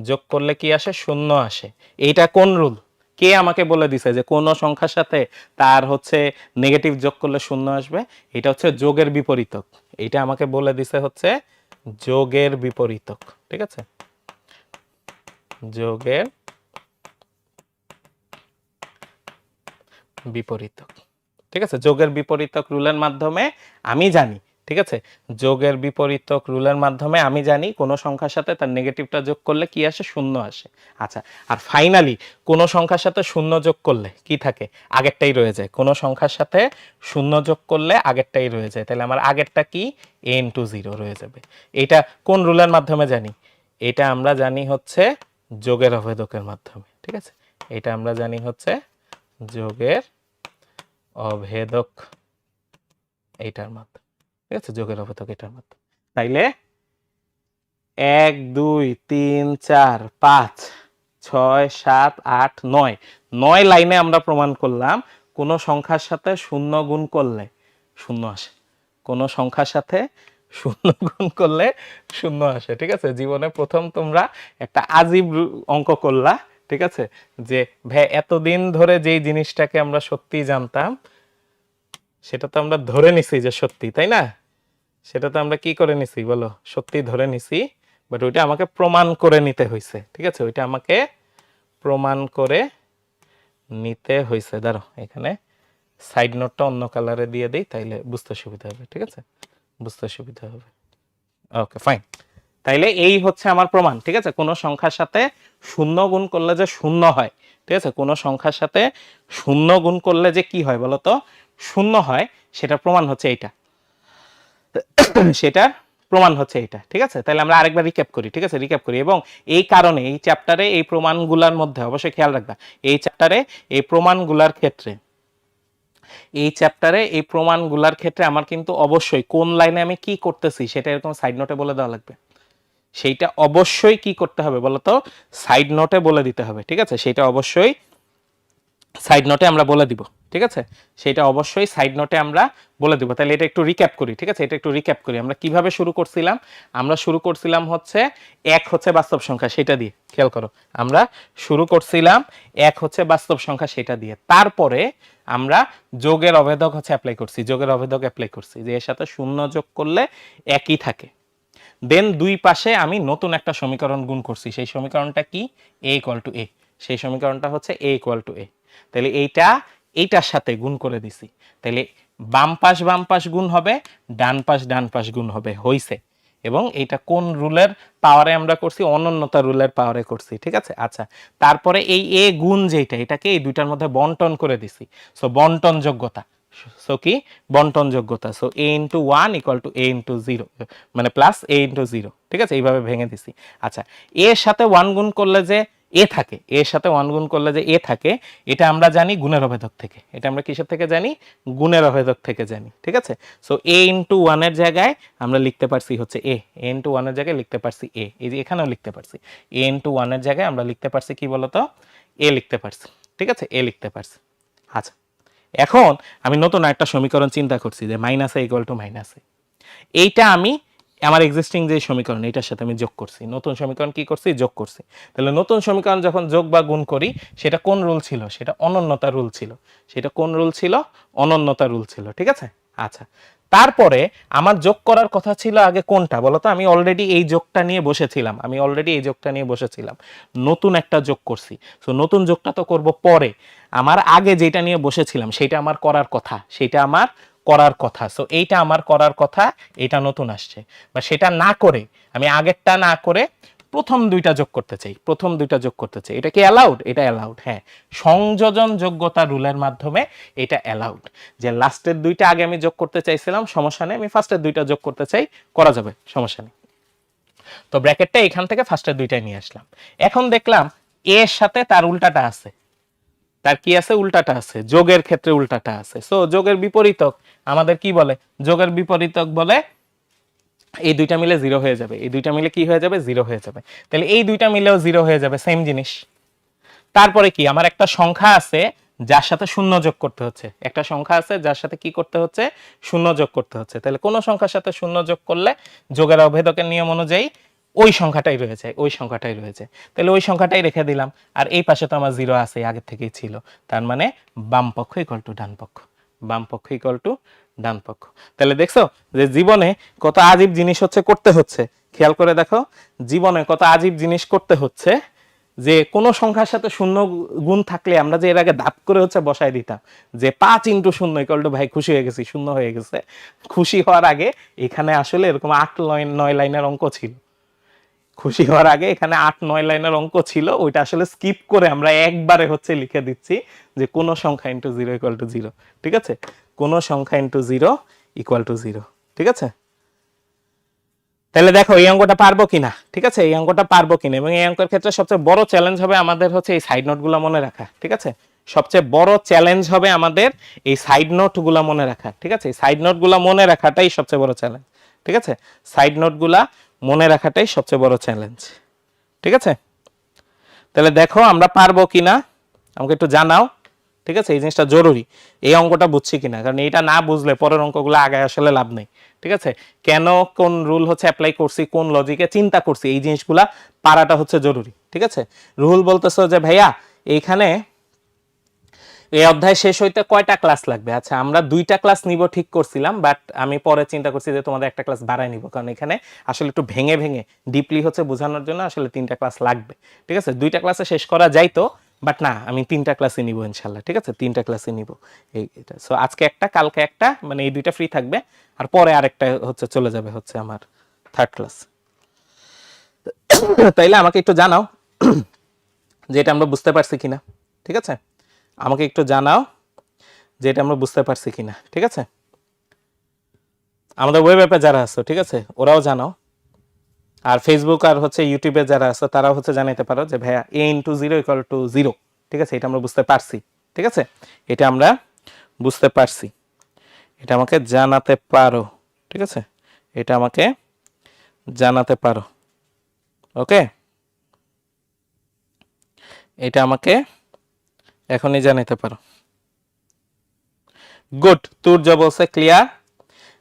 যোগ করলে কি আসে? শূন্য আসে। এইটা কোন রুল? কে আমাকে বলে দিছে যে কোন সংখ্যার সাথে তার হচ্ছে নেগেটিভ যোগ করলে শূন্য আসবে? এটা হচ্ছে যোগের বিপরীতক, এটা আমাকে বলে দিছে হচ্ছে যোগের বিপরীতক। ঠিক আছে, যোগের বিপরীতক। ঠিক আছে, যোগের বিপরীতক রুলের মাধ্যমে আমি জানি, ঠিক আছে, যোগের বিপরীতক রুলের মাধ্যমে আমি জানি কোন সংখ্যার সাথে তার নেগেটিভটা যোগ করলে কি আসে? শূন্য আসে। আচ্ছা, আর ফাইনালি কোন সংখ্যার সাথে শূন্য যোগ করলে কি থাকে? আগেরটাই রয়ে যায়। কোন সংখ্যার সাথে শূন্য যোগ করলে আগেরটাই রয়ে যায়, তাহলে আমার আগেরটা কি? a ইনটু 0 রয়ে যাবে। এটা কোন রুলের মাধ্যমে জানি? এটা আমরা জানি হচ্ছে যোগের অভেদকের মাধ্যমে। ঠিক আছে, এটা আমরা জানি হচ্ছে যোগের অভেদক, এইটার মাধ্যমে। ঠিক আছে, যোগের অভেদক এটার মাধ্যমে। তাইলে 1 2 3 4 5 6 7 8 9 9 লাইনে আমরা প্রমাণ করলাম কোন সংখ্যার সাথে শূন্য গুণ করলে শূন্য আসে, কোন সংখ্যার সাথে শূন্য গুণ করলে শূন্য আসে। ঠিক আছে, জীবনে প্রথম তোমরা একটা আজীব অঙ্ক করলা। ঠিক আছে, যে ভাই এতদিন ধরে যেই জিনিসটাকে আমরা সত্যি জানতাম সেটা তো আমরা ধরে নিছি যে সত্যি, তাই না? সেটা তো আমরা কি করে নিছি বলো? সত্যি ধরে নিছি, বাট ওইটা আমাকে প্রমাণ করে নিতে হয়েছে। ঠিক আছে, ওইটা আমাকে প্রমাণ করে নিতে হয়েছে। দাঁড়ো এখানে সাইড নোটটা অন্য কালারে দিয়ে দেই, তাইলে বুঝতে সুবিধা হবে। ঠিক আছে, বুঝতে সুবিধা হবে। ওকে ফাইন, তাইলে এই হচ্ছে আমার প্রমাণ। ঠিক আছে, কোন সংখ্যার সাথে শূন্য গুণ করলে যে শূন্য হয়, ঠিক আছে, কোন সংখ্যার সাথে শূন্য গুণ করলে যে কি হয় বলতো? শূন্য হয়, সেটা প্রমাণ হচ্ছে এইটা, সেটার প্রমাণ হচ্ছে এইটা। ঠিক আছে, তাহলে আমরা আরেকবার রিক্যাপ করি। ঠিক আছে, রিক্যাপ করি, এবং এই কারণে এই চ্যাপ্টারে এই প্রমাণগুলোর মধ্যে অবশ্যই খেয়াল রাখবা, এই চ্যাপ্টারে এই প্রমাণগুলোর ক্ষেত্রে, এই চ্যাপ্টারে এই প্রমাণগুলোর ক্ষেত্রে আমার কিন্তু অবশ্যই কোন লাইনে আমি কি করতেছি সেটা এরকম সাইড নোটে বলে দেওয়া লাগবে। সেইটা অবশ্যই কি করতে হবে বলতো? সাইড নোটে বলে দিতে হবে। ঠিক আছে, সেটা অবশ্যই সাইড নোটে আমরা বলে দিব। ঠিক আছে, সেটা অবশ্যই সাইড নোটে আমরা বলে দেবো। তাহলে এটা একটু রিক্যাপ করি, ঠিক আছে, এটা একটু রিক্যাপ করি। আমরা কিভাবে শুরু করছিলাম? আমরা শুরু করছিলাম হচ্ছে এক হচ্ছে বাস্তব সংখ্যা, সেটা দিয়ে। খেয়াল করো, আমরা শুরু করছিলাম এক হচ্ছে বাস্তব সংখ্যা, সেটা দিয়ে। তারপরে আমরা যোগের অভেদক হচ্ছে অ্যাপ্লাই করছি, যোগের অভেদক অ্যাপ্লাই করছি যে এর সাথে শূন্য যোগ করলে একই থাকে। দেন দুই পাশে আমি নতুন একটা সমীকরণ গুণ করছি, সেই সমীকরণটা কি? এ ইকুয়াল টু এ, সেই সমীকরণটা হচ্ছে এ ইকুয়াল টু এ। তাহলে এইটার সাথে গুণ করে দিছি, তাহলে বাম পাশ গুণ হবে, ডান পাশ গুণ হবে, হইছে। এবং এইটা কোন রুলের পাওয়ারে আমরা করছি? অনন্যতা রুলের পাওয়ারে করছি, ঠিক আছে। আচ্ছা, তারপরে এই এ গুণ যেটা, এটাকে এই দুইটার মধ্যে বন্টন করে দিছি, সো বন্টন যোগ্যতা। সো কি? বন্টন যোগ্যতা। So a into one equal to a into zero, মানে প্লাস a ইন্টু জিরো, ঠিক আছে, এইভাবে ভেঙে দিছি। আচ্ছা, এর সাথে ওয়ান গুণ করলে যে এ থাকে, এর সাথে ওয়ান গুণ করলে যে এ থাকে, এটা আমরা জানি গুণের অভেদক থেকে। এটা আমরা কিসের থেকে জানি? গুণের অভেদক থেকে জানি, ঠিক আছে। সো a ইন্টু ওয়ানের জায়গায় আমরা লিখতে পারছি হচ্ছে a ইন্টু ওয়ানের জায়গায় লিখতে পারছি a, এই যে এখানেও লিখতে পারছি a ইন্টু ওয়ানের জায়গায় আমরা লিখতে পারছি কি বলতো? a লিখতে পারছি, ঠিক আছে, a লিখতে পারছি। আচ্ছা, এখন আমি নতুন একটা সমীকরণ চিন্তা করছি যে minus a equal to minus a. এইটা আমি আমার এক্সিস্টিং যে সমীকরণ, এটার সাথে আমি যোগ করছি। নতুন সমীকরণ কি করছি? যোগ করছি। তাহলে নতুন সমীকরণ যখন যোগ বা গুণ করি, সেটা কোন রুল ছিল? সেটা অনন্যতা রুল ছিল। সেটা কোন রুল ছিল? অনন্যতা রুল ছিল, ঠিক আছে। আচ্ছা, তারপরে আমার যোগ করার কথা ছিল আগে কোনটা বলতো? আমি অলরেডি এই যোগটা নিয়ে বসেছিলাম, নতুন একটা যোগ করছি। সো নতুন যোগটা তো করব পরে, আমার আগে যেটা নিয়ে বসেছিলাম সেটা আমার করার কথা, সো এইটা আমার করার কথা, এটা নতুন আসছে। বা সেটা না করে, আমি আগেরটা না করে প্রথম দুইটা যোগ করতে চাই, এটা কি অ্যালাউড? এটা অ্যালাউড, হ্যাঁ। সংযোজন যোগ্যতা রুলের মাধ্যমে এটা অ্যালাউড। যে লাস্টের দুইটা আগে আমি যোগ করতে চাইছিলাম, সমস্যা নেই, আমি ফার্স্টের দুইটা যোগ করতে চাই, করা যাবে, সমস্যা নেই। তো ব্র্যাকেটটা এখান থেকে ফার্স্টের দুইটাই নিয়ে আসলাম। এখন দেখলাম এর সাথে তার উল্টাটা আছে, তার কি আছে? উল্টাটা আছে, যোগের ক্ষেত্রে উল্টাটা আছে। সো যোগের বিপরীতক আমাদের কি বলে? যোগের বিপরীতক বলে এই দুইটা মিলে জিরো হয়ে যাবে, এই দুইটা মিলে কি হয়ে যাবে? জিরো হয়ে যাবে। তাহলে এই দুইটা মিলেও জিরো হয়ে যাবে, সেম জিনিস। তারপরে কি? আমার একটা সংখ্যা আছে যার সাথে শূন্য যোগ করতে হচ্ছে, একটা সংখ্যা আছে যার সাথে কি করতে হচ্ছে? শূন্য যোগ করতে হচ্ছে। তাহলে কোন সংখ্যার সাথে শূন্য যোগ করলে যোগের অভেদকের নিয়ম অনুযায়ী ওই সংখ্যাটাই রয়ে যায়, তাহলে ওই সংখ্যাটাই রেখে দিলাম। আর এই পাশে তো আমার জিরো আছে, আগে থেকেই ছিল, তার মানে বাম পক্ষ ইকুয়াল টু ডান পক্ষ, তাহলে দেখছো যে জীবনে কত আজীব জিনিস করতে হচ্ছে। খেয়াল করে দেখো, জীবনে কত আজীব জিনিস করতে হচ্ছে, যে কোনো সংখ্যার সাথে শূন্য গুণ থাকলে আমরা যে এর আগে ধাপ করে বসায় দিতাম যে 5 ইন্টু শূন্য ইকুয়াল টু, ভাই খুশি হয়ে গেছি, শূন্য হয়ে গেছে। খুশি হওয়ার আগে এখানে আসলে এরকম 8-9 লাইনের অঙ্ক ছিল, খুশি হওয়ার আগে এখানে 8-9 লাইনের অঙ্ক ছিল, ওইটা আসলে স্কিপ করে আমরা একবারে লিখে দিচ্ছি যে কোন সংখ্যা into zero equal two zero, ঠিক আছে, কোন সংখ্যা into zero equal two zero, ঠিক আছে। তাহলে দেখো এই অঙ্কটা পারবো কিনা, ঠিক আছে, এই অঙ্কটা পারবো কিনা। এবং এই অঙ্কের ক্ষেত্রে সবচেয়ে বড় চ্যালেঞ্জ হবে আমাদের এই সাইড নোট গুলো মনে রাখা, ঠিক আছে। সবচেয়ে বড় চ্যালেঞ্জ হবে আমাদের এই সাইড নোট গুলা মনে রাখা, ঠিক আছে। এই সাইড নোট গুলা মনে রাখাটাই সবচেয়ে বড় চ্যালেঞ্জ, ঠিক আছে। সাইড নোট গুলা মনে রাখাটাই সবচেয়ে বড় চ্যালেঞ্জ, ঠিক আছে। তাহলে দেখো আমরা পারবো কিনা আমাকে একটু জানাও, ঠিক আছে। এই জিনিসটা জরুরি, এই অঙ্কটা বুঝছি কিনা, কারণ এটা না বুঝলে পরের অঙ্কগুলো আগায় আসলে লাভ নেই, ঠিক আছে। কেন কোন রুল অ্যাপ্লাই করছি, কোন লজিকে চিন্তা করছি, এই জিনিসগুলা পারাটা জরুরি, ঠিক আছে। রুল বলতেছো যে ভাইয়া এইখানে এই অধ্যায় শেষ হইতে কয়টা ক্লাস লাগবে? আচ্ছা, আমরা 2টা ক্লাস নিব ঠিক করছিলাম, বাট আমি পরে চিন্তা করছি যে তোমাদের একটা ক্লাস বাড়াই নিব, কারণ এখানে আসলে একটু ভেঙে ভেঙে ডিপলি বোঝানোর জন্য আসলে 3টা ক্লাস লাগবে, ঠিক আছে। 2টা ক্লাসে শেষ করা যাইতো, বাট না, আমি 3টা ক্লাসে নিব ইনশাল্লাহ, ঠিক আছে, 3টা ক্লাসে নিব এইটা। সো আজকে একটা, কালকে একটা, মানে এই 2টা ফ্রি থাকবে, আর পরে আরেকটা চলে যাবে আমার 3rd ক্লাস। তাইলে আমাকে একটু জানাও যে এটা আমরা বুঝতে পারছি কিনা, ঠিক আছে। আমাকে একটু জানাও যে এটা আমরা বুঝতে পারছি কিনা, ঠিক আছে। আমাদের ওয়েব অ্যাপে যারা আছো, ঠিক আছে, ওরাও জানাও। আর ফেসবুক আর ইউটিউবে যারা আছো তারাও জানাইতে পারো যে ভাইয়া a into zero equal two zero, ঠিক আছে, এটা আমরা বুঝতে পারছি, ঠিক আছে, এটা আমরা বুঝতে পারছি, এটা আমাকে জানাতে পারো, ঠিক আছে, এটা আমাকে জানাতে পারো, ওকে, এটা আমাকে এখনই জানাতে পারো। গুড, তুর্য বলছে ক্লিয়ার।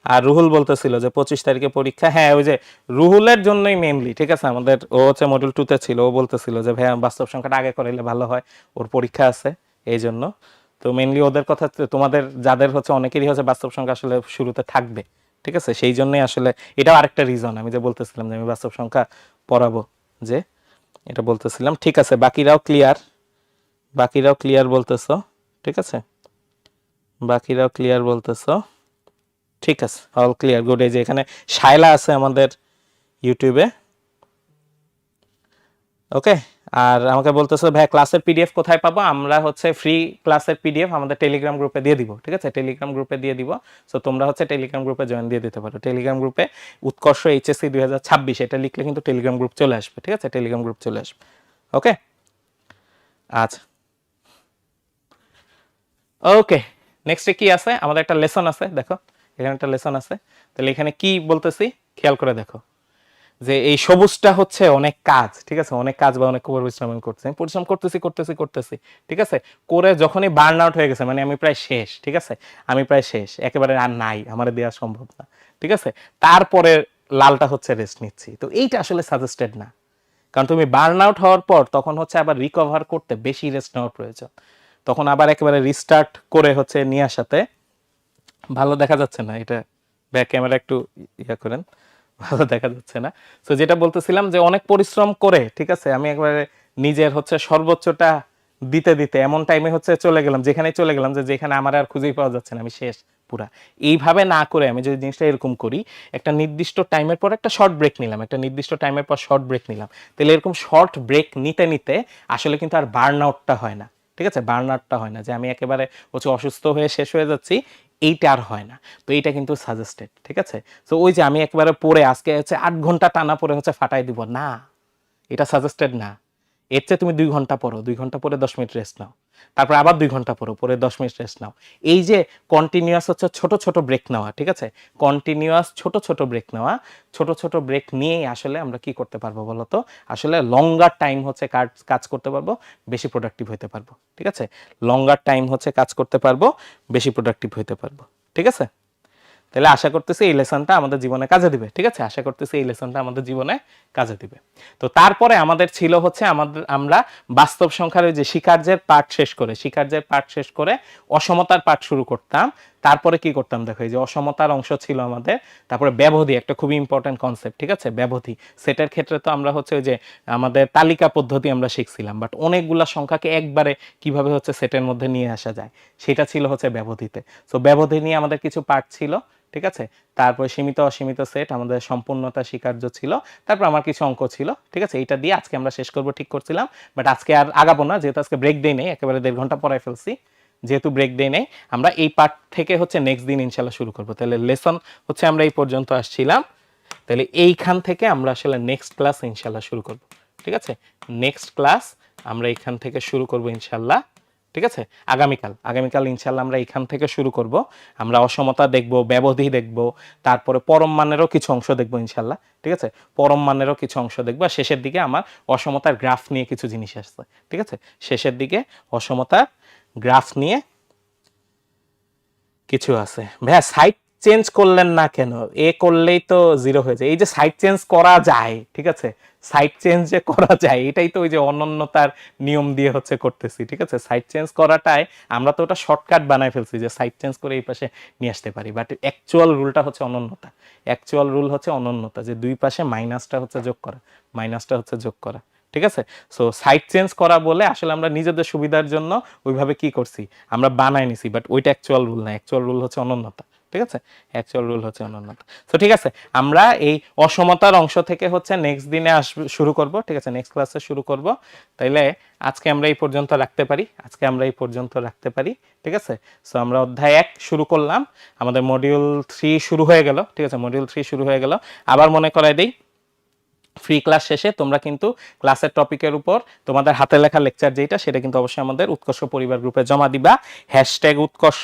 আর রুহুল বলতেছিল যে 25 তারিখে পরীক্ষা। হ্যাঁ, ওই যে রুহুলের জন্যই মেইনলি, ঠিক আছে, আমাদের ও হচ্ছে মডিউল 2 তে ছিল, ও বলতেছিল যে ভাইয়া বাস্তব সংখ্যাটা আগে করাইলে ভালো হয়, ওর পরীক্ষা আছে এই জন্য। তো মেইনলি ওদের কথা, তোমাদের যাদের হচ্ছে অনেকেরই হচ্ছে বাস্তব সংখ্যা আসলে শুরুতে থাকবে, ঠিক আছে, সেই জন্যই আসলে এটাও আরেকটা রিজন আমি যে বলতেছিলাম যে আমি বাস্তব সংখ্যা পড়াবো, যে এটা বলতেছিলাম। ঠিক আছে, বাকিরাও ক্লিয়ার, বাকিরাও ক্লিয়ার বলতেছো, ঠিক আছে, বাকিরাও ক্লিয়ার বলতেছো, ঠিক আছে, অল ক্লিয়ার, গুড। এই যে এখানে শায়লা আছে আমাদের ইউটিউবে, ওকে। আর আমাকে বলতেছে ভাই ক্লাসের পিডিএফ কোথায় পাবো? আমরা হচ্ছে ফ্রি ক্লাসের পিডিএফ আমাদের টেলিগ্রাম গ্রুপে দিয়ে দিব, ঠিক আছে, টেলিগ্রাম গ্রুপে দিয়ে দিব। সো তোমরা হচ্ছে টেলিগ্রাম গ্রুপে জয়েন দিয়ে দিতে পারো। টেলিগ্রাম গ্রুপে উৎকর্ষ এইচএসসি 2026 এটা লিখলে কিন্তু টেলিগ্রাম গ্রুপ চলে আসবে, ঠিক আছে, টেলিগ্রাম গ্রুপ চলে আসবে, ওকে। আচ্ছা, ওকে, নেক্সটে কি আছে? আমাদের একটা লেসন আছে, দেখো এখানে একটা লেসন আছে। তাহলে এখানে কি বলতেছি খেয়াল করে দেখো, যে এই সবুজটা হচ্ছে অনেক কাজ, ঠিক আছে, অনেক কাজ বা অনেক পরিশ্রম করতেছি, আমি পরিশ্রম করতেছি করতেছি করতেছি, ঠিক আছে, করে যখনই বার্ন আউট হয়ে গেছে, মানে আমি প্রায় শেষ, ঠিক আছে, আমি প্রায় শেষ, একেবারে আর নাই, আমার দেওয়া সম্ভব না, ঠিক আছে, তারপরে লালটা হচ্ছে রেস্ট নিচ্ছি। তো এইটা আসলে সাজেস্টেড না, কারণ তুমি বার্ন আউট হওয়ার পর তখন হচ্ছে আবার রিকভার করতে বেশি রেস্ট নেওয়ার প্রয়োজন, তখন আবার একেবারে রিস্টার্ট করে হচ্ছে নিয়ে আসাতে ভালো দেখা যাচ্ছে না, এটা ব্যাক ক্যামেরা একটু ইয়া করেন, ভালো দেখা যাচ্ছে না। তো যেটা বলতেছিলাম যে অনেক পরিশ্রম করে, ঠিক আছে, আমি একবারে নিজের হচ্ছে সর্বোচ্চটা দিতে দিতে এমন টাইমে হচ্ছে চলে গেলাম, যেখানে চলে গেলাম যে যেখানে আমার আর খুঁজেই পাওয়া যাচ্ছে না, আমি শেষ পুরা। এইভাবে না করে আমি যদি জিনিসটা এরকম করি, একটা নির্দিষ্ট টাইমের পর একটা শর্ট ব্রেক নিলাম, একটা নির্দিষ্ট টাইমের পর শর্ট ব্রেক নিলাম, তাহলে এরকম শর্ট ব্রেক নিতে নিতে আসলে কিন্তু আর বার্ন আউটটা হয় না, ঠিক আছে, বার্ন আউটটা হয় না, যে আমি একেবারে হচ্ছে অসুস্থ হয়ে শেষ হয়ে যাচ্ছি, এইটা আর হয় না। তো এইটা কিন্তু সাজেস্টেড, ঠিক আছে। তো ওই যে আমি একবারে পড়ে আজকে হচ্ছে 8 ঘন্টা টানা পড়ে হচ্ছে ফাটাই দিব না, এটা সাজেস্টেড না। এর চেয়ে তুমি 2 ঘন্টা পড়ো, 2 ঘন্টা পরে 10 মিনিট রেস্ট নাও, তারপর আবার 2 ঘন্টা পড়ো, পরে 10 মিনিট রেস্ট নাও। এই যে কন্টিনিউয়াস হচ্ছে ছোট ছোট ব্রেক নেওয়া, ঠিক আছে, কন্টিনিউয়াস ছোট ছোট ব্রেক নেওয়া, ছোট ছোট ব্রেক নিয়েই আসলে আমরা কি করতে পারবো বলতো, আসলে লঙ্গার টাইম হচ্ছে কাজ করতে পারবো, বেশি প্রোডাক্টিভ হতে পারবো, ঠিক আছে, লঙ্গার টাইম হচ্ছে কাজ করতে পারবো, বেশি প্রোডাক্টিভ হতে পারবো, ঠিক আছে। তাহলে আশা করতেছি এই লেসনটা আমাদের জীবনে কাজে দিবে, ঠিক আছে, আশা করতেছি এই লেসনটা আমাদের জীবনে কাজে দিবে। তো তারপরে আমাদের ছিল হচ্ছে আমরা বাস্তব সংখ্যার যে স্বীকার্যের পার্ট শেষ করে, স্বীকার্যের পার্ট শেষ করে অসমতার পার্ট শুরু করতাম। তারপরে কি করতাম দেখো, এই যে অসমতার অংশ ছিল আমাদের, তারপরে ব্যবধি একটা খুবই ইম্পর্টেন্ট কনসেপ্ট, ঠিক আছে, ব্যবধি। সেটের ক্ষেত্রে তো আমরা হচ্ছে ওই যে আমাদের তালিকা পদ্ধতি আমরা শিখছিলাম, বাট অনেকগুলা সংখ্যাকে একবারে কিভাবে হচ্ছে সেটের মধ্যে নিয়ে আসা যায় সেটা ছিল হচ্ছে ব্যবধিতে। সো ব্যবধি নিয়ে আমাদের কিছু পার্ট ছিল, ঠিক আছে, তারপরে সীমিত অসীমিত সেট আমাদের সম্পূর্ণতা স্বীকার্য ছিল, তারপর আমার কিছু অঙ্ক ছিল, ঠিক আছে, এইটা দিয়ে আজকে আমরা শেষ করব ঠিক করছিলাম, বাট আজকে আর আগাবো না, যেহেতু আজকে ব্রেক দেই নেই, একেবারে 1.5 ঘন্টা পড়াই ফেলছি, যেহেতু ব্রেক দেই নেই, আমরা এই পার্ট থেকে হচ্ছে নেক্সট দিন ইনশাল্লাহ শুরু করব। তাহলে লেসন হচ্ছে আমরা এই পর্যন্ত আসছিলাম, তাহলে এইখান থেকে আমরা আসলে নেক্সট ক্লাস ইনশাল্লাহ শুরু করব, ঠিক আছে, নেক্সট ক্লাস আমরা এইখান থেকে শুরু করব ইনশাল্লাহ, ঠিক আছে, আগামীকাল ইনশাল্লাহ আমরা এখান থেকে শুরু করব। আমরা অসমতা দেখব, ব্যবধি দেখব, তারপরে পরম মানেরও কিছু অংশ দেখব ইনশাল্লাহ, ঠিক আছে, পরম মানেরও কিছু অংশ দেখব, আর শেষের দিকে আমার অসমতার গ্রাফ নিয়ে কিছু জিনিস আসছে, ঠিক আছে, শেষের দিকে অসমতার গ্রাফ নিয়ে কিছু আছে। ভাইয়া সাইড চেঞ্জ করলেন না কেন? এ করলেই তো জিরো হয়ে যায়। এই যে সাইড চেঞ্জ করা যায়, ঠিক আছে, সাইড চেঞ্জ যে করা যায় এটাই তো ওই যে অনন্যতার নিয়ম দিয়ে হচ্ছে করতেছি, ঠিক আছে, সাইড চেঞ্জ করাটাই আমরা তো ওটা শর্টকাট বানাই ফেলছি যে সাইড চেঞ্জ করে এই পাশে নিয়ে আসতে পারি, বাট অ্যাকচুয়াল রুলটা হচ্ছে অনন্যতা, অ্যাকচুয়াল রুল হচ্ছে অনন্যতা, যে দুই পাশে মাইনাসটা হচ্ছে যোগ করা, মাইনাসটা হচ্ছে যোগ করা, ঠিক আছে। সো সাইড চেঞ্জ করা বলে আসলে আমরা নিজেদের সুবিধার জন্য ওইভাবে কি করছি, আমরা বানাই নিছি, বাট ওইটা অ্যাকচুয়াল রুল না, অ্যাকচুয়াল রুল হচ্ছে অনন্যতা, ঠিক আছে, অ্যাকচুয়াল রুল হচ্ছে অনন্যতা। সো ঠিক আছে, আমরা এই অসমতার অংশ থেকে হচ্ছে নেক্সট দিনে শুরু করব, ঠিক আছে, নেক্সট ক্লাসে শুরু করব। তাইলে আজকে আমরা এই পর্যন্ত রাখতে পারি, আজকে আমরা এই পর্যন্ত রাখতে পারি, ঠিক আছে। সো আমরা অধ্যায় 1 শুরু করলাম, আমাদের মডিউল 3 শুরু হয়ে গেল, ঠিক আছে, মডিউল 3 শুরু হয়ে গেল। আবার মনে করাই দেই, ফ্রি ক্লাস শেষে তোমরা কিন্তু ক্লাসের টপিকের উপর তোমাদের হাতে লেখা লেকচার যেটা, সেটা কিন্তু অবশ্যই আমাদের উৎকর্ষ পরিবার গ্রুপে জমা দিবা, #উৎকর্ষ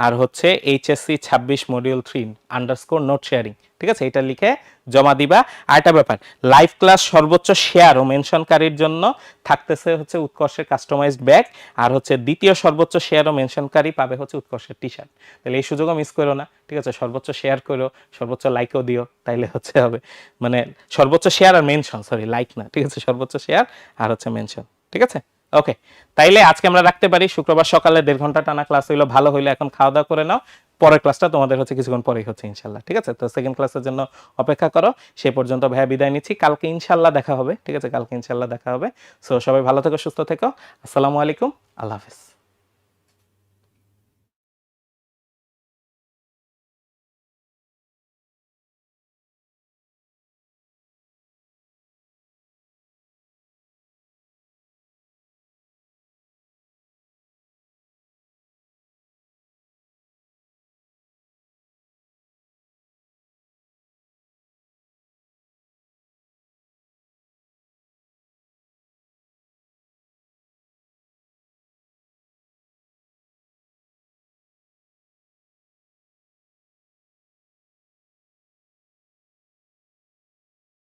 আর হচ্ছে HSC 26 মডিউল 3 _ নোট শেয়ারিং, ঠিক আছে, এটা লিখে জমা দিবা। আরেকটা ব্যাপার, লাইভ ক্লাস সর্বোচ্চ শেয়ার ও মেনশনকারীর জন্য থাকতেছে হচ্ছে উৎকর্ষের কাস্টমাইজড ব্যাগ, আর হচ্ছে দ্বিতীয় সর্বোচ্চ শেয়ার ও মেনশনকারী পাবে হচ্ছে উৎকর্ষের টি শার্ট। তাহলে এই সুযোগও মিস করো না, ঠিক আছে? সর্বোচ্চ শেয়ার করো, সর্বোচ্চ লাইকও দিও, তাইলে হচ্ছে হবে মানে সর্বোচ্চ শেয়ার আর মেনশন, সরি লাইক না, ঠিক আছে? সর্বোচ্চ শেয়ার আর হচ্ছে মেনশন, ঠিক আছে? ওকে, তাইলে আজকে আমরা রাখতে পারি। শুক্রবার সকালে 1.5 ঘন্টা টানা ক্লাস হইলো, ভালো হইলো। এখন খাওয়া দাওয়া করে নাও, পরের ক্লাসটা তোমাদের হচ্ছে কিছুক্ষণ পরেই হচ্ছে ইনশাল্লাহ, ঠিক আছে? তো সেকেন্ড ক্লাসের জন্য অপেক্ষা করো। সে পর্যন্ত ভাইয়া বিদায় নিচ্ছি, কালকে ইনশাল্লাহ দেখা হবে, ঠিক আছে? কালকে ইনশাল্লাহ দেখা হবে। সো সবাই ভালো থেকো, সুস্থ থেকো। আসসালামু আলাইকুম, আল্লাহ হাফেজ।